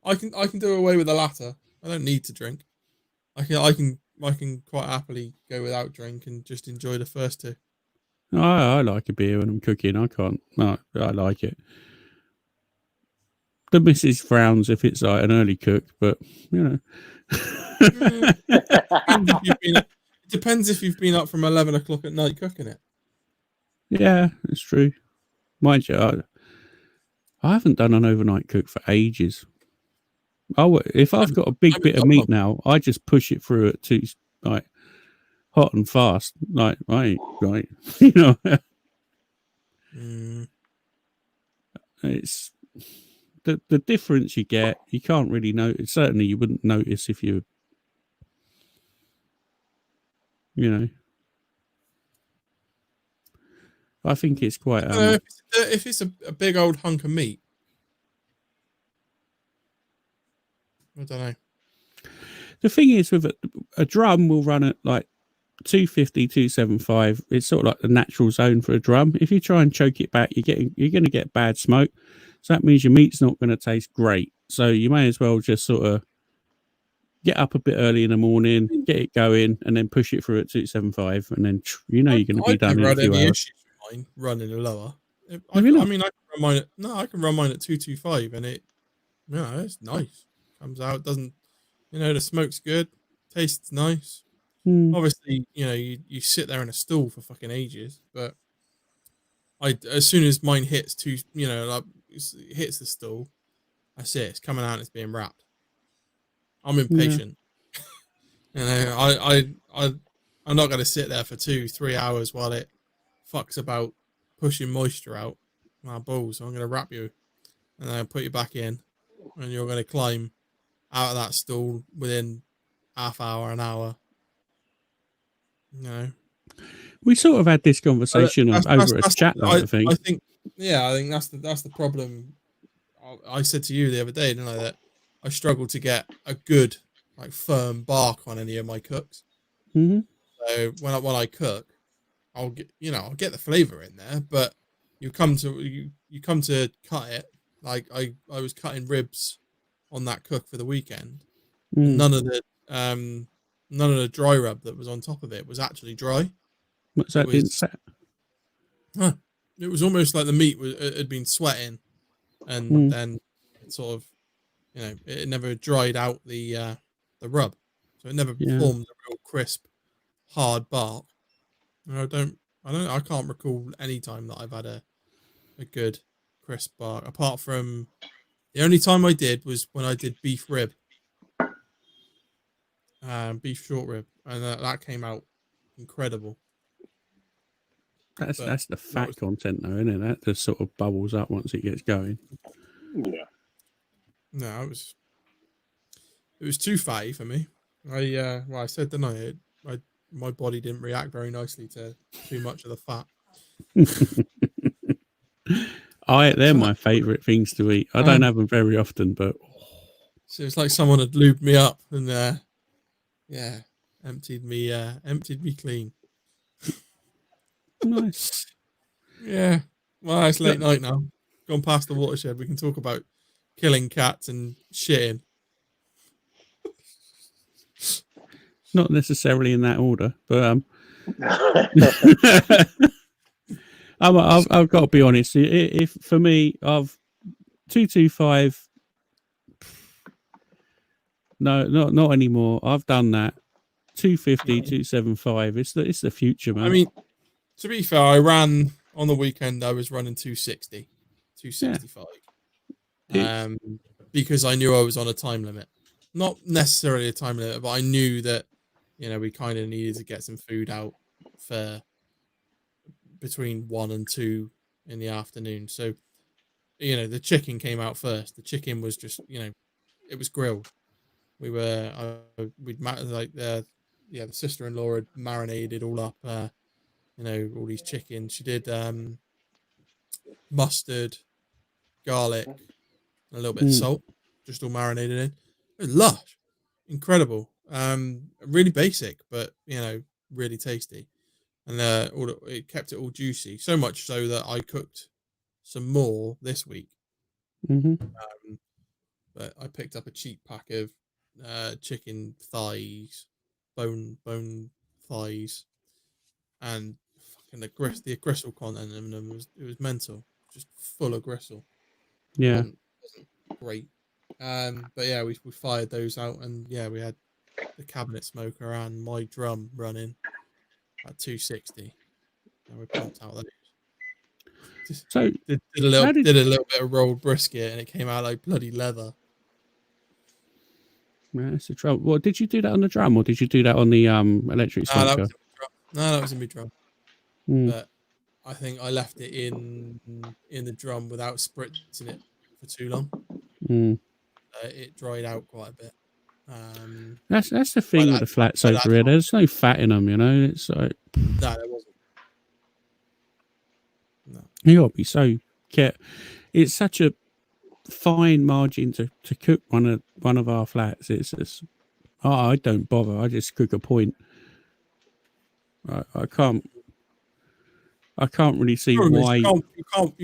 I can do away with the latter. I don't need to drink. I can quite happily go without drink and just enjoy the first two. I like a beer when I'm cooking. I can't. No, I like it. The missus frowns if it's like an early cook, but It depends if you've been up from 11 o'clock at night cooking it. Yeah, it's true. Mind you, I haven't done an overnight cook for ages. If I've got a big bit of meat now, I just push it through it to like hot and fast. Like, right. It's the difference you get. You can't really notice. Certainly, you wouldn't notice if you. I think it's quite. If it's a big old hunk of meat, I don't know. The thing is, with a drum, will run at like 250, 275. It's sort of like the natural zone for a drum. If you try and choke it back, you're going to get bad smoke. So that means your meat's not going to taste great. So you may as well just sort of get up a bit early in the morning, get it going, and then push it through at 275, and then you're going to be done in a few hours. Running lower. I can run mine at 225, and it's nice. Comes out, doesn't, the smoke's good, tastes nice. Obviously, you sit there in a stool for fucking ages, but as soon as mine hits hits the stool, I see it's coming out and it's being wrapped. I'm impatient. You know, I'm not going to sit there for 2-3 hours while it fucks about pushing moisture out my balls. So I'm going to wrap you and then put you back in, and you're going to climb out of that stool within half hour, an hour. You know, we sort of had this conversation over a chat. I think. I think that's the problem. I said to you the other day, didn't I, that I struggle to get a good, like, firm bark on any of my cooks. Mm-hmm. So when I cook, I'll get the flavor in there, but you come to cut it. Like I was cutting ribs on that cook for the weekend. None of the dry rub that was on top of it was actually dry. What's that? It was almost like the meat had been sweating, and then it sort of, it never dried out the rub, so it never formed a real crisp, hard bark. And I can't recall any time that I've had a good crisp bark, apart from the only time I did was when I did beef rib, beef short rib, and that came out incredible. That's the fat content, though, isn't it? That just sort of bubbles up once it gets going. Yeah. No, it was too fatty for me. I said, didn't I? My body didn't react very nicely to too much of the fat. They're my favourite things to eat. I don't have them very often, but so it's like someone had lubed me up and emptied me clean. Nice. Yeah. Well, it's late night now. Gone past the watershed. We can talk about killing cats and shitting. Not necessarily in that order, but I've got to be honest. If for me, I've 225. No, not anymore. I've done that. 250, 275. It's the future, man. I mean, to be fair, I ran on the weekend. I was running 260, 265, because I knew I was on a time limit. Not necessarily a time limit, but I knew that we kind of needed to get some food out for between 1 and 2 in the afternoon. So, the chicken came out first. The chicken was just, it was grilled. The sister-in-law had marinated all up, all these chickens. She did mustard, garlic, and a little bit of salt, just all marinated in. It was lush, incredible. Really basic, but really tasty. And it kept it all juicy, so much so that I cooked some more this week. Mm-hmm. But I picked up a cheap pack of chicken thighs, bone thighs, and fucking the gristle content in them was mental, just full of gristle. Yeah, wasn't great. But yeah, we fired those out, and we had the cabinet smoker and my drum running at 260, and we pumped out those. So did a little bit of rolled brisket, and it came out like bloody leather. Man, that's the trouble. Well, did you do that on the drum, or did you do that on the electric smoker? That was in my drum. But I think I left it in the drum without spritzing it for too long. It dried out quite a bit. That's the thing with the flats over here. There's no fat in them, It's like no, there wasn't. No, you gotta be so careful. It's such a fine margin to cook one of our flats. It's just, I don't bother. I just cook a point. I can't really see why you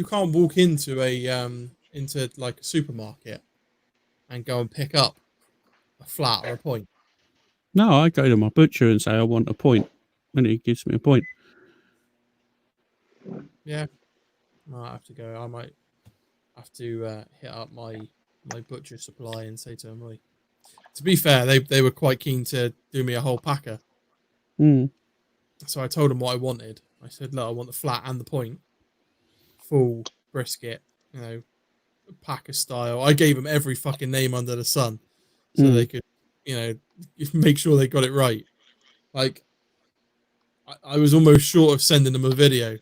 can't walk into into like a supermarket and go and pick up a flat or a point. No, I go to my butcher and say I want a point, and he gives me a point. Yeah, I have to go. I might have to hit up my butcher supply and say to them, to be fair, they were quite keen to do me a whole packer. So I told them what I wanted. I said, look, I want the flat and the point, full brisket, packer style. I gave them every fucking name under the sun, so they could make sure they got it right. Like, I was almost short of sending them a video,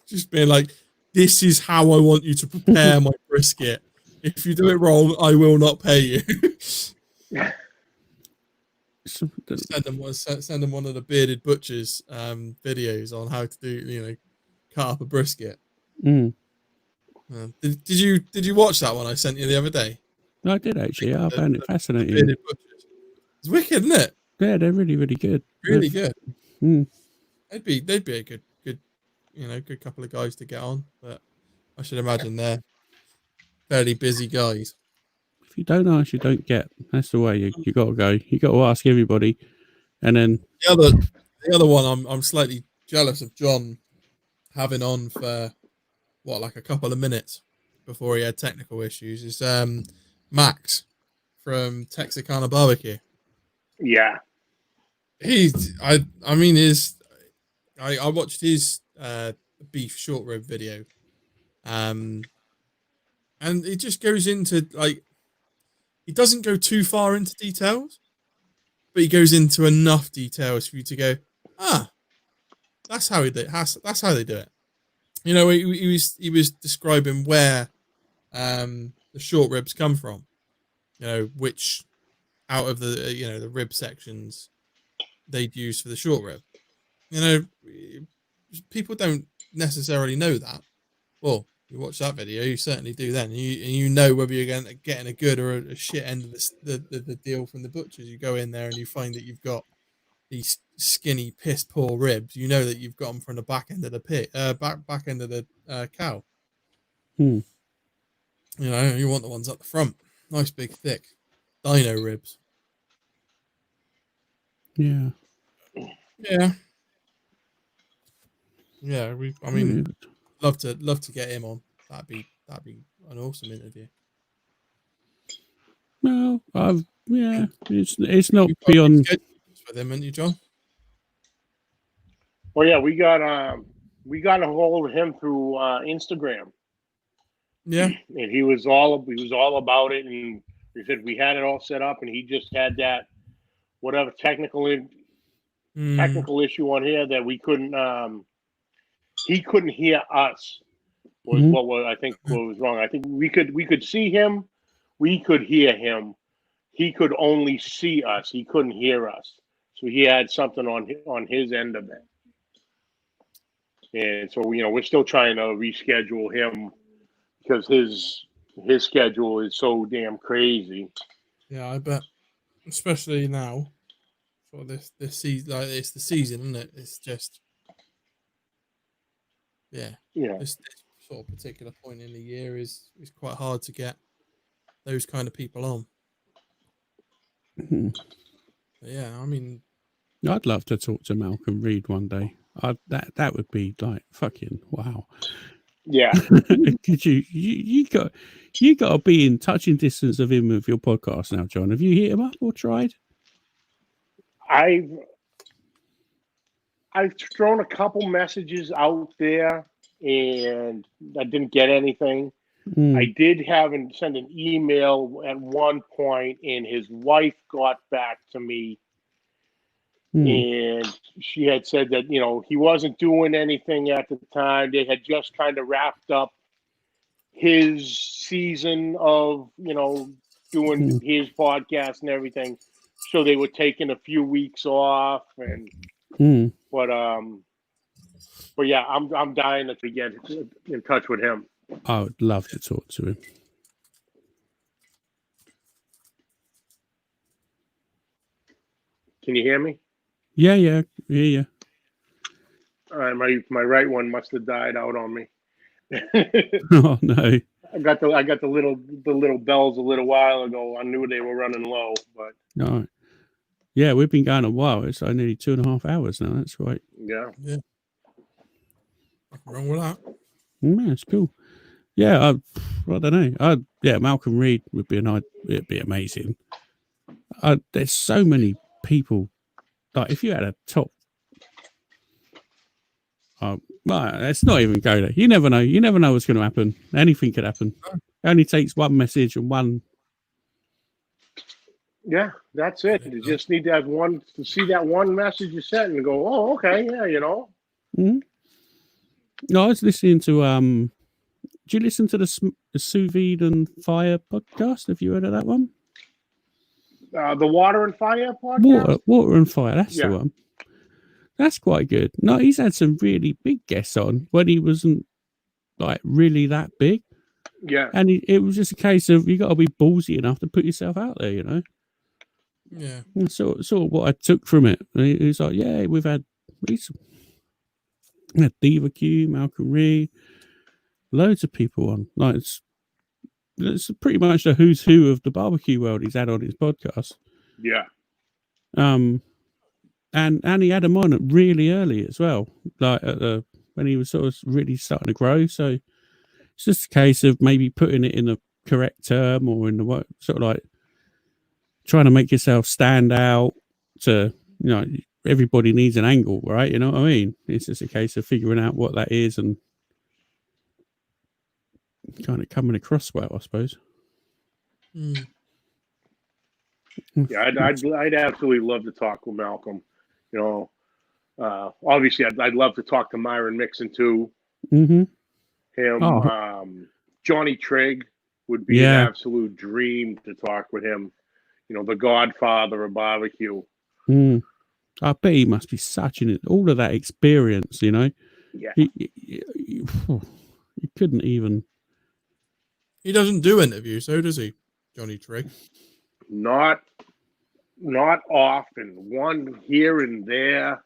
just being like, this is how I want you to prepare my brisket. If you do it wrong, I will not pay you. Send them one of the bearded butchers videos on how to do, cut up a brisket. Mm. Did you watch that one I sent you the other day? I did actually. I found it fascinating. It's wicked, isn't it? Yeah, they're really, really good. Really good. Mm. They'd be a good good couple of guys to get on, but I should imagine they're fairly busy guys. If you don't ask, you don't get. That's the way you got to go. You got to ask everybody, and then the other one I'm slightly jealous of John having on for like a couple of minutes before he had technical issues is Max from Texarkana Barbecue. Yeah, I watched his beef short rib video, and it just goes into like, he doesn't go too far into details, but he goes into enough details for you to go, that's how he do it. That's how they do it. He was describing where the short ribs come from. Which out of the the rib sections they'd use for the short rib. People don't necessarily know that. Well, you watch that video, you certainly do then. You know whether you're getting a good or a shit end of the deal from the butchers. You go in there and you find that you've got these skinny, piss poor ribs. You know that you've got them from the back end of the back end of the cow. Hmm. You want the ones at the front, nice big thick dino ribs. Yeah. Love to get him on. That'd be an awesome interview. No, it's not beyond with him, haven't you, John? Well, yeah, we got a hold of him through Instagram. Yeah, and he was all about it, and he said we had it all set up, and he just had that whatever technical issue on here that we couldn't. He couldn't hear us. I think what was wrong. I think we could see him, we could hear him. He could only see us. He couldn't hear us. So he had something on his end of it. And so we're still trying to reschedule him because his schedule is so damn crazy. Yeah, I bet. Especially now for this season, like it's the season, isn't it? It's just this sort of particular point in the year is quite hard to get those kind of people on. Mm-hmm. Yeah, I mean, I'd love to talk to Malcolm Reed one day. That would be like fucking wow. Yeah. Could you got to be in touching distance of him with your podcast now, John? Have you hit him up or tried? I've thrown a couple messages out there and I didn't get anything. I did have him send an email at one point, and his wife got back to me, and she had said that he wasn't doing anything at the time. They had just kind of wrapped up his season of doing his podcast and everything, so they were taking a few weeks off, and but yeah, I'm dying to get in touch with him. I would love to talk to him. Can you hear me? Yeah. All right, my right one must have died out on me. Oh no! I got the little bells a little while ago. I knew they were running low, but no. Yeah, we've been going a while. It's nearly 2.5 hours now. That's right. Yeah. Nothing wrong with that. Yeah, it's cool. Yeah, I don't know. Malcolm Reed would be it'd be amazing. There's so many people. Like if you had a top, let's not even go there. You never know. You never know what's going to happen. Anything could happen. It only takes one message and one Yeah, that's it. You just need to have one to see that one message you sent and go, oh, okay, yeah, Mm-hmm. No, I was listening to do you listen to the Sous Vide and Fire podcast? Have you heard of that one? The Water and Fire podcast? Water and Fire, that's the one. That's quite good. No, he's had some really big guests on when he wasn't like really that big. Yeah. And it was just a case of you got to be ballsy enough to put yourself out there, Yeah. And sort of what I took from it. It was like, yeah, we've had Diva Q, Malcolm Reed, loads of people on. Like it's pretty much the who's who of the barbecue world he's had on his podcast. Yeah. And he had them on really early as well, like when he was sort of really starting to grow. So it's just a case of maybe putting it in the correct term or in the sort of like trying to make yourself stand out. To everybody needs an angle, right? You know what I mean? It's just a case of figuring out what that is and kind of coming across well, I suppose. Mm. Yeah, I'd absolutely love to talk with Malcolm. Obviously, I'd love to talk to Myron Mixon too. Mm-hmm. Him, Johnny Trigg would be an absolute dream to talk with him. The godfather of barbecue. Mm. I bet he must be such all of that experience, Yeah. He couldn't even. He doesn't do interviews, so does he, Johnny Trigg? Not often. One here and there.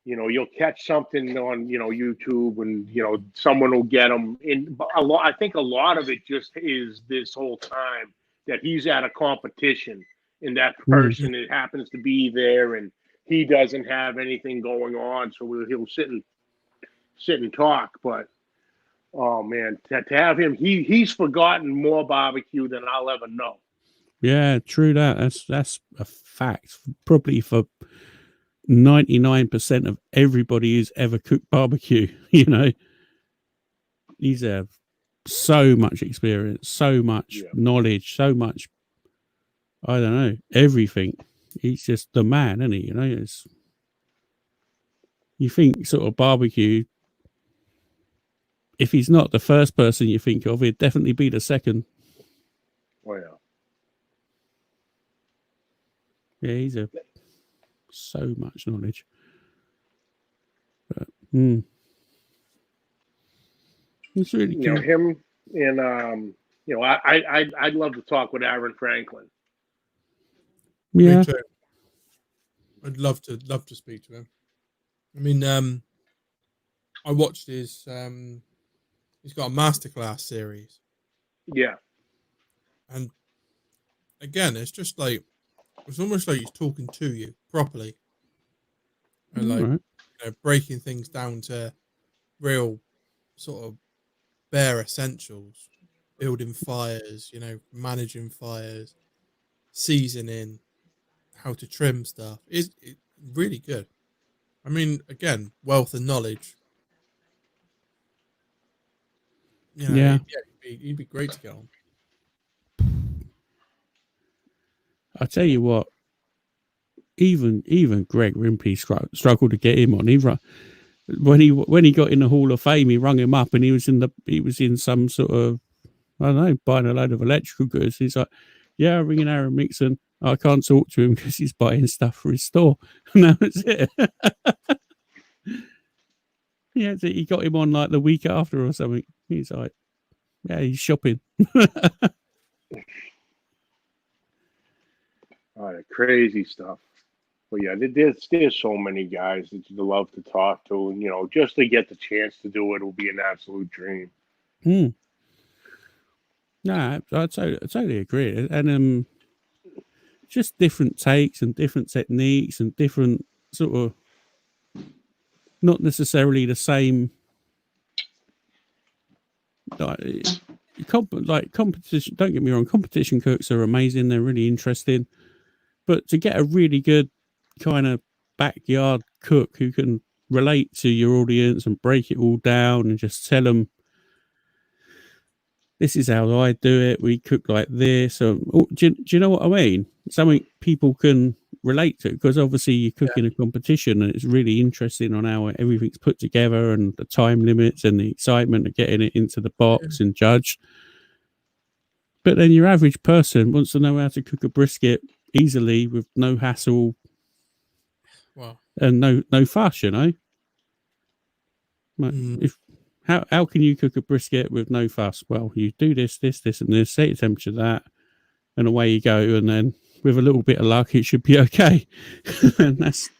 You'll catch something on YouTube, and someone will get him in. I think a lot of it just is this whole time that he's at a competition, and that person it happens to be there, and he doesn't have anything going on, so he'll sit and talk. But oh man, to have him, he's forgotten more barbecue than I'll ever know. Yeah, true that. That's a fact. Probably for 99% of everybody who's ever cooked barbecue, he's had so much experience, so much knowledge, so much, I don't know, everything. He's just the man, isn't he? You think sort of barbecue, if he's not the first person you think of, he'd definitely be the second. Oh, yeah. Yeah, he's so much knowledge. But, it's really cool. Him and I'd love to talk with Aaron Franklin. Yeah, Me too. I'd love to speak to him. I mean, I watched his. He's got a masterclass series. Yeah, and again, it's just like it's almost like he's talking to you properly, and like breaking things down to real sort of bare essentials, building fires, managing fires, seasoning, how to trim stuff. It's really good. I mean, again, wealth and knowledge. He'd be great to get on. I tell you what, even Greg Rimpey struggled to get him on. When he got in the Hall of Fame, he rung him up, and he was in some sort of, I don't know, buying a load of electrical goods. He's like, yeah, I'm ringing Aaron Mixon. I can't talk to him because he's buying stuff for his store. And that was it. Yeah, he got him on like the week after or something. He's like, yeah, he's shopping. Crazy stuff. But yeah, there's so many guys that you love to talk to, and just to get the chance to do it will be an absolute dream. No, I totally agree, and just different takes and different techniques and different sort of, not necessarily the same. Like competition. Don't get me wrong, competition cooks are amazing. They're really interesting, but to get a really good kind of backyard cook who can relate to your audience and break it all down and just tell them this is how I do it. We cook like this. Do you know what I mean? Something people can relate to, because obviously you cook in a competition and it's really interesting on how everything's put together and the time limits and the excitement of getting it into the box and judged. But then your average person wants to know how to cook a brisket easily with no hassle. Wow. And no fuss, you know. How can you cook a brisket with no fuss? Well, you do this, and this, set your temperature that, and away you go. And then with a little bit of luck, it should be okay. And that's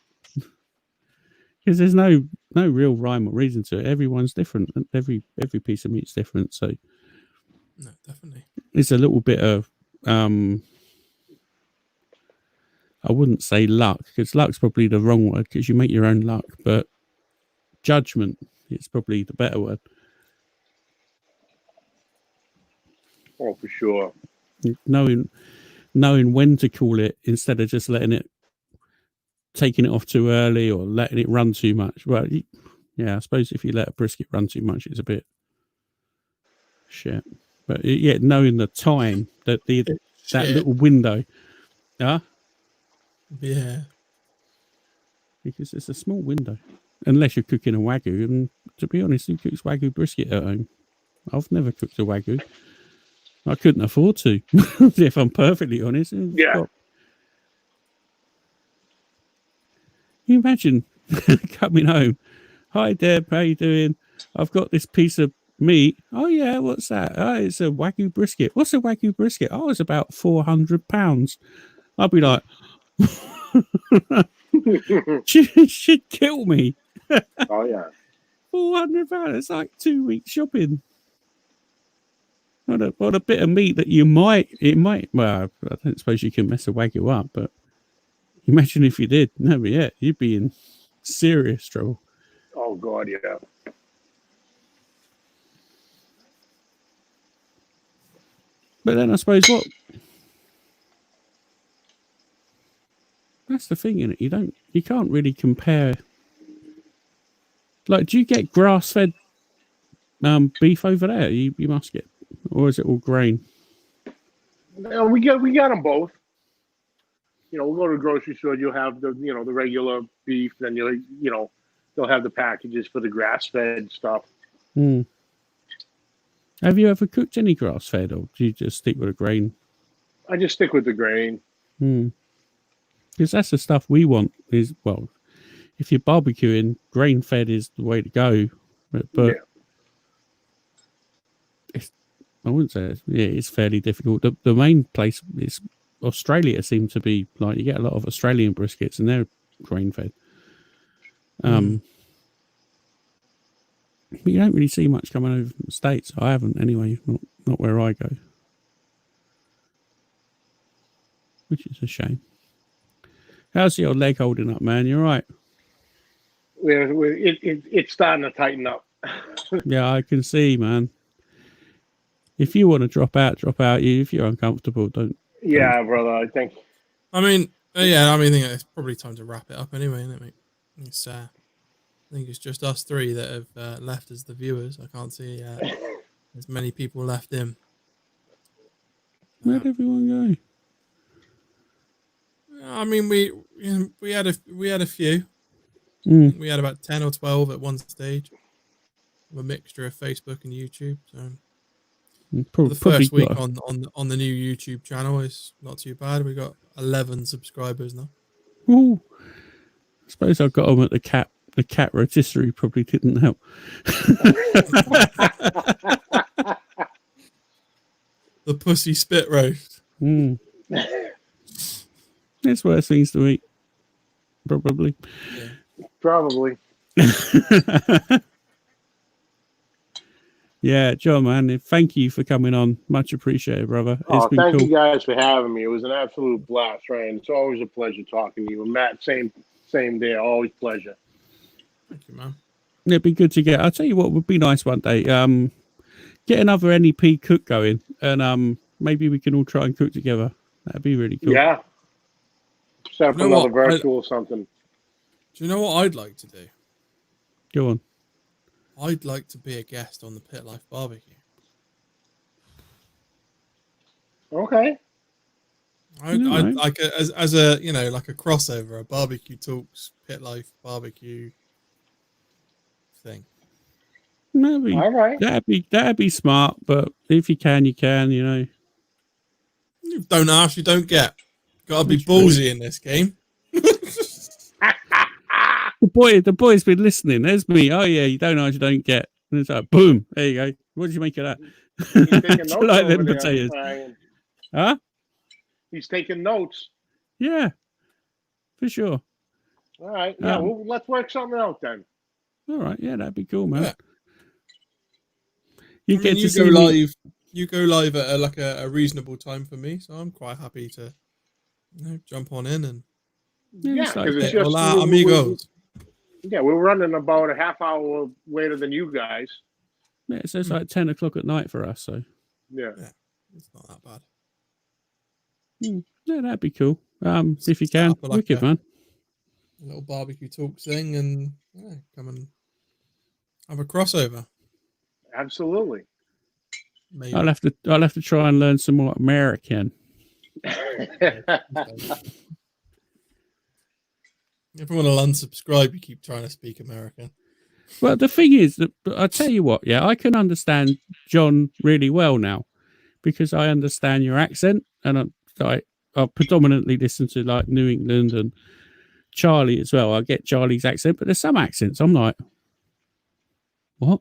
because there's no real rhyme or reason to it. Everyone's different, and every piece of meat's different. So, no, definitely, it's a little bit of I wouldn't say luck, because luck's probably the wrong word, because you make your own luck, but judgment is probably the better word. Oh, for sure. Knowing when to call it instead of just taking it off too early or letting it run too much. Well, I suppose if you let a brisket run too much, it's a bit shit. But knowing the time, that little window. Yeah. Because it's a small window. Unless you're cooking a Wagyu, and to be honest, who cooks Wagyu brisket at home? I've never cooked a Wagyu. I couldn't afford to, if I'm perfectly honest. Yeah. Can you imagine coming home? Hi, Deb, how you doing? I've got this piece of meat. Oh, yeah, what's that? Oh, it's a Wagyu brisket. What's a Wagyu brisket? Oh, it's about £400. I'll be like, she'd kill me. Oh, yeah. £400. It's like 2 weeks shopping. What a bit of meat that it might. Well, I don't suppose you can mess a Wagyu up, but imagine if you did. No, but yeah, you'd be in serious trouble. Oh God, yeah. But then I suppose that's the thing, isn't it? You can't really compare. Like, do you get grass-fed beef over there? You must get, or is it all grain? No, we got them both. We'll go to the grocery store. You'll have the regular beef. Then they'll have the packages for the grass-fed stuff. Have you ever cooked any grass-fed, or do you just stick with the grain? I just stick with the grain. Because that's the stuff we want. If you're barbecuing, grain-fed is the way to go. But I wouldn't say it's fairly difficult. The main place is Australia. Seems to be like you get a lot of Australian briskets, and they're grain-fed. But you don't really see much coming over from the States. I haven't anyway. Not where I go, which is a shame. How's your leg holding up, man? You're right. It's starting to tighten up. Yeah, I can see, man. If you want to drop out. If you're uncomfortable, don't. Yeah, brother. I think. I think it's probably time to wrap it up anyway, isn't it, mate? I think it's just us three that have left as the viewers. I can't see as many people left in. Where'd everyone go? I mean, we had a few. We had about 10 or 12 at one stage. A mixture of Facebook and YouTube. So the first week on the new YouTube channel is not too bad. We got 11 subscribers now. Ooh. I suppose I got them at the cat rotisserie probably didn't help. The pussy spit roast. It's worse things to eat. Probably. Yeah. Probably. Yeah, John, man, thank you for coming on. Much appreciated, brother. Thank you guys for having me. It was an absolute blast, Ryan. It's always a pleasure talking to you. And Matt, same there. Always pleasure. Thank you, man. It'd be good to get. I'll tell you what would be nice one day. Get another NEP cook going, and maybe we can all try and cook together. That'd be really cool. Yeah. Set up another virtual or something. Do you know what I'd like to do? Go on. I'd like to be a guest on the Pit Life BBQ. Okay. I like as a like a crossover, a BBQ Talks Pit Life BBQ thing. Maybe. All right. That'd be smart, but if you can, you can. You don't ask, you don't get. Got to be That's ballsy in this game. The boy's been listening. There's me. Oh yeah, you don't ask, you don't get. And it's like, boom. There you go. What did you make of that? He's taking notes Like them over there, potatoes. Brian. Huh? He's taking notes. Yeah, for sure. All right. Yeah. Um, Well, let's work something out then. All right. Yeah, that'd be cool, man. Yeah. You I get mean, to see me. You go live at a reasonable time for me, so I'm quite happy to jump on in and Yeah, it's like, because it's say, just hola, amigos. we're running about a half hour later than you guys. Yeah, so it's like 10 o'clock at night for us. So Yeah. It's not that bad. yeah, that'd be cool. If you Set can, up like wicked, man. A little barbecue talks thing, and come and have a crossover. Absolutely. Maybe. I'll have to try and learn some more American. Everyone will unsubscribe. You keep trying to speak American. Well, the thing is that I tell you what, yeah, I can understand John really well now because I understand your accent, and I predominantly listen to like New England and Charlie as well. I get Charlie's accent, but there's some accents I'm like, what?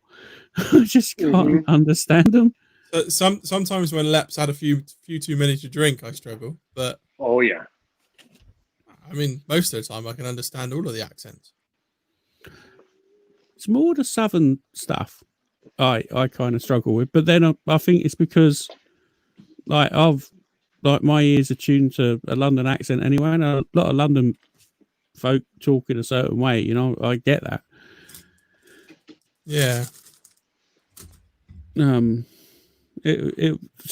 I just can't understand them. Sometimes when Lep's had a few too many to drink, I struggle. But Oh yeah. I mean, most of the time I can understand all of the accents. It's more the southern stuff I kind of struggle with, but then I think it's because like my ears are tuned to a London accent anyway, and a lot of London folk talk in a certain way. I get that. Yeah. To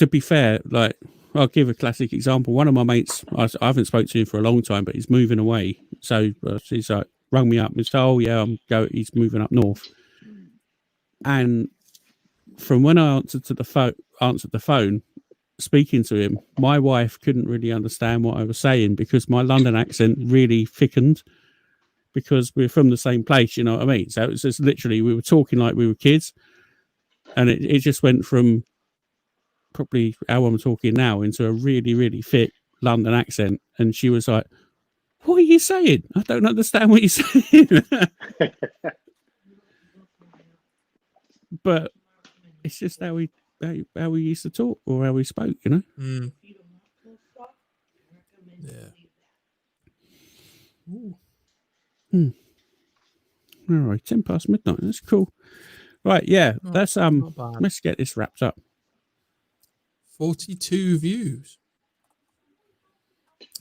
be fair, like I'll give a classic example. One of my mates, I haven't spoke to him for a long time, but he's moving away. So he's like rung me up and said, "Oh yeah, he's moving up north." And from when I answered the phone, speaking to him, my wife couldn't really understand what I was saying because my London accent really thickened because we're from the same place. You know what I mean? So it was just literally we were talking like we were kids, and it just went from probably how I'm talking now into a really, really thick London accent. And she was like, "What are you saying? I don't understand what you're saying." But it's just how we used to talk or how we spoke, Yeah. All right, 10 past midnight. That's cool. Right, yeah. Let's get this wrapped up. 42 views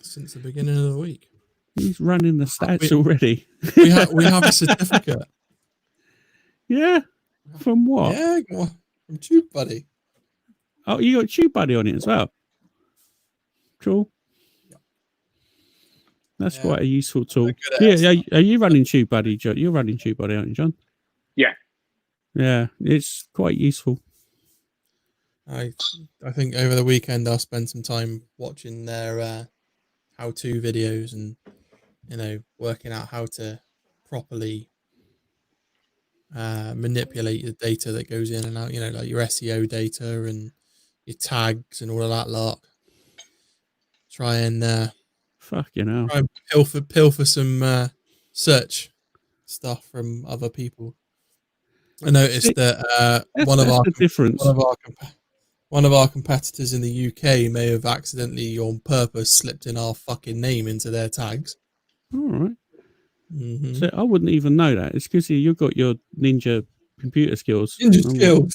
since the beginning of the week. He's running the stats already. We have a certificate. Yeah. From what? Yeah, from Tube Buddy. Oh, you got Tube Buddy on it as well. Cool. That's quite a useful tool. Yeah, are you running Tube Buddy, John? You're running Tube Buddy, aren't you, John? Yeah. Yeah, it's quite useful. I think over the weekend I'll spend some time watching their how-to videos and working out how to properly manipulate the data that goes in and out. Like your SEO data and your tags and all of that lot. Try and fucking hell. Try and pilfer some search stuff from other people. I noticed that one of our competitors in the UK may have accidentally on purpose slipped in our fucking name into their tags. All right. Mm-hmm. So I wouldn't even know that. It's because you've got your ninja computer skills. It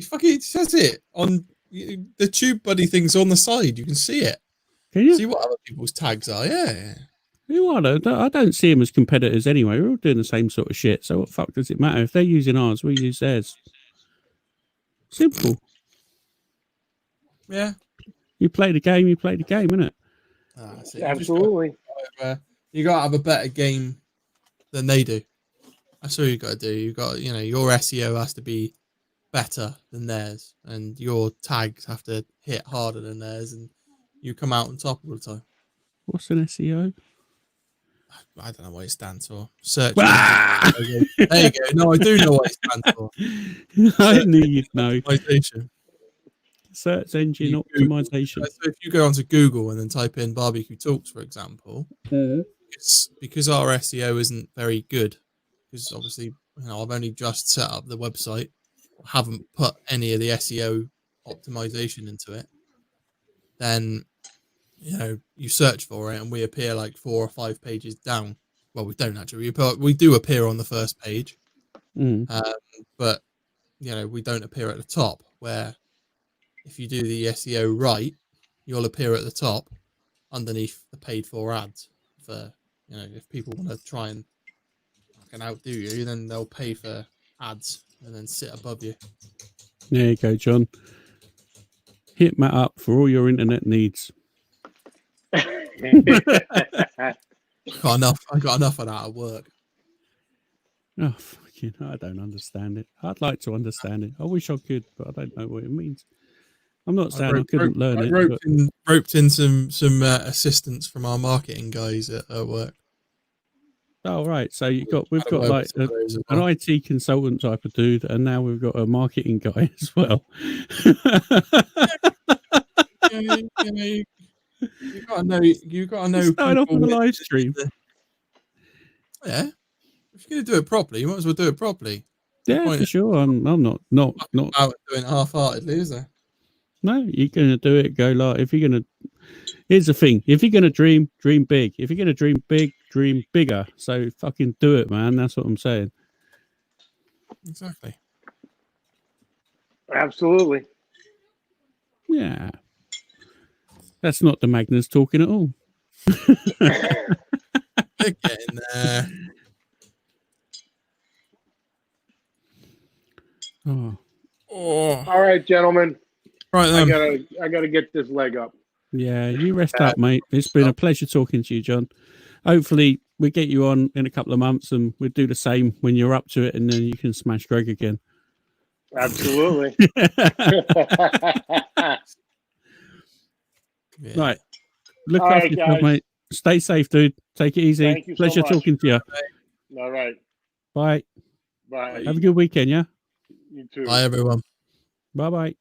fucking says it on the Tube Buddy thing's on the side. You can see it. Can you see what other people's tags are? Yeah. Who are they? I don't see them as competitors anyway. We're all doing the same sort of shit. So what the fuck does it matter? If they're using ours, we use theirs. Simple. Yeah. You play the game, innit? Absolutely. You got to have a better game than they do. That's all you got to do. You got, your SEO has to be better than theirs, and your tags have to hit harder than theirs, and you come out on top all the time. What's an SEO? I don't know what it stands for. Search. Ah! There you go. No, I do know what it stands for. I knew you'd know. Optimization. Search engine optimization. So if you go onto Google and then type in BBQ Talks, for example, because our SEO isn't very good, because obviously I've only just set up the website, haven't put any of the SEO optimization into it, then you search for it and we appear like 4 or 5 pages down. Well, we don't actually. We do appear on the first page, but we don't appear at the top. Where if you do the SEO right, you'll appear at the top underneath the paid for ads. For if people want to try and outdo you, then they'll pay for ads and then sit above you. There you go, John. Hit Matt up for all your internet needs. I got enough of that at work. Oh, fucking! I don't understand it. I'd like to understand it. I wish I could, but I don't know what it means. I'm not saying I couldn't learn it. Roped in some assistance from our marketing guys at work. Oh, right. So we've got like an IT consultant type of dude, and now we've got a marketing guy as well. You gotta know. Starting off on a live stream. Yeah, if you're gonna do it properly, you might as well do it properly. Yeah, for sure. I'm not out doing it half-heartedly, is there? No, you're gonna do it. Go like if you're gonna. Here's the thing: if you're gonna dream big. If you're gonna dream big, dream bigger. So fucking do it, man. That's what I'm saying. Exactly. Absolutely. Yeah. That's not the Magnus talking at all. We're getting there. Oh. All right, gentlemen. Right then. I gotta get this leg up. Yeah, you rest up, mate. It's been a pleasure talking to you, John. Hopefully we get you on in a couple of months and we'll do the same when you're up to it, and then you can smash Greg again. Absolutely. Yeah. Right. Look after yourself, mate. Stay safe, dude. Take it easy. Thank you Pleasure so much. talking to you. All right. Bye. Bye. Have a good weekend, yeah? You too. Bye, everyone. Bye-bye.